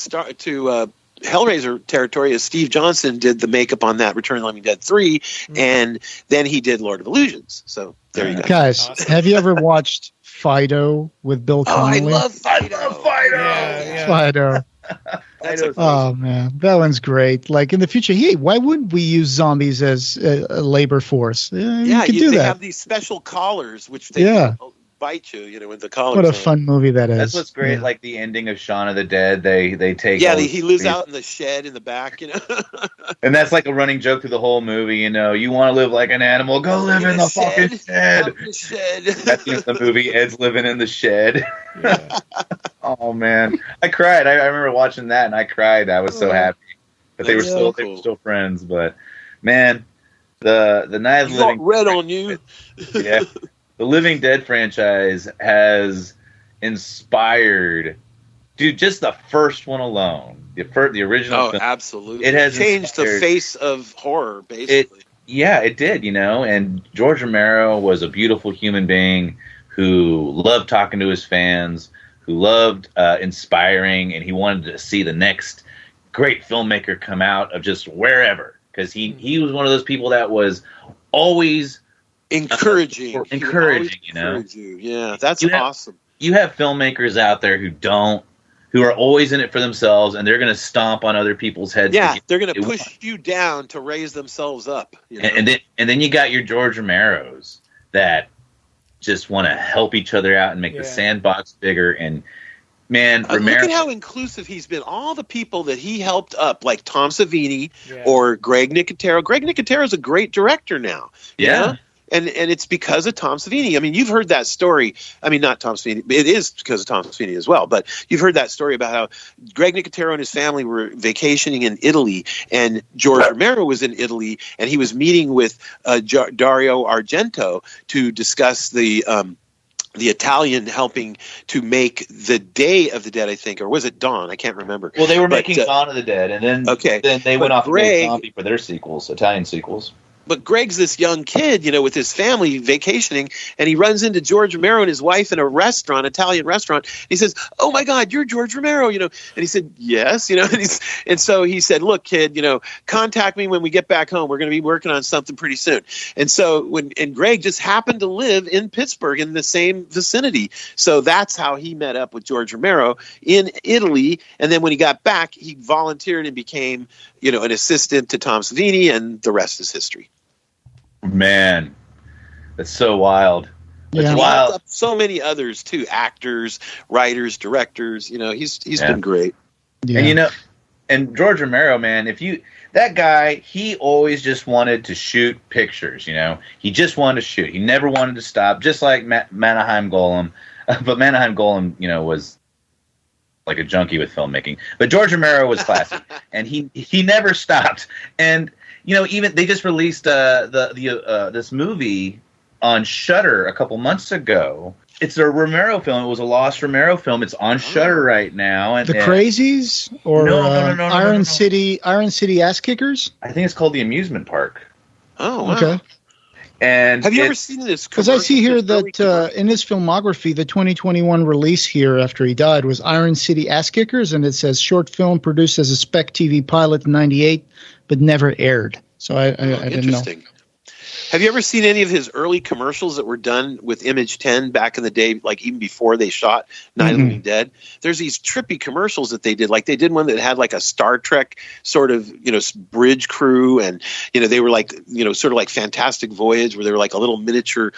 Hellraiser territory is Steve Johnson did the makeup on that Return of the Living Dead 3, and then he did Lord of Illusions. So there you go. Guys, have you ever watched Fido with Bill Connolly? I love Fido. Fido. Oh man, that one's great. Like in the future, why wouldn't we use zombies as a labor force? You could do that. They have these special collars which they bite you, with the collars. What a fun movie that is. That's what's great. Like the ending of Shaun of the Dead, they take. Yeah, he lives out in the shed in the back, And that's like a running joke through the whole movie. You want to live like an animal? Go live in the fucking shed. That's the movie. Ed's living in the shed. Yeah. Oh man, I cried. I remember watching that, and I cried. I was so happy. But they were still friends. But man, the Night of the Living red on you. Yeah. The Living Dead franchise has inspired, dude, just the first one alone. The original film. Absolutely. It has changed the face of horror, basically. It did, and George Romero was a beautiful human being who loved talking to his fans, who loved inspiring, and he wanted to see the next great filmmaker come out of just wherever. Because he was one of those people that was always encouraging, you. That's awesome. You have filmmakers out there who are always in it for themselves, and they're going to stomp on other people's heads. Yeah, they're going to push you down to raise themselves up. And then you got your George Romeros that just want to help each other out and make the sandbox bigger. And man, Romero, look at how inclusive he's been. All the people that he helped up, like Tom Savini or Greg Nicotero. Greg Nicotero is a great director now. Yeah. And it's because of Tom Savini. I mean, you've heard that story. I mean, not Tom Savini. It is because of Tom Savini as well. But you've heard that story about how Greg Nicotero and his family were vacationing in Italy, and George Romero was in Italy, and he was meeting with Dario Argento to discuss the Italian helping to make the Day of the Dead, I think, or was it Dawn? I can't remember. Well, they were making Dawn of the Dead, and then they went off and made Zombie for their sequels, Italian sequels. But Greg's this young kid, with his family vacationing, and he runs into George Romero and his wife in a restaurant, Italian restaurant. He says, "Oh my God, you're George Romero," and he said, "Yes," and so he said, "Look, kid, contact me when we get back home. We're going to be working on something pretty soon." And so and Greg just happened to live in Pittsburgh in the same vicinity, so that's how he met up with George Romero in Italy. And then when he got back, he volunteered and became, an assistant to Tom Savini, and the rest is history. Man, that's so wild. Yeah. It's wild. So many others too, actors, writers, directors. He's been great. Yeah. And and George Romero, man, that guy, he always just wanted to shoot pictures. He just wanted to shoot. He never wanted to stop. Just like Mannheim Golem, but Mannheim Golem, was like a junkie with filmmaking. But George Romero was classic, and he never stopped. And even they just released this movie on Shudder a couple months ago. It's a Romero film. It was a lost Romero film. It's on Shudder right now. And The Crazies or no, Iron City Ass Kickers? I think it's called The Amusement Park. Oh, wow. Okay. And have you ever seen this? Because I see here that in his filmography, the 2021 release here after he died was Iron City Ass Kickers, and it says short film produced as a spec TV pilot in '98, but never aired. So I didn't know. Have you ever seen any of his early commercials that were done with Image 10 back in the day, like even before they shot Night of the Living Dead? There's these trippy commercials that they did. Like they did one that had like a Star Trek sort of, bridge crew, and, they were like, sort of like Fantastic Voyage, where they were like a little miniature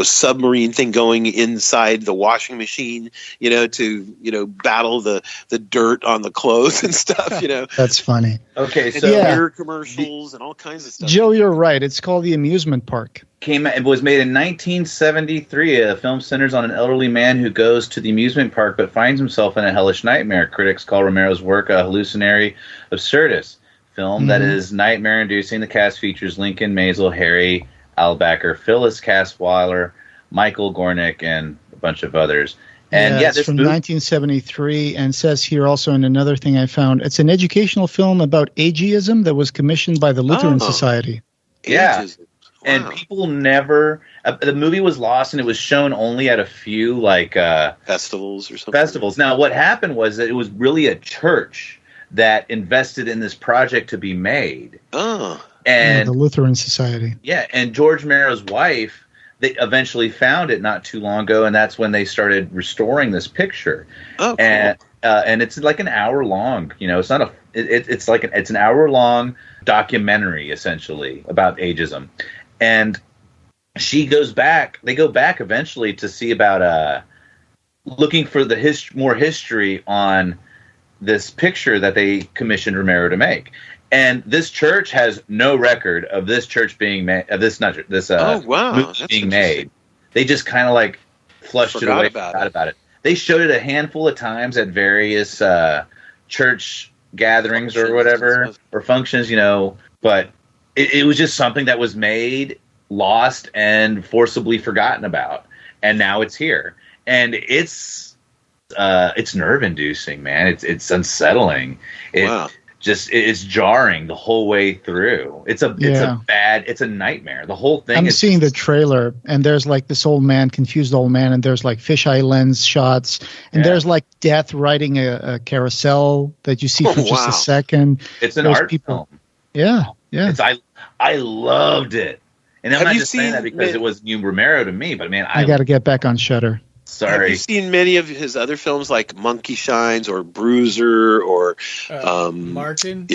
submarine thing going inside the washing machine, to, battle the dirt on the clothes and stuff, That's funny. Okay, and so beer commercials and all kinds of stuff. Joe, you're right. It's called The Amusement Park. It was made in 1973. A film centers on an elderly man who goes to the amusement park but finds himself in a hellish nightmare. Critics call Romero's work a hallucinatory absurdist film that is nightmare-inducing. The cast features Lincoln Maisel, Harry Albacker, Phyllis Casweiler, Michael Gornick, and a bunch of others. And it's from 1973, and says here also in another thing I found, it's an educational film about ageism that was commissioned by the Lutheran Society. Yeah. Ageism. Wow. And people never the movie was lost, and it was shown only at a few festivals or something. Festivals. Now, what happened was that it was really a church that invested in this project to be made. Oh. And the Lutheran Society. Yeah, and George Romero's wife, they eventually found it not too long ago, and that's when they started restoring this picture. Oh, cool. And it's like an hour long. It's not it's an hour long documentary essentially about ageism, and they go back eventually to see about looking for the more history on this picture that they commissioned Romero to make. And this church has no record of this church being made. Movie being made. They just kind of like flushed it away. Forgot about it. They showed it a handful of times at various church gatherings or whatever, or functions, But it was just something that was made, lost, and forcibly forgotten about. And now it's here, and it's nerve-inducing, man. It's unsettling. It's jarring the whole way through. It's a nightmare. The whole thing. I'm seeing the trailer, and there's like this confused old man, and there's like fisheye lens shots, and there's like death riding a carousel that you see for just a second. It's an art film. Yeah. I loved it, and I'm not just saying that because it was new Romero to me, but man, I got to get back on Shudder. Sorry. Have you seen many of his other films like Monkey Shines or Bruiser or Martin?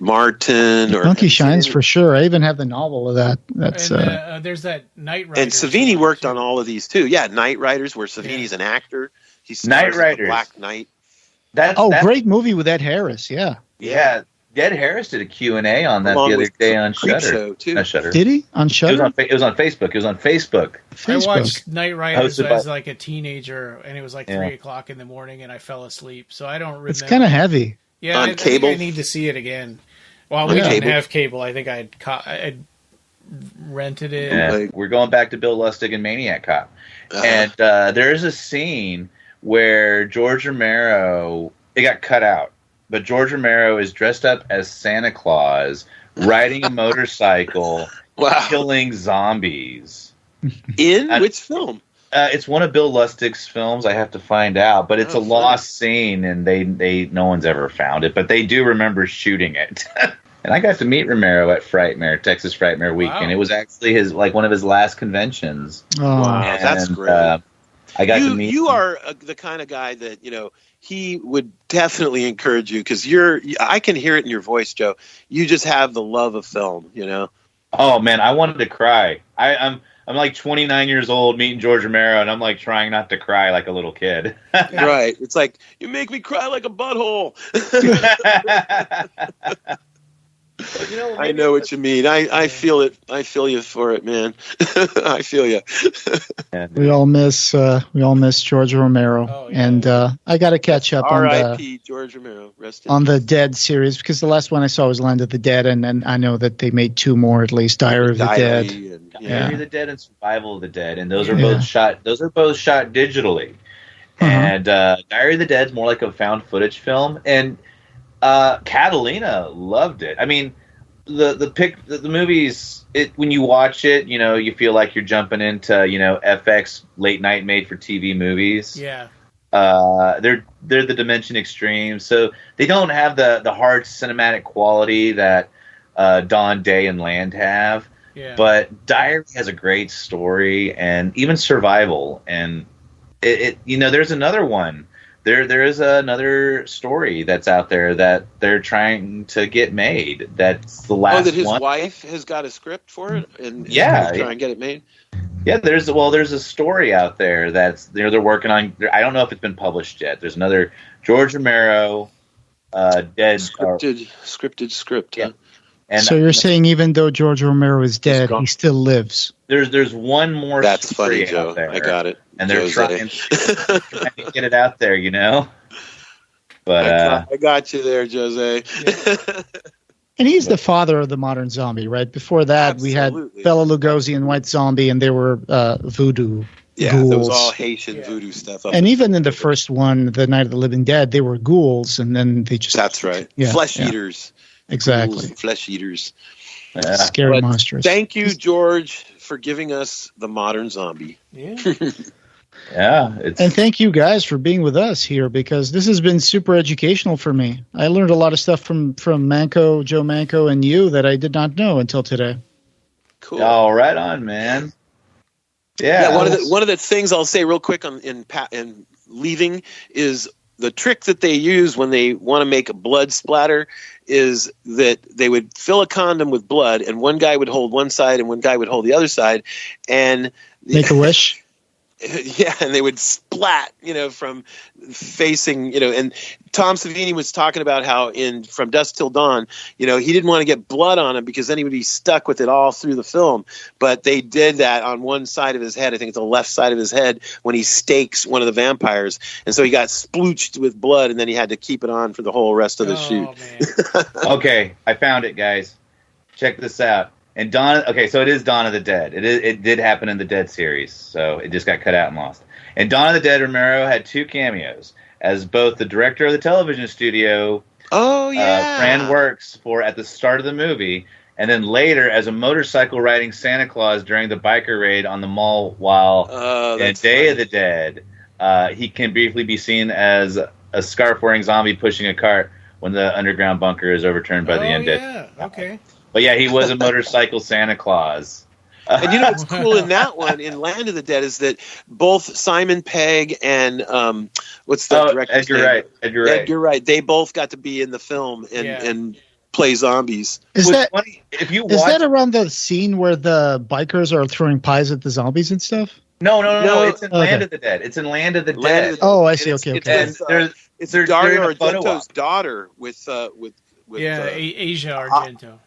Martin or Monkey Shines for sure. I even have the novel of that. That's there's that Night Rider. And Savini worked on all of these too. Yeah, Night Riders, where Savini's an actor. He's Night Riders, Black Knight. Great movie with Ed Harris. Yeah. Yeah. Ed Harris did a Q&A on that the other day on Shudder. Did he? On Shudder? It was on Facebook. I watched Knight Riders as like a teenager, and it was like 3 o'clock in the morning, and I fell asleep. So I don't remember. It's kind of heavy. Yeah, on cable. I need to see it again. Well, we didn't have cable. I think I'd rented it. Yeah. We're going back to Bill Lustig and Maniac Cop. And there's a scene where George Romero, it got cut out, but George Romero is dressed up as Santa Claus, riding a motorcycle, killing zombies. In which film? It's one of Bill Lustig's films. I have to find out, but it's a lost scene, and they no one's ever found it. But they do remember shooting it. And I got to meet Romero at Texas Frightmare Weekend. It was actually one of his last conventions. Oh, wow, that's great. I got to meet. You are the kind of guy that he would definitely encourage you because I can hear it in your voice, Joe. You just have the love of film. Oh man, I wanted to cry. I'm like 29 years old meeting George Romero, and I'm like trying not to cry like a little kid. Right. It's like, you make me cry like a butthole. I know what you mean. I feel it. I feel you for it, man. I feel you. We all miss George Romero, and I got to catch up on R.I.P. George Romero. On the Dead series, because the last one I saw was Land of the Dead, and then I know that they made 2 more at least, Diary of the Dead. Diary of the Dead and Survival of the Dead, and those are both shot. Those are both shot digitally. And Diary of the Dead's more like a found footage film, and Catalina loved it. I mean, the movies. When you watch it, you feel like you're jumping into FX late night made for TV movies. Yeah. They're the Dimension Extreme, so they don't have the hard cinematic quality that Dawn, Day, and Land have. Yeah. But Diary has a great story, and even Survival, and there's another one. There is another story that's out there that they're trying to get made. That's the last one. That his wife has got a script for it, and trying to get it made. Yeah, there's a story out there that's they're working on. I don't know if it's been published yet. There's another George Romero dead scripted script. Yeah. Huh? And so you're saying even though George Romero is dead, he still lives? There's one more. That's story funny, Joe. Out there, I got it. And they're trying to get it out there, But I got you there, Jose. Yeah. And he's the father of the modern zombie, right? Before that, we had Bela Lugosi and White Zombie, and they were voodoo. Yeah, ghouls. That was all Haitian voodoo stuff. And even in the first one, The Night of the Living Dead, they were ghouls, and then they just... That's right. Flesh eaters. Exactly. Ghouls, flesh eaters. Scary monsters. Thank you, George, for giving us the modern zombie. Yeah. And thank you guys for being with us here, because this has been super educational for me. I learned a lot of stuff from Manco, Joe Manco, and you that I did not know until today. Cool. Oh, right on, man. Yeah. One of the things I'll say real quick in leaving is the trick that they use when they want to make a blood splatter is that they would fill a condom with blood, and one guy would hold one side and one guy would hold the other side, and make a wish. Yeah, and they would splat, from facing, and Tom Savini was talking about how From Dusk Till Dawn, he didn't want to get blood on him because then he would be stuck with it all through the film. But they did that on one side of his head. I think it's the left side of his head when he stakes one of the vampires. And so he got splooched with blood, and then he had to keep it on for the whole rest of the shoot. Okay, I found it, guys. Check this out. And so it is Dawn of the Dead. It did happen in the Dead series, so it just got cut out and lost. And Dawn of the Dead, Romero had 2 cameos as both the director of the television studio. Oh yeah, Fran works for at the start of the movie, and then later as a motorcycle riding Santa Claus during the biker raid on the mall while in Day of the Dead. He can briefly be seen as a scarf-wearing zombie pushing a cart when the underground bunker is overturned by the undead. Yeah, okay. But yeah, he was a motorcycle Santa Claus. And what's cool in that one, in Land of the Dead, is that both Simon Pegg and what's the director's name? Edgar Wright. They both got to be in the film and play zombies. Is that around the scene where the bikers are throwing pies at the zombies and stuff? No. It's in Land of the Dead. It's in Land of the Dead. Oh, I see. Okay. It's Dario Argento's daughter with Asia Argento.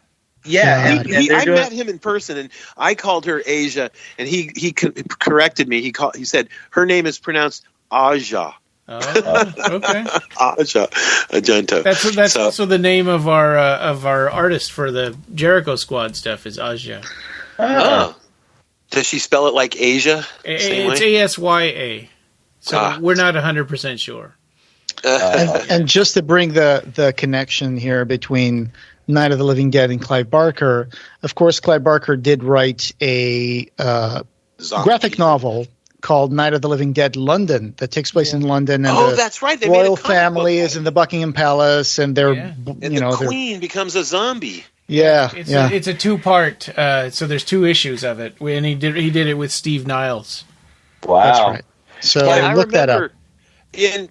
Yeah, I met him in person, and I called her Asia, and he corrected me. He said her name is pronounced Aja. Oh, okay. Aja Argento. That's also the name of our artist for the Jericho Squad stuff is Aja. Oh. Does she spell it like Asia? It's ASYA. So we're not 100% sure. And just to bring the connection here between Night of the Living Dead and Clive Barker, of course, Clive Barker did write a graphic novel called Night of the Living Dead London that takes place in London. And that's right. They royal family is in the Buckingham Palace, and the queen becomes a zombie. Yeah, it's a 2-part. So there's 2 issues of it, and he did it with Steve Niles. Wow, that's right. So look that up.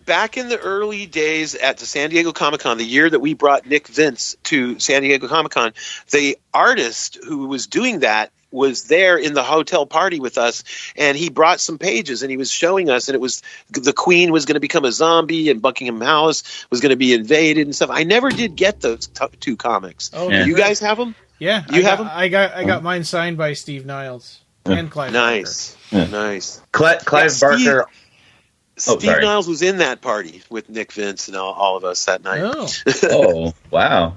Back in the early days at the San Diego Comic-Con, the year that we brought Nick Vince to San Diego Comic-Con, the artist who was doing that was there in the hotel party with us, and he brought some pages and he was showing us, and it was the Queen was going to become a zombie and Buckingham Palace was going to be invaded and stuff. I never did get those 2 comics. Oh, yeah. You guys have them? Yeah, you have them. I got mine signed by Steve Niles and Clive. Nice, nice. Clive Barker. Steve Niles was in that party with Nick Vince and all of us that night. Oh, wow.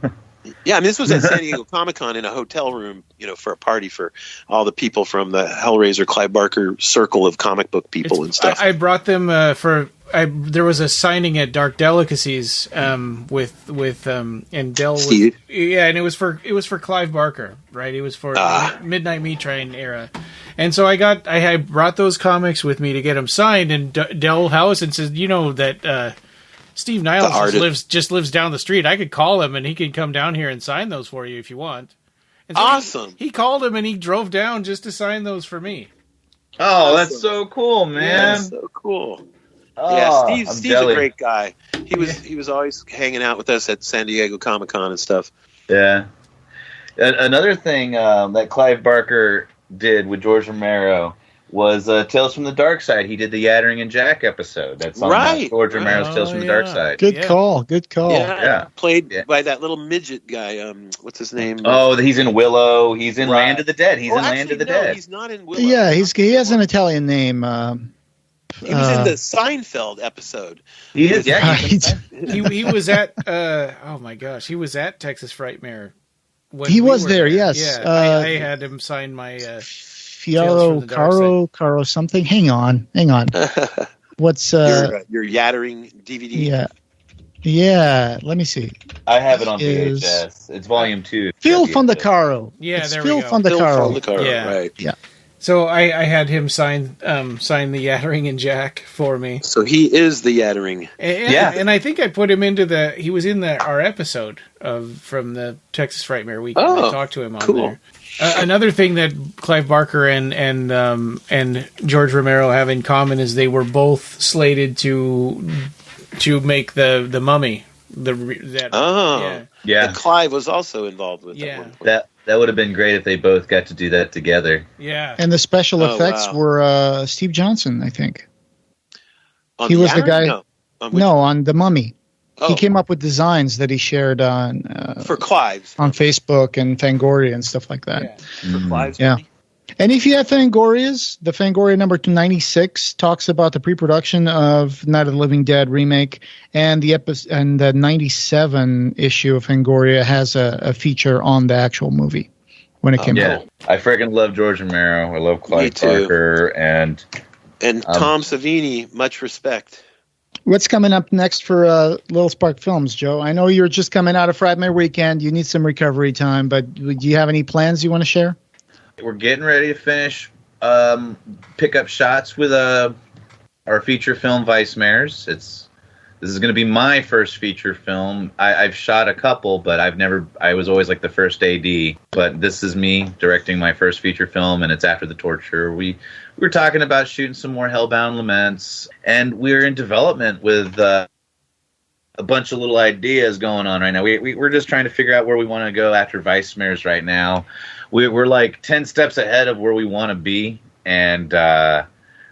Yeah, I mean, this was at San Diego Comic-Con in a hotel room, for a party for all the people from the Hellraiser Clive Barker circle of comic book people and stuff. I brought them there was a signing at Dark Delicacies with and Del was, and it was for Clive Barker, right? It was for Midnight Meat Train era. And so I brought those comics with me to get them signed, and Del Howison says, that Steve Niles just lives down the street. I could call him, and he could come down here and sign those for you if you want. And so awesome. He called him, and he drove down just to sign those for me. Oh, that's so cool, man! Yeah, that's so cool. Yeah, Steve's a great guy. He was always hanging out with us at San Diego Comic-Con and stuff. Yeah. Another thing that Clive Barker did with George Romero was Tales from the Dark Side. He did the Yattering and Jack episode. That's on George Romero's Tales from the Dark Side. Good call. Yeah. Played by that little midget guy. What's his name? Oh, he's in Willow. He's in Land of the Dead. Land of the Dead. He's not in Willow. Yeah, he has an Italian name. He was in the Seinfeld episode. He is. Yeah, he was at. Oh my gosh, he was at Texas Frightmare. He was there. Yes. Yeah, I had him sign my. Fiaro Caro something. Hang on. What's your Yattering DVD? Yeah. Let me see. I have it on VHS. It's volume 2. Phil Fondacaro. Yeah, there we go. Phil Fondacaro. Yeah. Right. Yeah. So I had him sign the Yattering and Jack for me. So he is the Yattering. And I think I put him into he was in our episode from the Texas Frightmare Week. I talked to him on there. Another thing that Clive Barker and George Romero have in common is they were both slated to make the Mummy. And Clive was also involved with that. That would have been great if they both got to do that together. Yeah. And the special effects were Steve Johnson, I think. He was the guy. No, on the Mummy. He came up with designs that he shared on for Clive's on Facebook and Fangoria and stuff like that. For Clive's Mummy. And if you have Fangorias, the Fangoria number 296 talks about the pre-production of Night of the Living Dead remake, and the 97 issue of Fangoria has a feature on the actual movie when it came out. I freaking love George Romero. I love Clive Barker and Tom Savini. Much respect. What's coming up next for Little Spark Films, Joe? I know you're just coming out of Frightmare Weekend. You need some recovery time, but do you have any plans you want to share? We're getting ready to finish pick up shots with our feature film Vice Mares. This is going to be my first feature film. I've shot a couple, but I was always like the first AD. But this is me directing my first feature film, and it's After the Torture. We were talking about shooting some more Hellbound Laments, and we're in development with a bunch of little ideas going on right now. We're just trying to figure out where we want to go after Vice Mares right now. We're like 10 steps ahead of where we want to be, and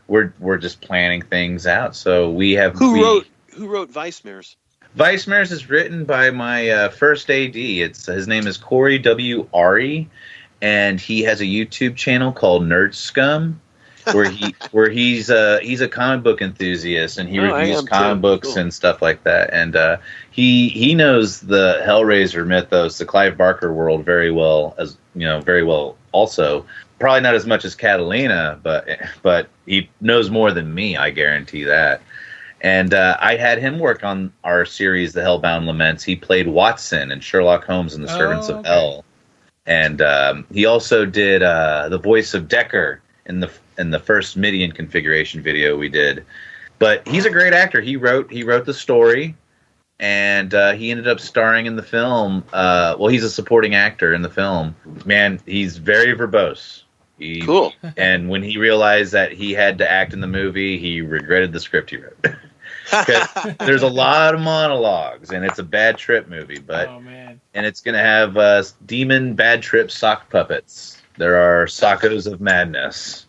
we're just planning things out. So we have who wrote Vice Mares? Weissmares is written by my first AD. His name is Corey W. Ari, and he has a YouTube channel called Nerd Scum, where he's a comic book enthusiast, and he reviews comic books and stuff like that. And he knows the Hellraiser mythos, the Clive Barker world very well, also. Probably not as much as Catalina, but he knows more than me, I guarantee that. And I had him work on our series, The Hellbound Laments. He played Watson in Sherlock Holmes and the Servants of Hell. And he also did the voice of Decker in the first Midian configuration video we did. But he's a great actor. He wrote the story, and he ended up starring in the film. He's a supporting actor in the film. Man, he's very verbose. Cool. And when he realized that he had to act in the movie, he regretted the script he wrote. There's a lot of monologues, and it's a bad trip movie. And it's going to have demon bad trip sock puppets. There are sockos of madness.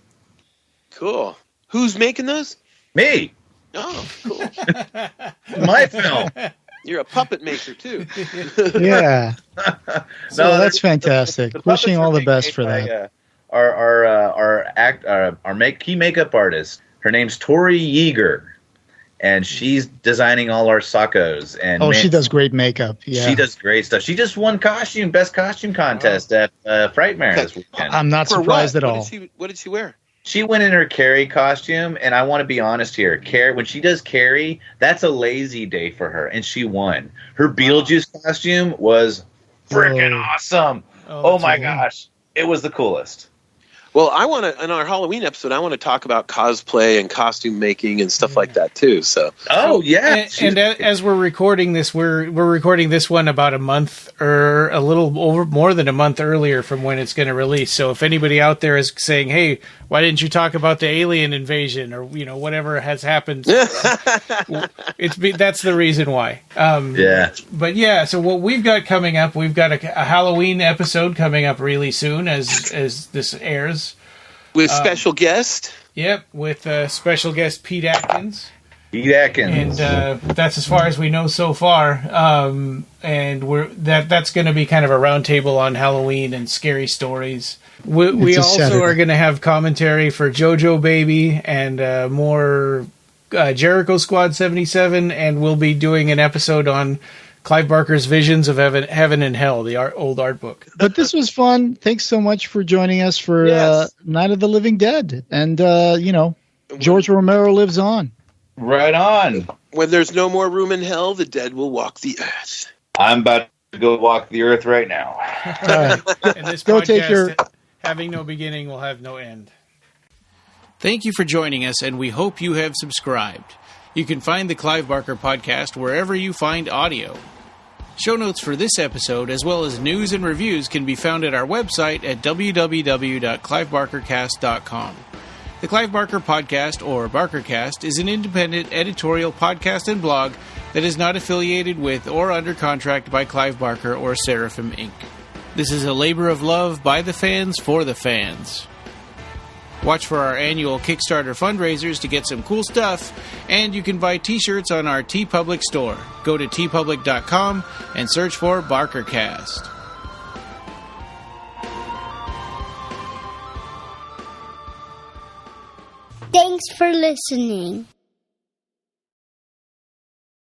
Cool. Who's making those? Me. Oh, cool. My film. You're a puppet maker too. Yeah. So that's fantastic. Wishing all the best for that. Our key makeup artist. Her name's Tori Yeager, and she's designing all our sockos. And she does great makeup. Yeah, she does great stuff. She just won best costume contest at Frightmare this weekend. I'm not surprised at all. What did she wear? She went in her Carrie costume, and I want to be honest here. When she does Carrie, that's a lazy day for her, and she won. Her Beetlejuice costume was freaking awesome. Oh my gosh. It was the coolest. Well, in our Halloween episode, I want to talk about cosplay and costume making and stuff like that too. So, and as we're recording this, we're recording this one about a month or a little over more than a month earlier from when it's going to release. So, if anybody out there is saying, "Hey, why didn't you talk about the alien invasion or whatever has happened?" that's the reason why. But yeah, so what we've got coming up, we've got a Halloween episode coming up really soon as this airs. With special guest? Yep, with special guest Pete Atkins. And that's as far as we know so far. And that's going to be kind of a roundtable on Halloween and scary stories. We also are going to have commentary for JoJo Baby and more Jericho Squad 77, and we'll be doing an episode on Clive Barker's Visions of Heaven and Hell, the old art book. But this was fun. Thanks so much for joining us for Night of the Living Dead. And, George Romero lives on. Right on. When there's no more room in hell, the dead will walk the earth. I'm about to go walk the earth right now. All right. And this podcast, having no beginning, will have no end. Thank you for joining us, and we hope you have subscribed. You can find the Clive Barker Podcast wherever you find audio. Show notes for this episode, as well as news and reviews, can be found at our website at www.clivebarkercast.com. The Clive Barker Podcast, or BarkerCast, is an independent editorial podcast and blog that is not affiliated with or under contract by Clive Barker or Seraphim Inc. This is a labor of love by the fans for the fans. Watch for our annual Kickstarter fundraisers to get some cool stuff, and you can buy t-shirts on our TeePublic store. Go to tpublic.com and search for BarkerCast. Thanks for listening.